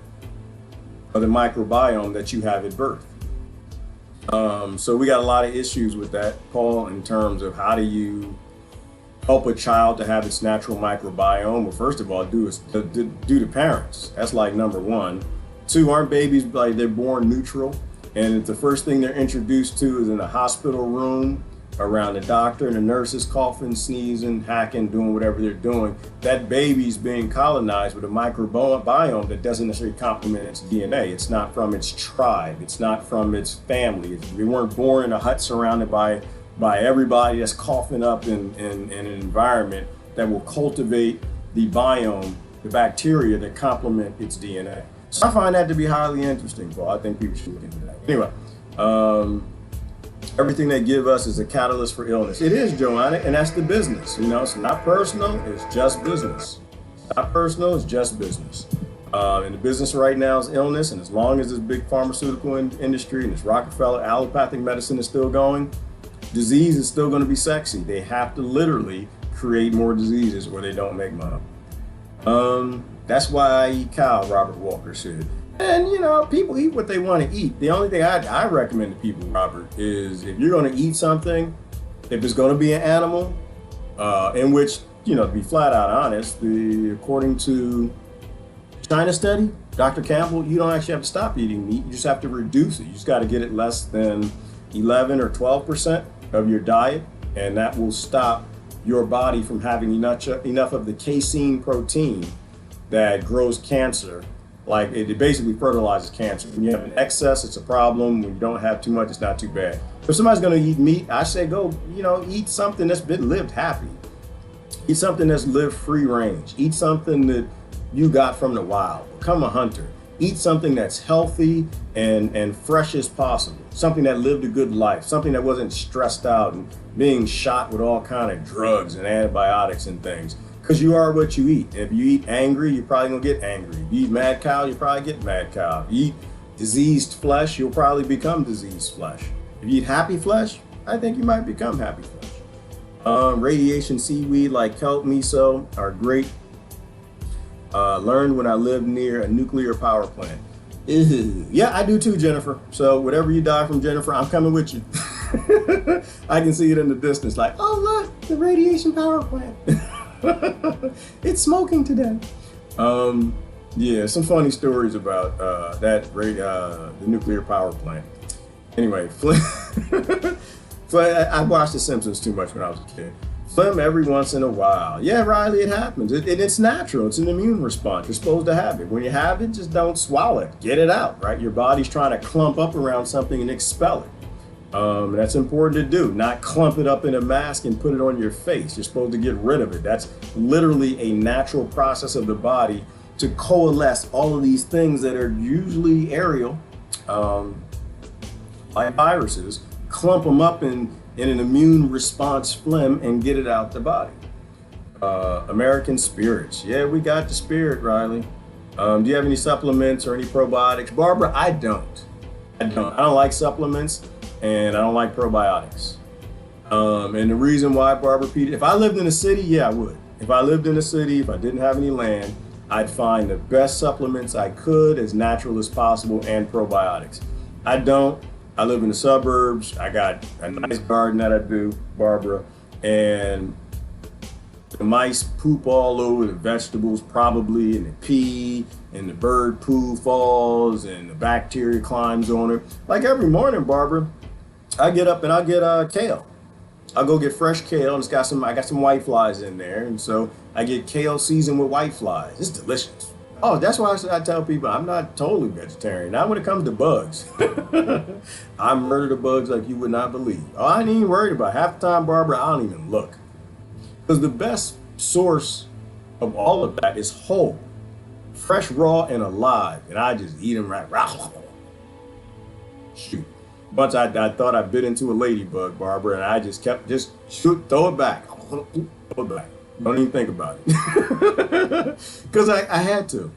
of the microbiome that you have at birth. So we got a lot of issues with that, Paul, in terms of how do you help a child to have its natural microbiome? Well, first of all, do the parents. That's like number one. 2, aren't babies like they're born neutral? And if the first thing they're introduced to is in a hospital room around the doctor and the nurses coughing, sneezing, hacking, doing whatever they're doing, that baby's being colonized with a microbiome that doesn't necessarily complement its DNA. It's not from its tribe. It's not from its family. We weren't born in a hut surrounded by everybody that's coughing up in an environment that will cultivate the biome, the bacteria that complement its DNA. So I find that to be highly interesting, Paul. I think people should look into that. Anyway, everything they give us is a catalyst for illness. It is, Joanna, and that's the business. You know, it's not personal, it's just business. It's not personal, it's just business. And the business right now is illness, and as long as this big pharmaceutical industry and this Rockefeller allopathic medicine is still going, disease is still going to be sexy. They have to literally create more diseases or they don't make money. That's why I eat cow, Robert Walker said. And you know, people eat what they want to eat. The only thing I recommend to people, Robert, is if you're going to eat something, if it's going to be an animal, in which, you know, to be flat out honest, according to China study, Dr. Campbell, you don't actually have to stop eating meat. You just have to reduce it. You just got to get it less than 11 or 12% of your diet, and that will stop your body from having enough of the casein protein that grows cancer. Like it basically fertilizes cancer. When you have an excess, it's a problem. When you don't have too much, it's not too bad. If somebody's going to eat meat, I say go, you know, eat something that's been lived happy. Eat something that's lived free range. Eat something that you got from the wild. Become a hunter. Eat something that's healthy and fresh as possible. Something that lived a good life. Something that wasn't stressed out and being shot with all kind of drugs and antibiotics and things. Because you are what you eat. If you eat angry, you're probably gonna get angry. If you eat mad cow, you probably get mad cow. If you eat diseased flesh, you'll probably become diseased flesh. If you eat happy flesh, I think you might become happy flesh. Radiation seaweed like kelp, miso are great. Learned when I lived near a nuclear power plant. Ew. Yeah, I do too, Jennifer. So whatever you die from, Jennifer, I'm coming with you. I can see it in the distance, like, oh look, the radiation power plant. It's smoking today. Yeah, some funny stories about the nuclear power plant. Anyway, I watched The Simpsons too much when I was a kid. Phlegm every once in a while. Yeah, Riley, it happens. It's natural. It's an immune response. You're supposed to have it. When you have it, just don't swallow it. Get it out, right? Your body's trying to clump up around something and expel it. That's important to do, not clump it up in a mask and put it on your face. You're supposed to get rid of it. That's literally a natural process of the body to coalesce all of these things that are usually aerial, like viruses, clump them up in an immune response phlegm and get it out the body. American spirits. Yeah, we got the spirit, Riley. Do you have any supplements or any probiotics? Barbara, I don't. I don't like supplements. And I don't like probiotics. And the reason why, Barbara Peter, if I lived in a city, yeah, I would. If I lived in a city, if I didn't have any land, I'd find the best supplements I could, as natural as possible, and probiotics. I don't. I live in the suburbs. I got a nice garden that I do, Barbara, and the mice poop all over the vegetables, probably, and the pee, and the bird poo falls, and the bacteria climbs on it. Like every morning, Barbara, I get up and I get kale. I'll go get fresh kale, and I got some white flies in there, and so I get kale seasoned with white flies. It's delicious. Oh, that's why I tell people I'm not totally vegetarian. Not when it comes to bugs. I murder the bugs like you would not believe. Oh, I ain't even worried about it. Half the time, Barbara, I don't even look. Because the best source of all of that is whole, fresh, raw, and alive, and I just eat them right. Shoot. Once I thought I bit into a ladybug, Barbara, and I just kept throw it back. Throw it back. Don't even think about it. Because I had to.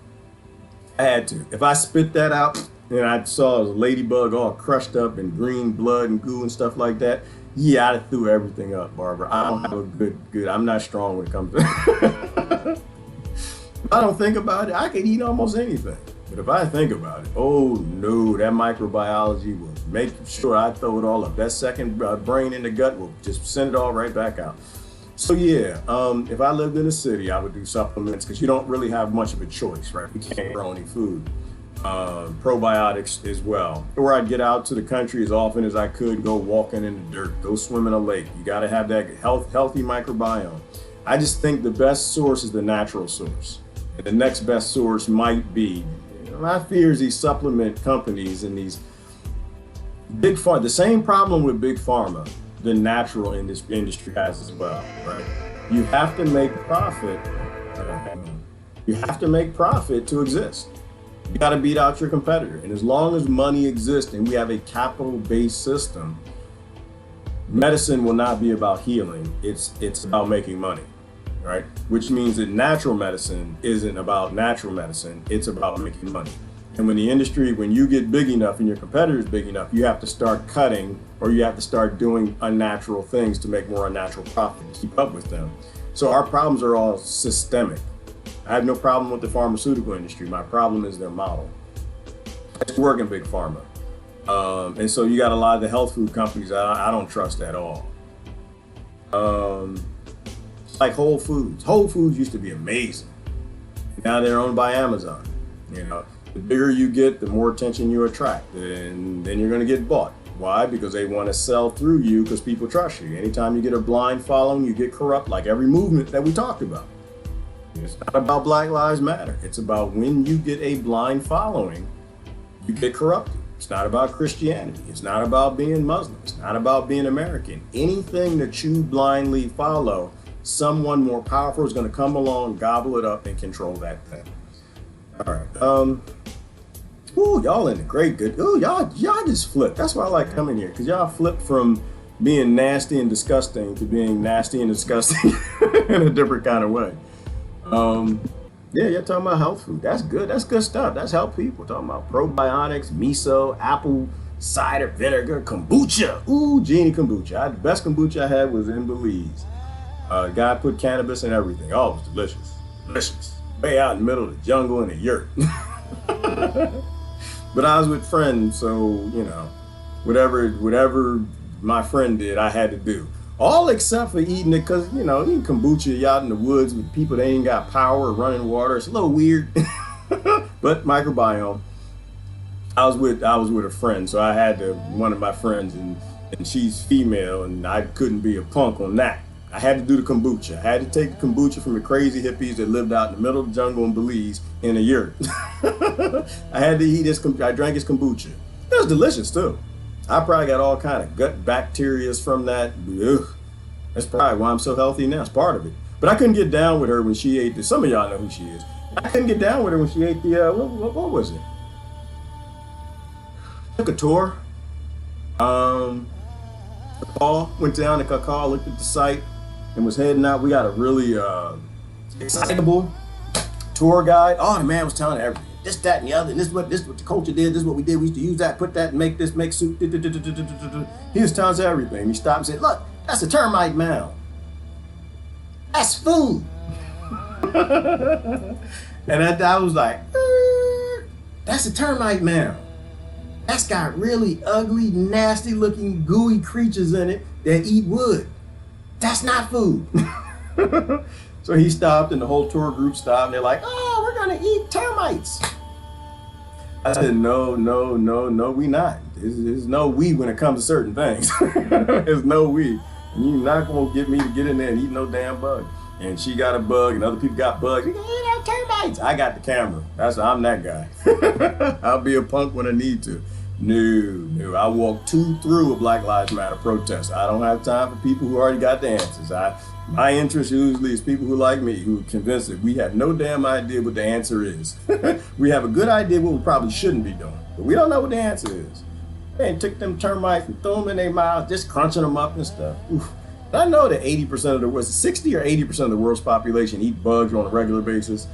If I spit that out and I saw a ladybug all crushed up in green blood and goo and stuff like that, yeah, I threw everything up, Barbara. I don't have a good, I'm not strong when it comes to If I don't think about it, I can eat almost anything. But if I think about it, oh no, that microbiology will make sure I throw it all up. That second brain in the gut will just send it all right back out. So yeah, if I lived in a city, I would do supplements because you don't really have much of a choice, right? We can't grow any food. probiotics as well. Or I'd get out to the country as often as I could, go walking in the dirt, go swim in a lake. You got to have that healthy microbiome. I just think the best source is the natural source. And the next best source might be, my fear is these supplement companies and these big pharma. The same problem with big pharma, the natural industry has as well, right? You have to make profit. You have to make profit to exist. You got to beat out your competitor. And as long as money exists and we have a capital-based system, medicine will not be about healing. It's about making money, right? Which means that natural medicine isn't about natural medicine. It's about making money. And when you get big enough and your competitor is big enough, you have to start cutting, or you have to start doing unnatural things to make more unnatural profit to keep up with them. So our problems are all systemic. I have no problem with the pharmaceutical industry. My problem is their model. It's working big pharma. And so you got a lot of the health food companies I don't trust at all. Like Whole Foods. Whole Foods used to be amazing. Now they're owned by Amazon. You know, the bigger you get, the more attention you attract, and then you're going to get bought. Why? Because they want to sell through you because people trust you. Anytime you get a blind following, you get corrupt, like every movement that we talked about. It's not about Black Lives Matter. It's about when you get a blind following, you get corrupted. It's not about Christianity. It's not about being Muslim. It's not about being American. Anything that you blindly follow, someone more powerful is going to come along, gobble it up, and control that thing. All right. Ooh, y'all in the great good. Ooh, y'all just flipped. That's why I like coming here, because y'all flipped from being nasty and disgusting to being nasty and disgusting in a different kind of way. Yeah, you're talking about health food. That's good. That's good stuff. That's help people. Talking about probiotics, miso, apple cider vinegar, kombucha. Ooh, Genie kombucha. The best kombucha I had was in Belize. The guy put cannabis in everything. Oh, it was delicious. Delicious. Way out in the middle of the jungle in a yurt. But I was with friends, so, you know, whatever my friend did, I had to do. All except for eating it, because, you know, eating kombucha out in the woods with people that ain't got power or running water, it's a little weird. But microbiome. I was with a friend, so I had one of my friends, and she's female, and I couldn't be a punk on that. I had to do the kombucha. I had to take the kombucha from the crazy hippies that lived out in the middle of the jungle in Belize in a yurt. I had to eat this. I drank his kombucha. It was delicious too. I probably got all kind of gut bacteria from that. Ugh. That's probably why I'm so healthy now. It's part of it. But I couldn't get down with her when she ate this. Some of y'all know who she is. I couldn't get down with her when she ate the, what was it? Took a tour. Went down to Cacao, looked at the site, and was heading out. We got a really excitable tour guide. Oh, the man was telling everything. This, that, and the other. And this is what the culture did. This is what we did. We used to use that, put that, make this, make soup. He was telling us everything. He stopped and said, "Look, that's a termite mound. That's food." And I was like, "That's a termite mound. That's got really ugly, nasty looking, gooey creatures in it that eat wood. That's not food." So he stopped and the whole tour group stopped and they're like, "Oh, we're gonna eat termites." I said, no, we not. There's no we when it comes to certain things. There's no we. You're not gonna get me to get in there and eat no damn bug. And she got a bug and other people got bugs. You can eat out termites. I got the camera. I'm that guy. I'll be a punk when I need to. No. I walked through a Black Lives Matter protest. I don't have time for people who already got the answers. My interest usually is people who like me, who are convinced that we have no damn idea what the answer is. We have a good idea what we probably shouldn't be doing, but we don't know what the answer is. They took them termites and threw them in their mouths, just crunching them up and stuff. Oof. I know that 80% of the world, 60 or 80% of the world's population eat bugs on a regular basis.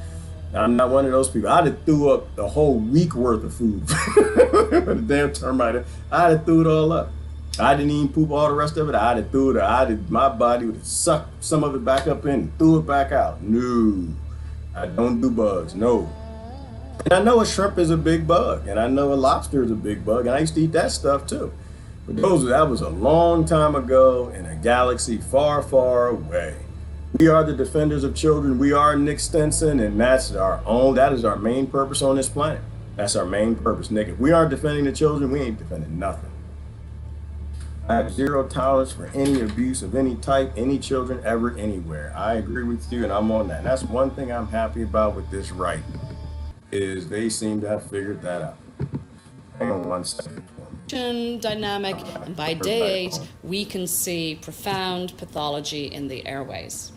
I'm not one of those people. I'd have threw up a whole week worth of food. The damn termite, I'd have threw it all up. I didn't even poop all the rest of it. I'd have threw it. My body would have sucked some of it back up in and threw it back out. No, I don't do bugs, no. And I know a shrimp is a big bug, and I know a lobster is a big bug, and I used to eat that stuff too. But that was a long time ago in a galaxy far, far away. We are the defenders of children. We are Nick Stenson, and that is our main purpose on this planet. That's our main purpose, Nick. If we aren't defending the children, we ain't defending nothing. I have zero tolerance for any abuse of any type, any children, ever, anywhere. I agree with you, and I'm on that. And that's one thing I'm happy about with this right, is they seem to have figured that out. Hang on one second. Dynamic, and by day 8, we can see profound pathology in the airways.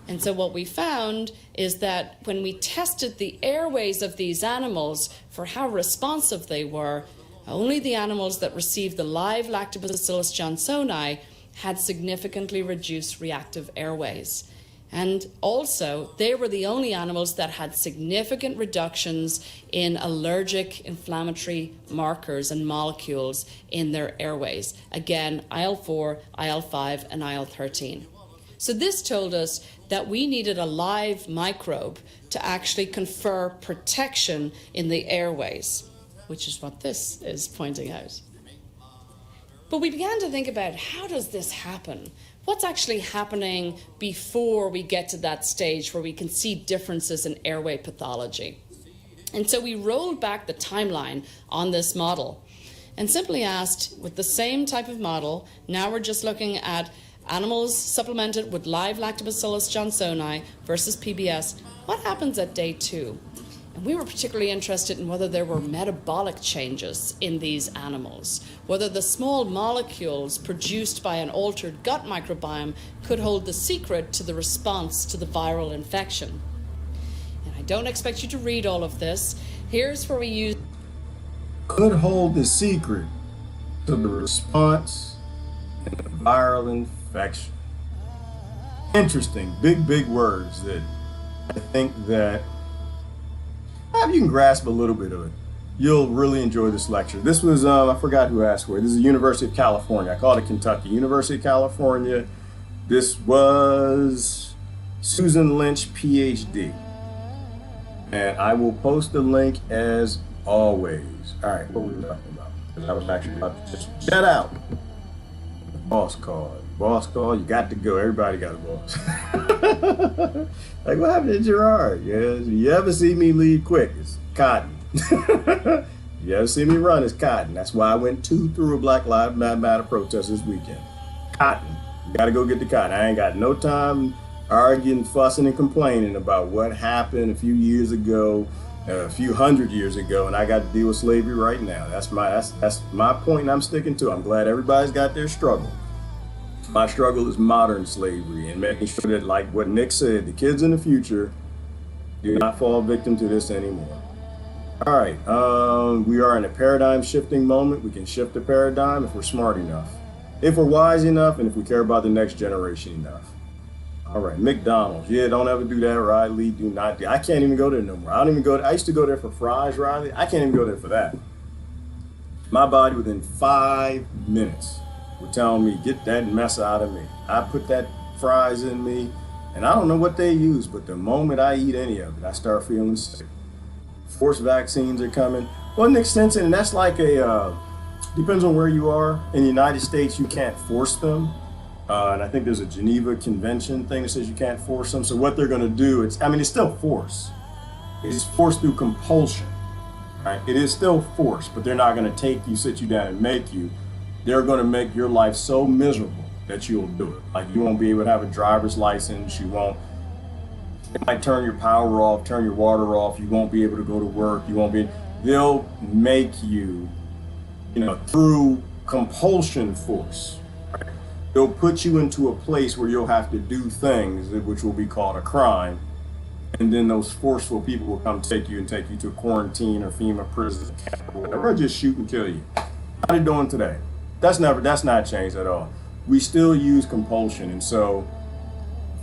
And so what we found is that when we tested the airways of these animals for how responsive they were, only the animals that received the live Lactobacillus johnsoni had significantly reduced reactive airways. And also, they were the only animals that had significant reductions in allergic inflammatory markers and molecules in their airways. Again, IL-4, IL-5, and IL-13. So this told us that we needed a live microbe to actually confer protection in the airways, which is what this is pointing out. But we began to think about, how does this happen? What's actually happening before we get to that stage where we can see differences in airway pathology? And so we rolled back the timeline on this model and simply asked, with the same type of model, now we're just looking at animals supplemented with live Lactobacillus johnsoni versus PBS, what happens at day 2? And we were particularly interested in whether there were metabolic changes in these animals, whether the small molecules produced by an altered gut microbiome could hold the secret to the response to the viral infection. And I don't expect you to read all of this. Here's where we use... Could hold the secret to the response and the viral infection. Interesting, big words that I think that if you can grasp a little bit of it, you'll really enjoy this lecture. This was, I forgot who asked for it. This is the University of California. I called it Kentucky. University of California. This was Susan Lynch, PhD. And I will post the link as always. All right, what were we talking about? Because I was actually about to just jet out. Boss call. Boss call, you got to go. Everybody got a boss. Like, what happened to Gerard? Yeah, you ever see me leave quick? It's cotton. You ever see me run? It's cotton. That's why I went 2 through a Black Lives Matter protest this weekend. Cotton. You got to go get the cotton. I ain't got no time arguing, fussing, and complaining about what happened a few years ago, a few hundred years ago, and I got to deal with slavery right now. That's my point, and I'm sticking to it. I'm glad everybody's got their struggle. My struggle is modern slavery and making sure that, like what Nick said, the kids in the future do not fall victim to this anymore. All right, we are in a paradigm shifting moment. We can shift the paradigm if we're smart enough, if we're wise enough, and if we care about the next generation enough. All right, McDonald's. Yeah, don't ever do that, Riley. Do not do. I can't even go there no more. I don't even go there. I used to go there for fries, Riley. I can't even go there for that. My body within 5 minutes were telling me, get that mess out of me. I put that fries in me, and I don't know what they use, but the moment I eat any of it, I start feeling sick. Forced vaccines are coming. Well, Nick Stinson, and that's like depends on where you are. In the United States, you can't force them. And I think there's a Geneva Convention thing that says you can't force them. So what they're gonna do, it's still force. It's force through compulsion, right? It is still force, but they're not gonna take you, sit you down and make you. They're going to make your life so miserable that you'll do it. Like, you won't be able to have a driver's license. You won't. They might turn your power off, turn your water off. You won't be able to go to work. You won't be. They'll make you, through compulsion force. Right? They'll put you into a place where you'll have to do things which will be called a crime. And then those forceful people will come take you to quarantine or FEMA prison camp or whatever, or just shoot and kill you. How they doing today? That's not changed at all. We still use compulsion, and so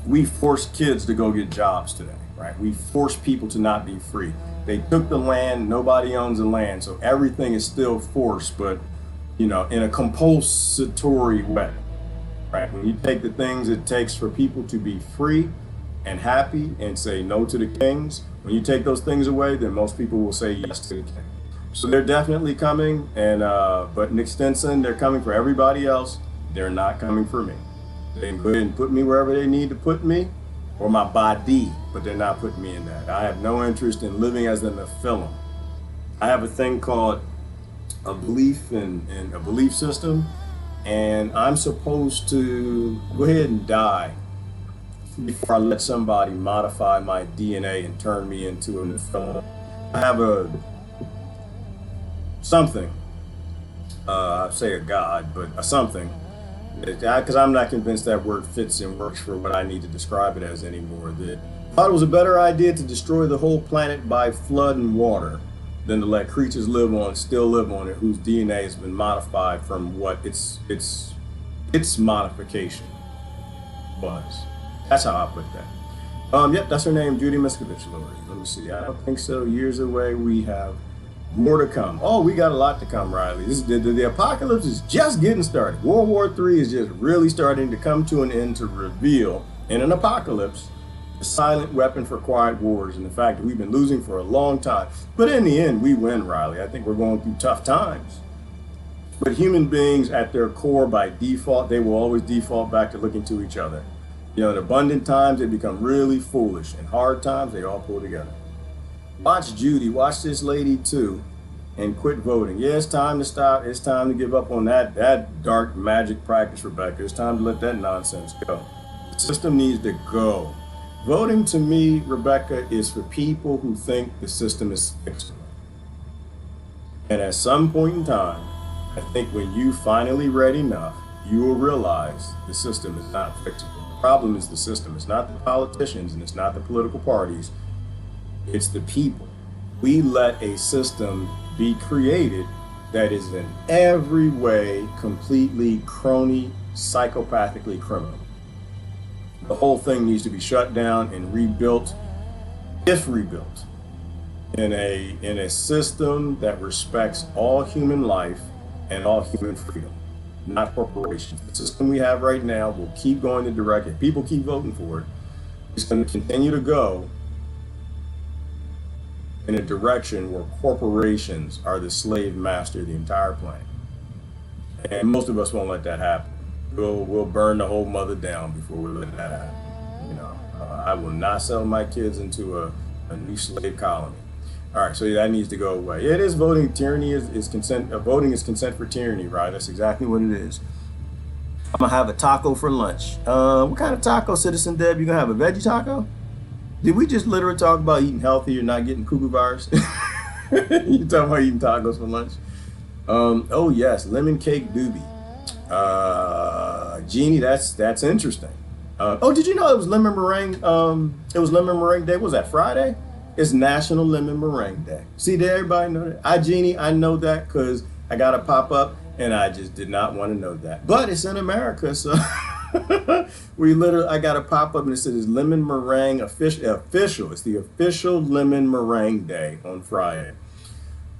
we force kids to go get jobs today, right? We force people to not be free. They took the land, nobody owns the land, so everything is still forced, but in a compulsory way, right? When you take the things it takes for people to be free and happy and say no to the kings, when you take those things away, then most people will say yes to the king. So they're definitely coming, and but Nick Stinson, they're coming for everybody else. They're not coming for me. They can go ahead and put me wherever they need to put me, or my body, but they're not putting me in that. I have no interest in living as an Nephilim. I have a thing called a belief in a belief system, and I'm supposed to go ahead and die before I let somebody modify my DNA and turn me into an film. I have a something, I say a god, but a something, because I'm not convinced that word fits and works for what I need to describe it as anymore. That I thought it was a better idea to destroy the whole planet by flood and water than to let creatures still live on it, whose DNA has been modified from what its modification was. That's how I put that. Yep, that's her name, Judy Miscavige, Lori. Let me see. I don't think so. Years away. We have more to come. Oh, we got a lot to come, Riley. The apocalypse is just getting started. World War III is just really starting to come to an end to reveal, in an apocalypse, the silent weapon for quiet wars and the fact that we've been losing for a long time. But in the end, we win, Riley. I think we're going through tough times. But human beings at their core, by default, they will always default back to looking to each other. You know, in abundant times, they become really foolish. In hard times, they all pull together. Watch Judy, watch this lady too, and quit voting. Yeah, it's time to stop. It's time to give up on that dark magic practice, Rebecca. It's time to let that nonsense go. The system needs to go. Voting to me, Rebecca, is for people who think the system is fixable. And at some point in time, I think when you finally read enough, you will realize the system is not fixable. The problem is the system. It's not the politicians and it's not the political parties. It's the people. We let a system be created that is in every way completely crony, psychopathically criminal. The whole thing needs to be shut down and rebuilt, if rebuilt, in a system that respects all human life and all human freedom, not corporations. The system we have right now will keep going the direction. People keep voting for it. It's going to continue to go in a direction where corporations are the slave master of the entire planet. And most of us won't let that happen. We'll burn the whole mother down before we let that happen. You know, I will not sell my kids into a new slave colony. All right, so that needs to go away. It is voting. Tyranny is consent. Voting is consent for tyranny, right? That's exactly what it is. I'm gonna have a taco for lunch. What kind of taco, Citizen Deb? You gonna have a veggie taco? Did we just literally talk about eating healthy or not getting cuckoo virus? You talking about eating tacos for lunch? Oh yes, lemon cake doobie. Jeannie, that's interesting. Oh, did you know it was lemon meringue? It was lemon meringue day. What was that, Friday? It's National Lemon Meringue Day. See, did everybody know that? Jeannie, I know that because I got a pop up and I just did not want to know that. But it's in America, so I got a pop up and it says lemon meringue official. It's the official lemon meringue day on Friday.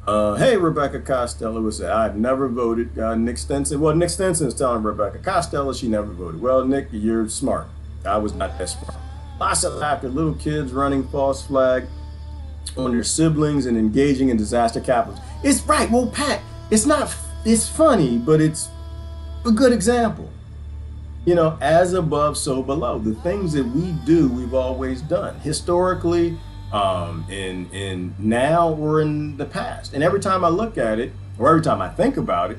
Hey, Rebecca Costello was saying, I've never voted. Nick Stenson. Well, Nick Stenson is telling Rebecca Costello she never voted. Well, Nick, you're smart. I was not that smart. Lots of laughter, little kids running false flag on their siblings and engaging in disaster capitalism. It's right. Well, Pat, it's funny, but it's a good example. You know, as above, so below. The things that we do, we've always done historically, in now or in the past. And every time I look at it, or every time I think about it,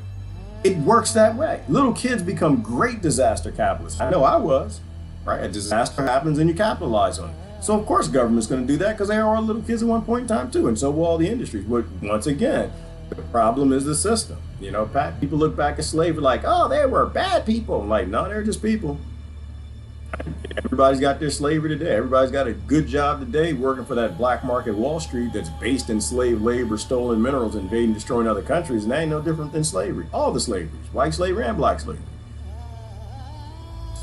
it works that way. Little kids become great disaster capitalists. I know I was, right? A disaster happens and you capitalize on it. So of course government's going to do that because they are all little kids at one point in time too, and so will all the industries. But once again, the problem is the system. You know, Pat, people look back at slavery like, oh, they were bad people. I'm like, no, they're just people. Everybody's got their slavery today. Everybody's got a good job today working for that black market Wall Street that's based in slave labor, stolen minerals, invading, destroying other countries, and that ain't no different than slavery. All the slaveries, white slavery and black slavery.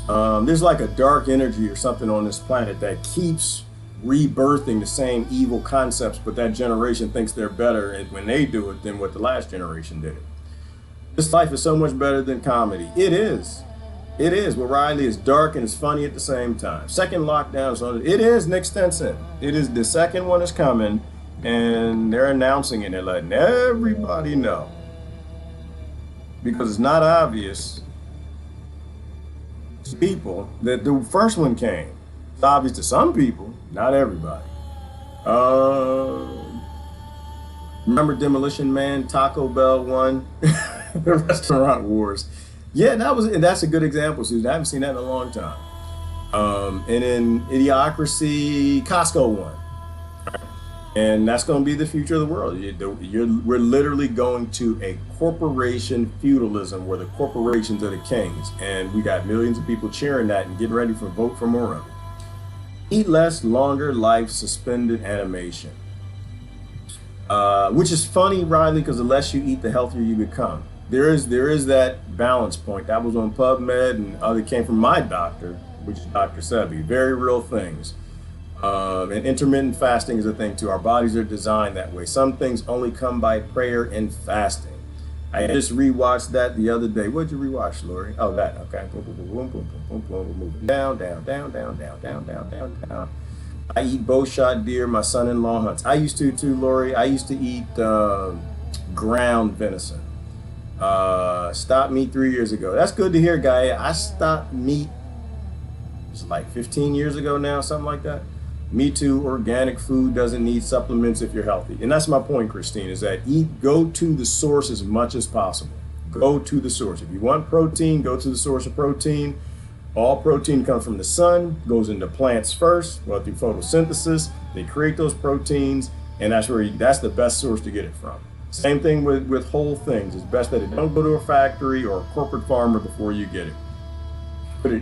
There's like a dark energy or something on this planet that keeps rebirthing the same evil concepts, but that generation thinks they're better when they do it than what the last generation did. This life is so much better than comedy. It is. It is. Well, Riley, is dark and it's funny at the same time. Second lockdown, so it is Nick Stenson. It is, the second one is coming, and they're announcing it. They're letting everybody know. Because it's not obvious to people that the first one came. It's obvious to some people, not everybody. Remember Demolition Man, Taco Bell won the restaurant wars. Yeah, and that's a good example, Susan. I haven't seen that in a long time. And in Idiocracy, Costco won. And that's going to be the future of the world. We're literally going to a corporation feudalism where the corporations are the kings. And we got millions of people cheering that and getting ready for vote for more of it. Eat less, longer, life, suspended animation. Which is funny, Riley, because the less you eat, the healthier you become. There is that balance point. That was on PubMed, and other came from my doctor, which is Dr. Sebi. Very real things. And intermittent fasting is a thing too. Our bodies are designed that way. Some things only come by prayer and fasting. I just rewatched that the other day. What'd you rewatch, Lori? Oh, that. Okay. Boom, boom, boom, boom, boom, boom, boom, boom, moving down, down, down, down, down, down, down, down, down. I eat bow shot deer. My son-in-law hunts. I used to too, Lori. I used to eat ground venison. Stopped meat 3 years ago. That's good to hear, guy. I stopped meat. It's like 15 years ago now, something like that. Me too. Organic food doesn't need supplements if you're healthy. And that's my point, Christine, is that go to the source as much as possible. Go to the source. If you want protein, go to the source of protein. All protein comes from the sun, goes into plants first, well, through photosynthesis. They create those proteins, and that's the best source to get it from. Same thing with whole things. It's best that it don't go to a factory or a corporate farmer before you get it.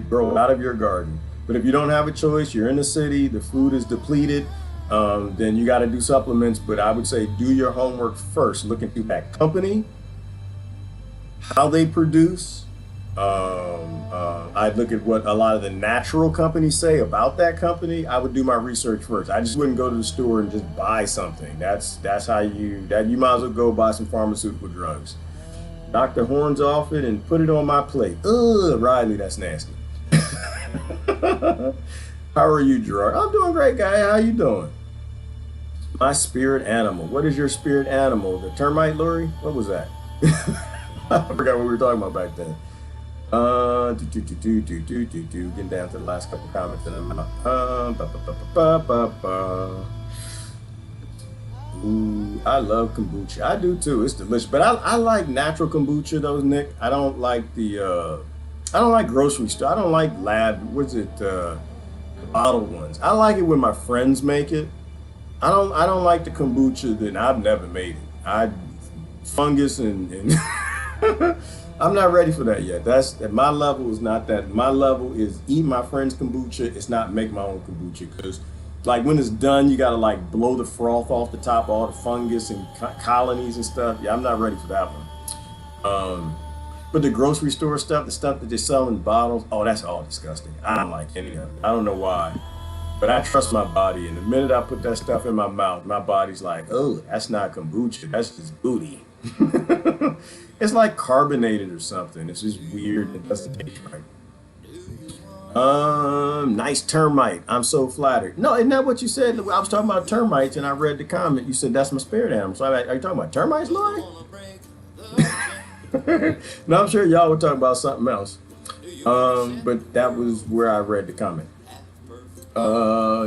Grow it out of your garden. But if you don't have a choice, you're in the city, the food is depleted, then you got to do supplements. But I would say do your homework first. Look into that company, how they produce. I'd look at what a lot of the natural companies say about that company. I would do my research first. I just wouldn't go to the store and just buy something. That's how you might as well go buy some pharmaceutical drugs. Knock the horns off it and put it on my plate. Ugh, Riley, that's nasty. How are you, Gerard? I'm doing great, guy. How you doing? My spirit animal. What is your spirit animal? The termite, Lori? What was that? I forgot what we were talking about back then. Getting down to the last couple comments that I'm Ooh, I love kombucha. I do too. It's delicious. But I like natural kombucha though, Nick. I don't like I don't like grocery store. I don't like bottled ones. I like it when my friends make it. I don't like the kombucha that I've never made it. Fungus and I'm not ready for that yet. My level is not that. My level is eat my friend's kombucha. It's not make my own kombucha, because like when it's done, you gotta like blow the froth off the top, all the fungus and colonies and stuff. Yeah, I'm not ready for that one. But the grocery store stuff, the stuff that they sell in bottles, oh, that's all disgusting. I don't like any of it. I don't know why, but I trust my body. And the minute I put that stuff in my mouth, my body's like, oh, that's not kombucha. That's just booty. It's like carbonated or something. It's just weird. It doesn't taste right. Nice termite. I'm so flattered. No, isn't that what you said? I was talking about termites and I read the comment. You said that's my spirit animal. So are you talking about termites, Lori? No, I'm sure y'all were talking about something else. But that was where I read the comment.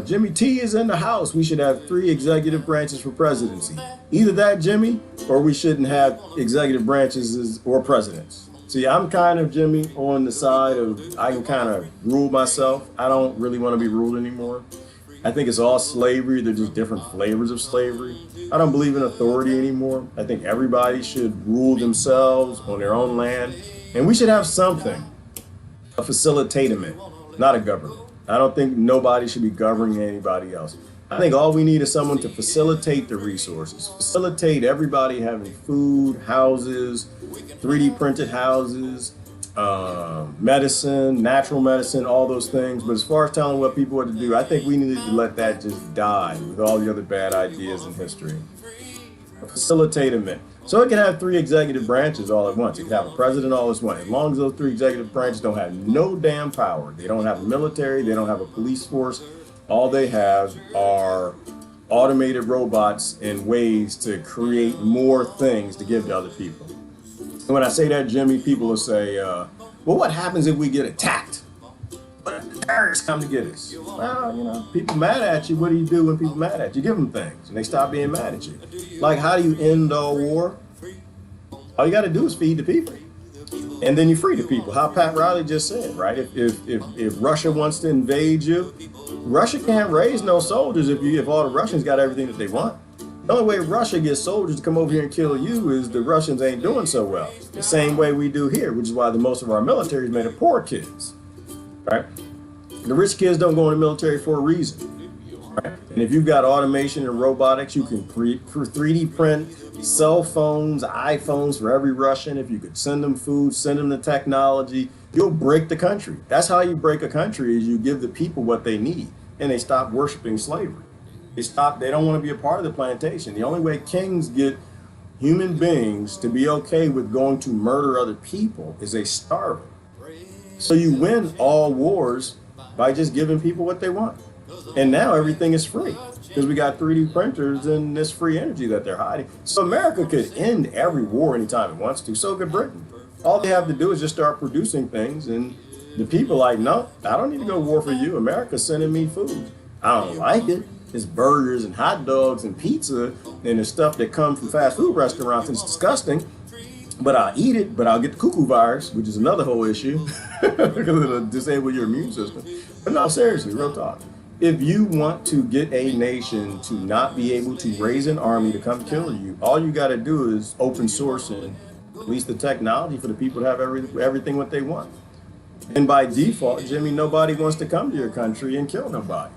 Jimmy T is in the house. We should have 3 executive branches for presidency. Either that, Jimmy, or we shouldn't have executive branches or presidents. See, I'm kind of, Jimmy, on the side of I can kind of rule myself. I don't really want to be ruled anymore. I think it's all slavery. They're just different flavors of slavery. I don't believe in authority anymore. I think everybody should rule themselves on their own land. And we should have something, a facilitatement, not a government. I don't think nobody should be governing anybody else. I think all we need is someone to facilitate the resources, facilitate everybody having food, houses, 3D printed houses, medicine, natural medicine, all those things. But as far as telling what people what to do, I think we need to let that just die with all the other bad ideas in history. Facilitatement. So it can have 3 executive branches all at once. It can have a president all at once. As long as those 3 executive branches don't have no damn power. They don't have a military. They don't have a police force. All they have are automated robots and ways to create more things to give to other people. And when I say that, Jimmy, people will say, well, what happens if we get attacked? terrorists come to get us. Well, you know, people mad at you. What do you do when people mad at you? You give them things, and they stop being mad at you. Like, how do you end all war? All you got to do is feed the people, and then you free the people. How Pat Riley just said, right? If Russia wants to invade you, Russia can't raise no soldiers if all the Russians got everything that they want. The only way Russia gets soldiers to come over here and kill you is the Russians ain't doing so well. The same way we do here, which is why the most of our military is made of poor kids, right? The rich kids don't go in the military for a reason, right? And if you've got automation and robotics, you can 3D print cell phones, iPhones for every Russian. If you could send them food, send them the technology, you'll break the country. That's how you break a country, is you give the people what they need, and they stop worshiping slavery. They don't want to be a part of the plantation. The only way kings get human beings to be okay with going to murder other people is they starve them. So you win all wars by just giving people what they want. And now everything is free because we got 3D printers and this free energy that they're hiding. So America could end every war anytime it wants to. So could Britain. All they have to do is just start producing things, and the people like, no, I don't need to go war for you. America's sending me food. I don't like it. It's burgers and hot dogs and pizza and the stuff that comes from fast food restaurants. It's disgusting, but I'll eat it, but I'll get the cuckoo virus, which is another whole issue because it'll disable your immune system. But no, seriously, real talk. If you want to get a nation to not be able to raise an army to come kill you, all you got to do is open source and release the technology for the people to have everything what they want. And by default, Jimmy, nobody wants to come to your country and kill nobody.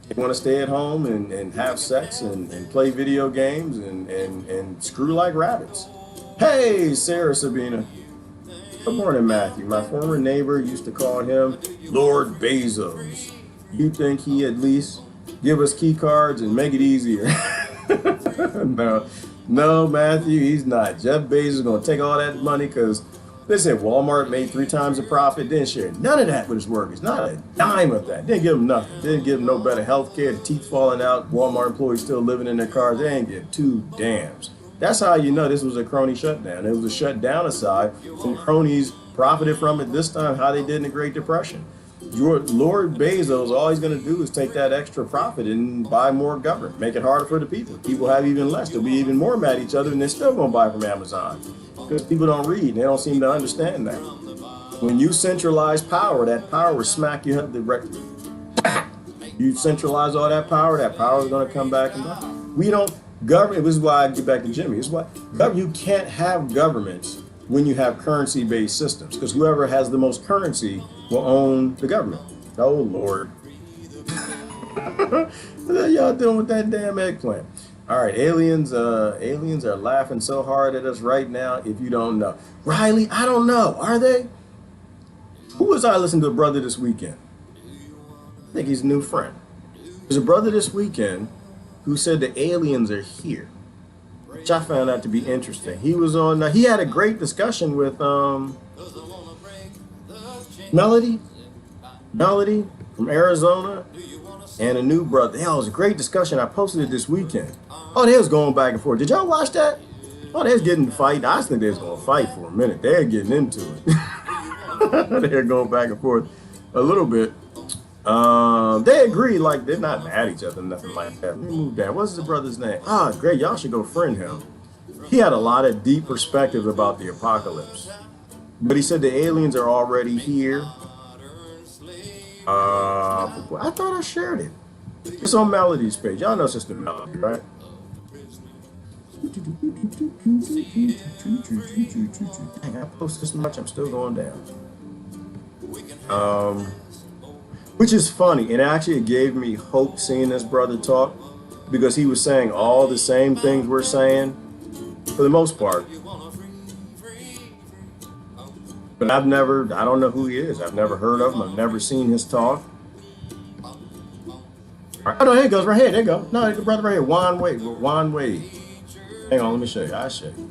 They want to stay at home and have sex and play video games and screw like rabbits. Hey, Sarah Sabina. Good morning, Matthew. My former neighbor used to call him Lord Bezos. You think he at least give us key cards and make it easier? No, Matthew, he's not. Jeff Bezos is going to take all that money because they said Walmart made 3 times the profit, didn't share none of that with his workers, not a dime of that. Didn't give them nothing. Didn't give them no better health care, the teeth falling out, Walmart employees still living in their cars. They ain't get 2 dams. That's how you know this was a crony shutdown. It was a shutdown aside, and cronies profited from it this time, how they did in the Great Depression. Lord Bezos, all he's going to do is take that extra profit and buy more government, make it harder for the people. People have even less. They'll be even more mad at each other, and they're still going to buy from Amazon. Because people don't read, they don't seem to understand that. When you centralize power, that power will smack you up directly. You centralize all that power is going to come back. And we don't, government, this is why I get back to Jimmy, this is why you can't have governments when you have currency-based systems, because whoever has the most currency will own the government. Oh, Lord. What y'all doing with that damn eggplant? All right, aliens are laughing so hard at us right now, if you don't know. Riley, I don't know. Are they? Who was I listening to a brother this weekend? I think he's a new friend. There's a brother this weekend who said the aliens are here, which I found out to be interesting. He was on, he had a great discussion with Melody from Arizona, and a new brother. Hell, it was a great discussion. I posted it this weekend. Oh, they was going back and forth. Did y'all watch that? Oh, they was getting to fight. I think they was going to fight for a minute. They're getting into it. They're going back and forth a little bit. They agree, like they're not mad at each other, nothing like that. Let me move down. What's the brother's name? Ah, great. Y'all should go friend him. He had a lot of deep perspective about the apocalypse. But he said the aliens are already here. I thought I shared it. It's on Melody's page. Y'all know Sister Melody, right? Dang, I post this much, I'm still going down. Which is funny, and actually it gave me hope seeing this brother talk, because he was saying all the same things we're saying, for the most part. But I don't know who he is. I've never heard of him. I've never seen his talk. Oh, no, here it goes, right here. There you go. No, the brother right here, Juan Wade. Hang on, let me show you. I'll show you.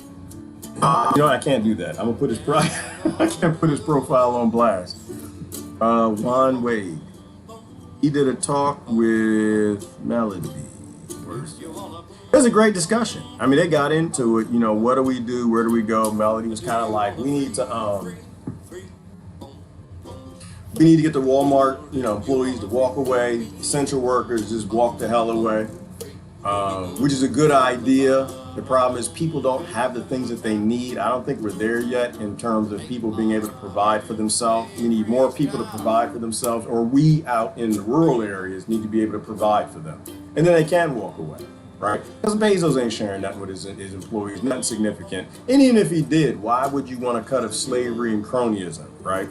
You know, I can't do that. I'm gonna put his I can't put his profile on blast. Juan Wade. He did a talk with Melody. It was a great discussion. I mean, they got into it. You know, what do we do? Where do we go? Melody was kind of like, we need to We need to get the Walmart, employees to walk away. Essential workers just walk the hell away, which is a good idea. The problem is people don't have the things that they need. I don't think we're there yet in terms of people being able to provide for themselves. We need more people to provide for themselves, or we out in the rural areas need to be able to provide for them. And then they can walk away, right? Because Bezos ain't sharing nothing with his employees, nothing significant. And even if he did, why would you want to cut off slavery and cronyism, right?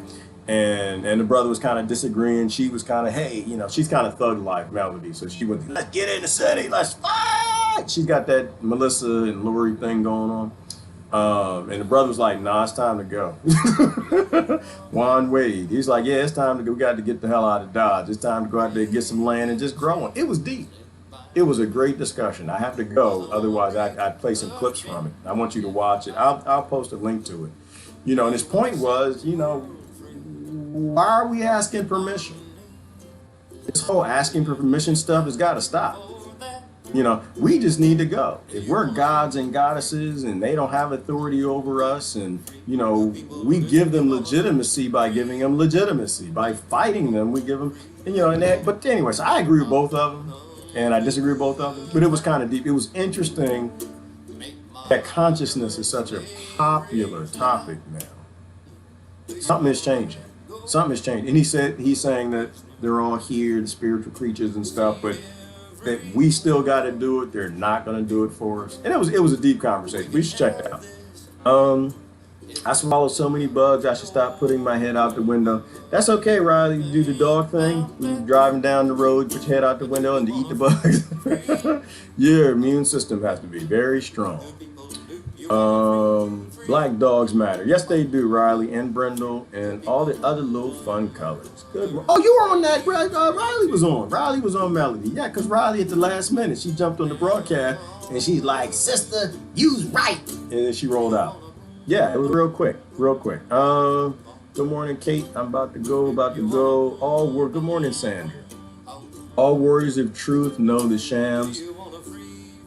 And the brother was kind of disagreeing. She was kind of, hey, she's kind of thug life Melody. So she went, let's get in the city, let's fight. She's got that Melissa and Lori thing going on. And the brother was like, nah, it's time to go. Juan Wade, he's like, yeah, it's time to go. We got to get the hell out of Dodge. It's time to go out there, get some land and just grow it. It was deep. It was a great discussion. I have to go. Otherwise, I'd play some clips from it. I want you to watch it. I'll post a link to it. And his point was, why are we asking permission? This whole asking for permission stuff has got to stop. We just need to go. If we're gods and goddesses and they don't have authority over us, and we give them legitimacy by giving them legitimacy. By fighting them, we give them, but anyway, so I agree with both of them and I disagree with both of them, but it was kind of deep. It was interesting that consciousness is such a popular topic now. Something is changing. Something has changed. And he's saying that they're all here, the spiritual creatures and stuff, but that we still got to do it. They're not going to do it for us. And it was a deep conversation. We should check that out. I swallowed so many bugs, I should stop putting my head out the window. That's okay, Riley. You do the dog thing. You're driving down the road, put your head out the window and eat the bugs. Your immune system has to be very strong. Black dogs matter. Yes, they do, Riley and Brindle and all the other little fun colors. Good. Oh, you were on that. Riley was on. Riley was on Melody. Yeah, because Riley at the last minute, she jumped on the broadcast and she's like, sister, you's right. And then she rolled out. Yeah, it was real quick. Good morning, Kate. I'm about to go. Good morning, Sandra. All warriors of truth know the shams.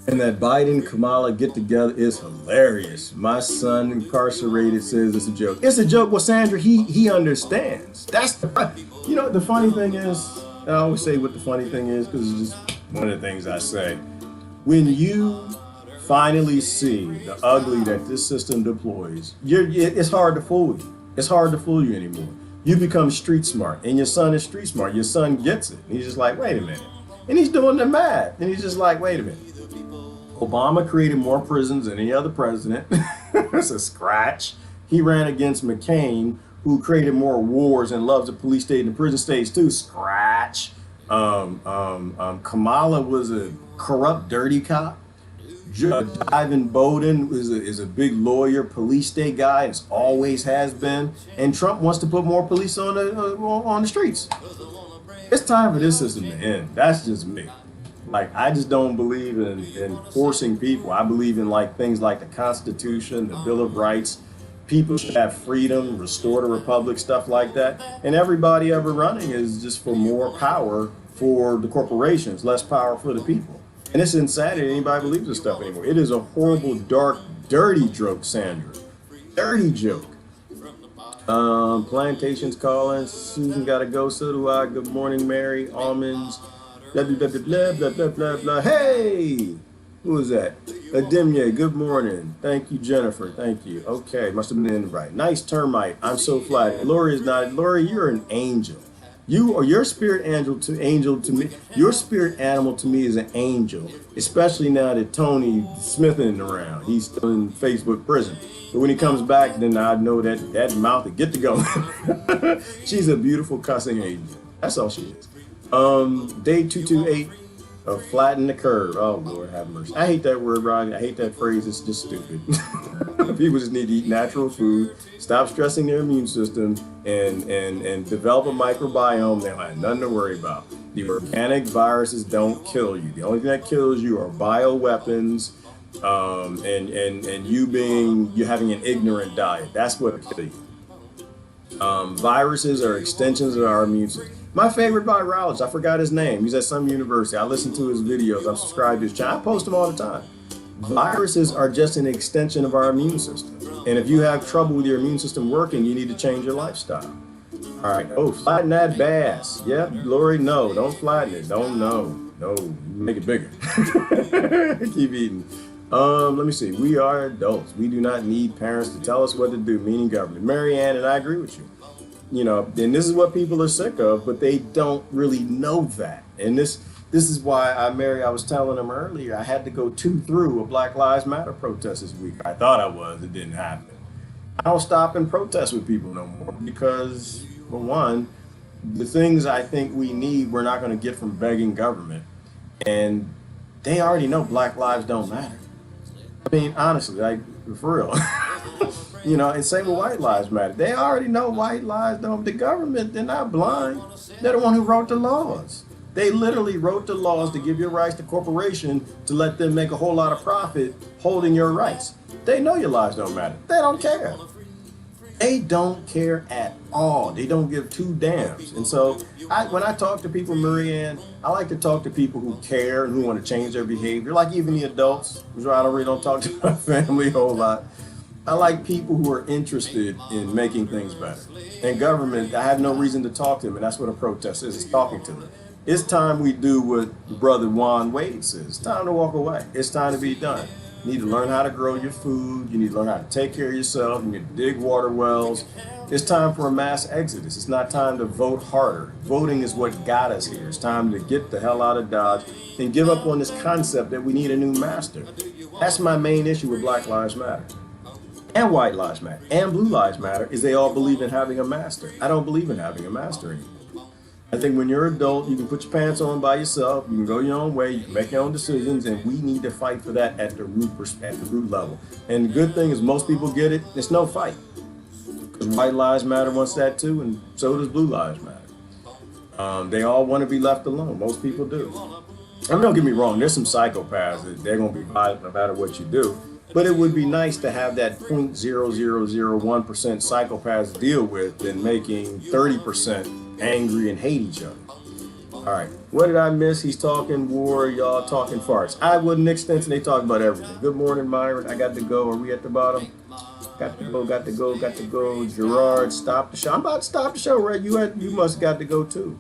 And that Biden Kamala get together is hilarious. My son incarcerated says it's a joke. It's a joke. Well, Sandra, he understands. That's the funny thing is, I always say what the funny thing is because it's just one of the things I say. When you finally see the ugly that this system deploys, it's hard to fool you. It's hard to fool you anymore. You become street smart, and your son is street smart. Your son gets it. And he's just like, wait a minute. And he's doing the math. And he's just like, wait a minute. Obama created more prisons than any other president. That's a scratch. He ran against McCain, who created more wars and loves the police state and the prison states too. Scratch. Kamala was a corrupt, dirty cop. Ivan Bowden is a big lawyer, police state guy. It's always has been. And Trump wants to put more police on the streets. It's time for this system to end. That's just me. Like, I just don't believe in forcing people. I believe in things like the Constitution, the Bill of Rights. People should have freedom, restore the republic, stuff like that. And everybody ever running is just for more power for the corporations, less power for the people. And it's insanity that anybody believes this stuff anymore. It is a horrible, dark, dirty joke, Sandra. Dirty joke. Plantation's calling. Susan gotta go, so do I. Good morning, Mary. Almonds. Blah, blah, blah, blah, blah, blah, blah, blah. Hey! Who is that? Ademye, good morning. Thank you, Jennifer. Thank you. Okay, must have been in right. Nice termite. I'm so flattered. Lori is not. Lori, you're an angel. You are your spirit angel to me. Your spirit animal to me is an angel, especially now that Tony Smith isn't around. He's still in Facebook prison. But when he comes back, then I know that mouth to get to go. She's a beautiful cussing angel. That's all she is. Day 228 of flatten the curve. Oh, Lord have mercy. I hate that word, Ronnie. I hate that phrase. It's just stupid. People just need to eat natural food, stop stressing their immune system, and develop a microbiome. They don't have nothing to worry about. The organic viruses don't kill you. The only thing that kills you are bioweapons, and you having an ignorant diet. That's what kills you. Viruses are extensions of our immune system. My favorite virologist, I forgot his name. He's at some university. I listen to his videos. I'm subscribed to his channel. I post them all the time. Viruses are just an extension of our immune system. And if you have trouble with your immune system working, you need to change your lifestyle. All right. Oh, flatten that bass. Yep, Lori, no. Don't flatten it. Don't, no. No, make it bigger. Keep eating. Let me see. We are adults. We do not need parents to tell us what to do, meaning government. Marianne, and I agree with you. You know, and this is what people are sick of, but they don't really know that. And this is why I was telling them earlier, I had to go through a Black Lives Matter protest this week. I thought I was, it didn't happen. I don't stop and protest with people no more because, for one, the things I think we need, we're not going to get from begging government. And they already know Black lives don't matter. I mean, honestly, like, for real. You know, and same with white lives matter. They already know white lives don't. The government, they're not blind. They're the one who wrote the laws. They literally wrote the laws to give your rights to corporation to let them make a whole lot of profit holding your rights. They know your lives don't matter. They don't care. They don't care at all. They don't give two damns. And so when I talk to people, Marianne, I like to talk to people who care and who want to change their behavior, like even the adults, which I really don't talk to my family a whole lot. I like people who are interested in making things better. And government, I have no reason to talk to them, and that's what a protest is, it's talking to them. It's time we do what Brother Juan Wade says. It's time to walk away. It's time to be done. You need to learn how to grow your food. You need to learn how to take care of yourself. You need to dig water wells. It's time for a mass exodus. It's not time to vote harder. Voting is what got us here. It's time to get the hell out of Dodge and give up on this concept that we need a new master. That's my main issue with Black Lives Matter. And white lives matter. And blue lives matter is they all believe in having a master. I don't believe in having a master anymore. I think when you're an adult, you can put your pants on by yourself. You can go your own way. You can make your own decisions, and we need to fight for that at the root level. And the good thing is, most people get it. It's no fight, because white lives matter wants that too, and so does blue lives matter. They all want to be left alone. Most people do. I mean, don't get me wrong. There's some psychopaths that they're going to be violent no matter what you do. But it would be nice to have that 0.0001% psychopaths deal with than making 30% angry and hate each other. All right, what did I miss? He's talking war, y'all talking farts. I wouldn't extend, they talk about everything. Good morning, Myron. I got to go. Are we at the bottom? Got to go. Gerard, stop the show. I'm about to stop the show, right? You must got to go too.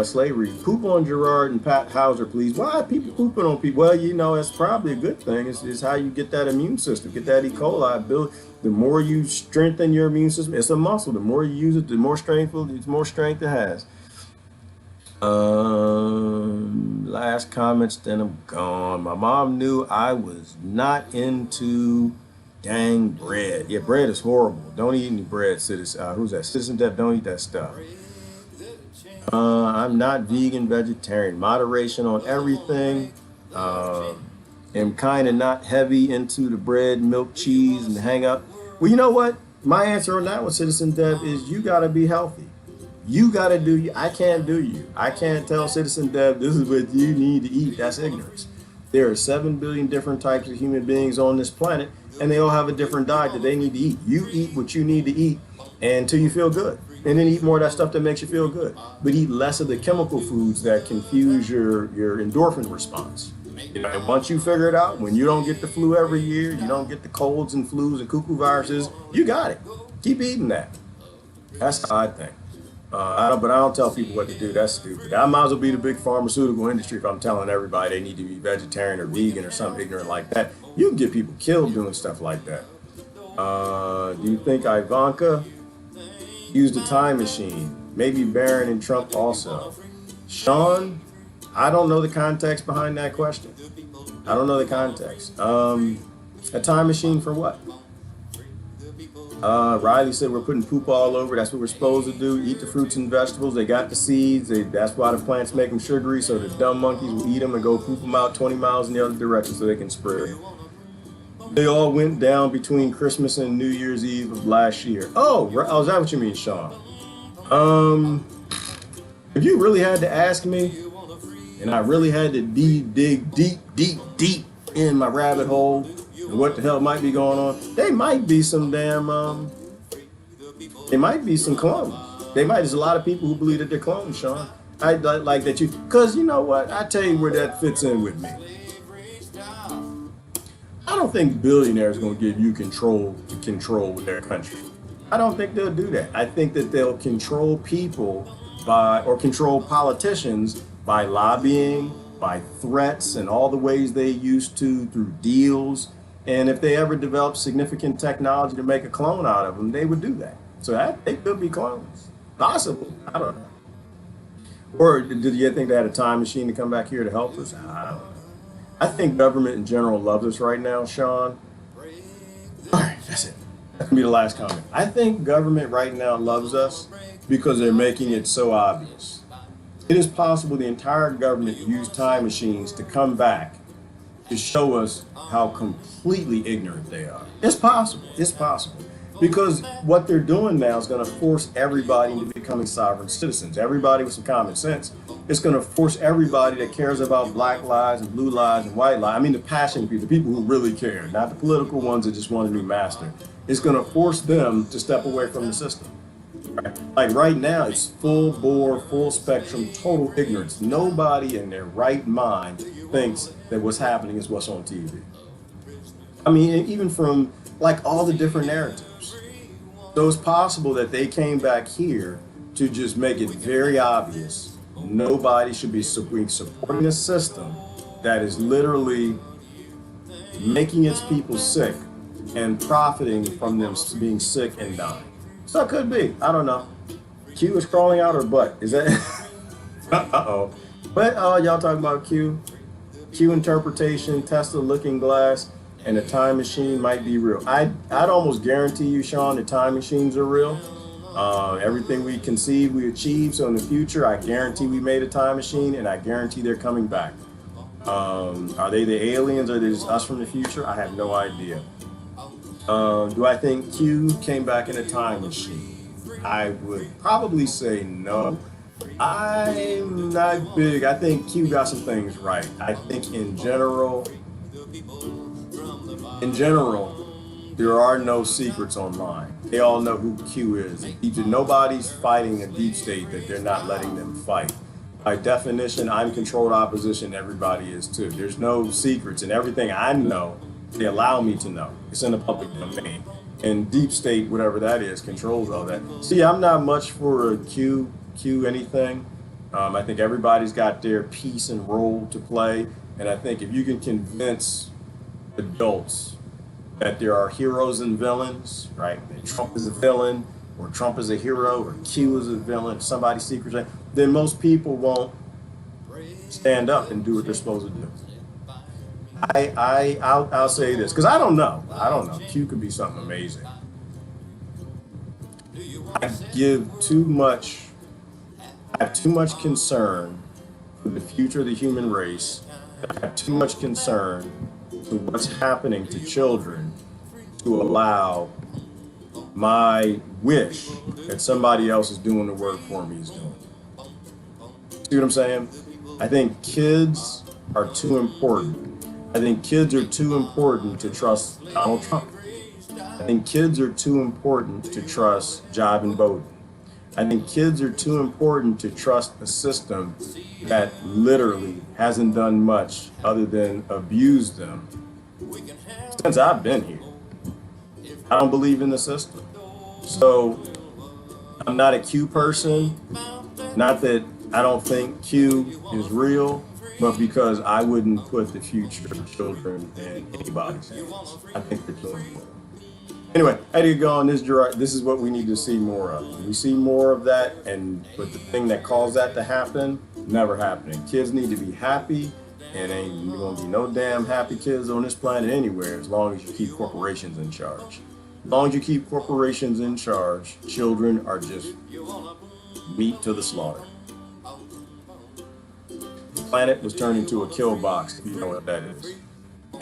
Slavery. Poop on Gerard and Pat Hauser, please. Why are people pooping on people? Well, you know, it's probably a good thing. It's how you get that immune system, get that E. coli built. The more you strengthen your immune system, it's a muscle. The more you use it, the more strength it has. Last comments, then I'm gone. My mom knew I was not into dang bread. Yeah, bread is horrible. Don't eat any bread, Citizen. Who's that? Citizen Depp, don't eat that stuff. I'm not vegan, vegetarian. Moderation on everything. Am kind of not heavy into the bread, milk, cheese, and hang up. Well, you know what? My answer on that one, Citizen Dev, is you got to be healthy. You got to do you. I can't do you. I can't tell Citizen Dev this is what you need to eat. That's ignorance. There are 7 billion different types of human beings on this planet, and they all have a different diet that they need to eat. You eat what you need to eat until you feel good. And then eat more of that stuff that makes you feel good. But eat less of the chemical foods that confuse your endorphin response. You know, and once you figure it out, when you don't get the flu every year, you don't get the colds and flus and cuckoo viruses, you got it. Keep eating that. That's how I think. But I don't tell people what to do. That's stupid. I might as well be the big pharmaceutical industry if I'm telling everybody they need to be vegetarian or vegan or something ignorant like that. You can get people killed doing stuff like that. Do you think Ivanka used a time machine? Maybe Barron and Trump also. Sean, I don't know the context behind that question. I don't know the context. A time machine for what? Riley said we're putting poop all over. That's what we're supposed to do. Eat the fruits and vegetables. They got the seeds. That's why the plants make them sugary, so the dumb monkeys will eat them and go poop them out 20 miles in the other direction so they can spread. They all went down between Christmas and New Year's Eve of last year. Oh, is that what you mean, Sean? If you really had to ask me, and I really had to dig deep in my rabbit hole and what the hell might be going on, they might be some damn, they might be some clones. There's a lot of people who believe that they're clones, Sean. I like that because you know what? I tell you where that fits in with me. I don't think billionaires are going to give you control to control their country. I don't think they'll do that. I think that they'll control people or control politicians by lobbying, by threats, and all the ways they used to through deals. And if they ever develop significant technology to make a clone out of them, they would do that. So I think they'll be clones. Possible. I don't know. Or did you think they had a time machine to come back here to help us? I don't know. I think government in general loves us right now, Sean. All right, that's it. That's gonna be the last comment. I think government right now loves us because they're making it so obvious. It is possible the entire government used time machines to come back to show us how completely ignorant they are. It's possible. It's possible. Because what they're doing now is going to force everybody into becoming sovereign citizens. Everybody with some common sense. It's going to force everybody that cares about black lives and blue lives and white lives. I mean, the passionate people, the people who really care, not the political ones that just want a new master. It's going to force them to step away from the system. Right? Like right now, it's full bore, full spectrum, total ignorance. Nobody in their right mind thinks that what's happening is what's on TV. I mean, even from like all the different narratives. So it's possible that they came back here to just make it very obvious nobody should be supporting a system that is literally making its people sick and profiting from them being sick and dying. So it could be. I don't know. Q is crawling out her butt. Is that? Uh-oh. But y'all talking about Q? Q interpretation, Tesla looking glass, and the time machine might be real. I'd almost guarantee you, Sean, the time machines are real. Everything we conceive, we achieve. So in the future, I guarantee we made a time machine, and I guarantee they're coming back. Are they the aliens? Or are they just us from the future? I have no idea. Do I think Q came back in a time machine? I would probably say no. I'm not big. I think Q got some things right. I think in general, there are no secrets online. They all know who Q is. Nobody's fighting a deep state that they're not letting them fight. By definition, I'm controlled opposition. Everybody is too. There's no secrets, and everything I know, they allow me to know. It's in the public domain. And deep state, whatever that is, controls all that. See, I'm not much for a Q anything. I think everybody's got their piece and role to play. And I think if you can convince adults that there are heroes and villains, right? That Trump is a villain, or Trump is a hero, or Q is a villain, somebody's secret, then most people won't stand up and do what they're supposed to do. I'll say this, because I don't know. Q could be something amazing. I have too much concern for the future of the human race. I have too much concern to what's happening to children to allow my wish that somebody else is doing the work for me is doing. See what I'm saying? I think kids are too important. I think kids are too important to trust Donald Trump. I think kids are too important to trust Job and Biden. I think kids are too important to trust a system that literally hasn't done much other than abuse them since I've been here. I don't believe in the system. So I'm not a Q person. Not that I don't think Q is real, but because I wouldn't put the future of children in anybody's hands. I think they're too important. Anyway, how do you go on this, Gerard? This is what we need to see more of. We see more of that, but the thing that caused that to happen, never happening. Kids need to be happy, and ain't gonna be no damn happy kids on this planet anywhere as long as you keep corporations in charge. As long as you keep corporations in charge, children are just meat to the slaughter. The planet was turned into a kill box, if you know what that is.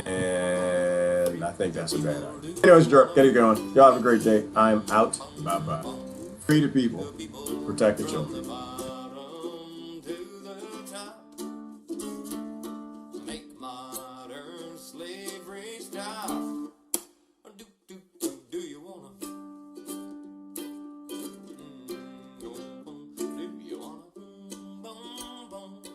And I think that's a bad idea. Anyways, get it going. Y'all have a great day. I'm out. Bye-bye. Free the people. Protect the children.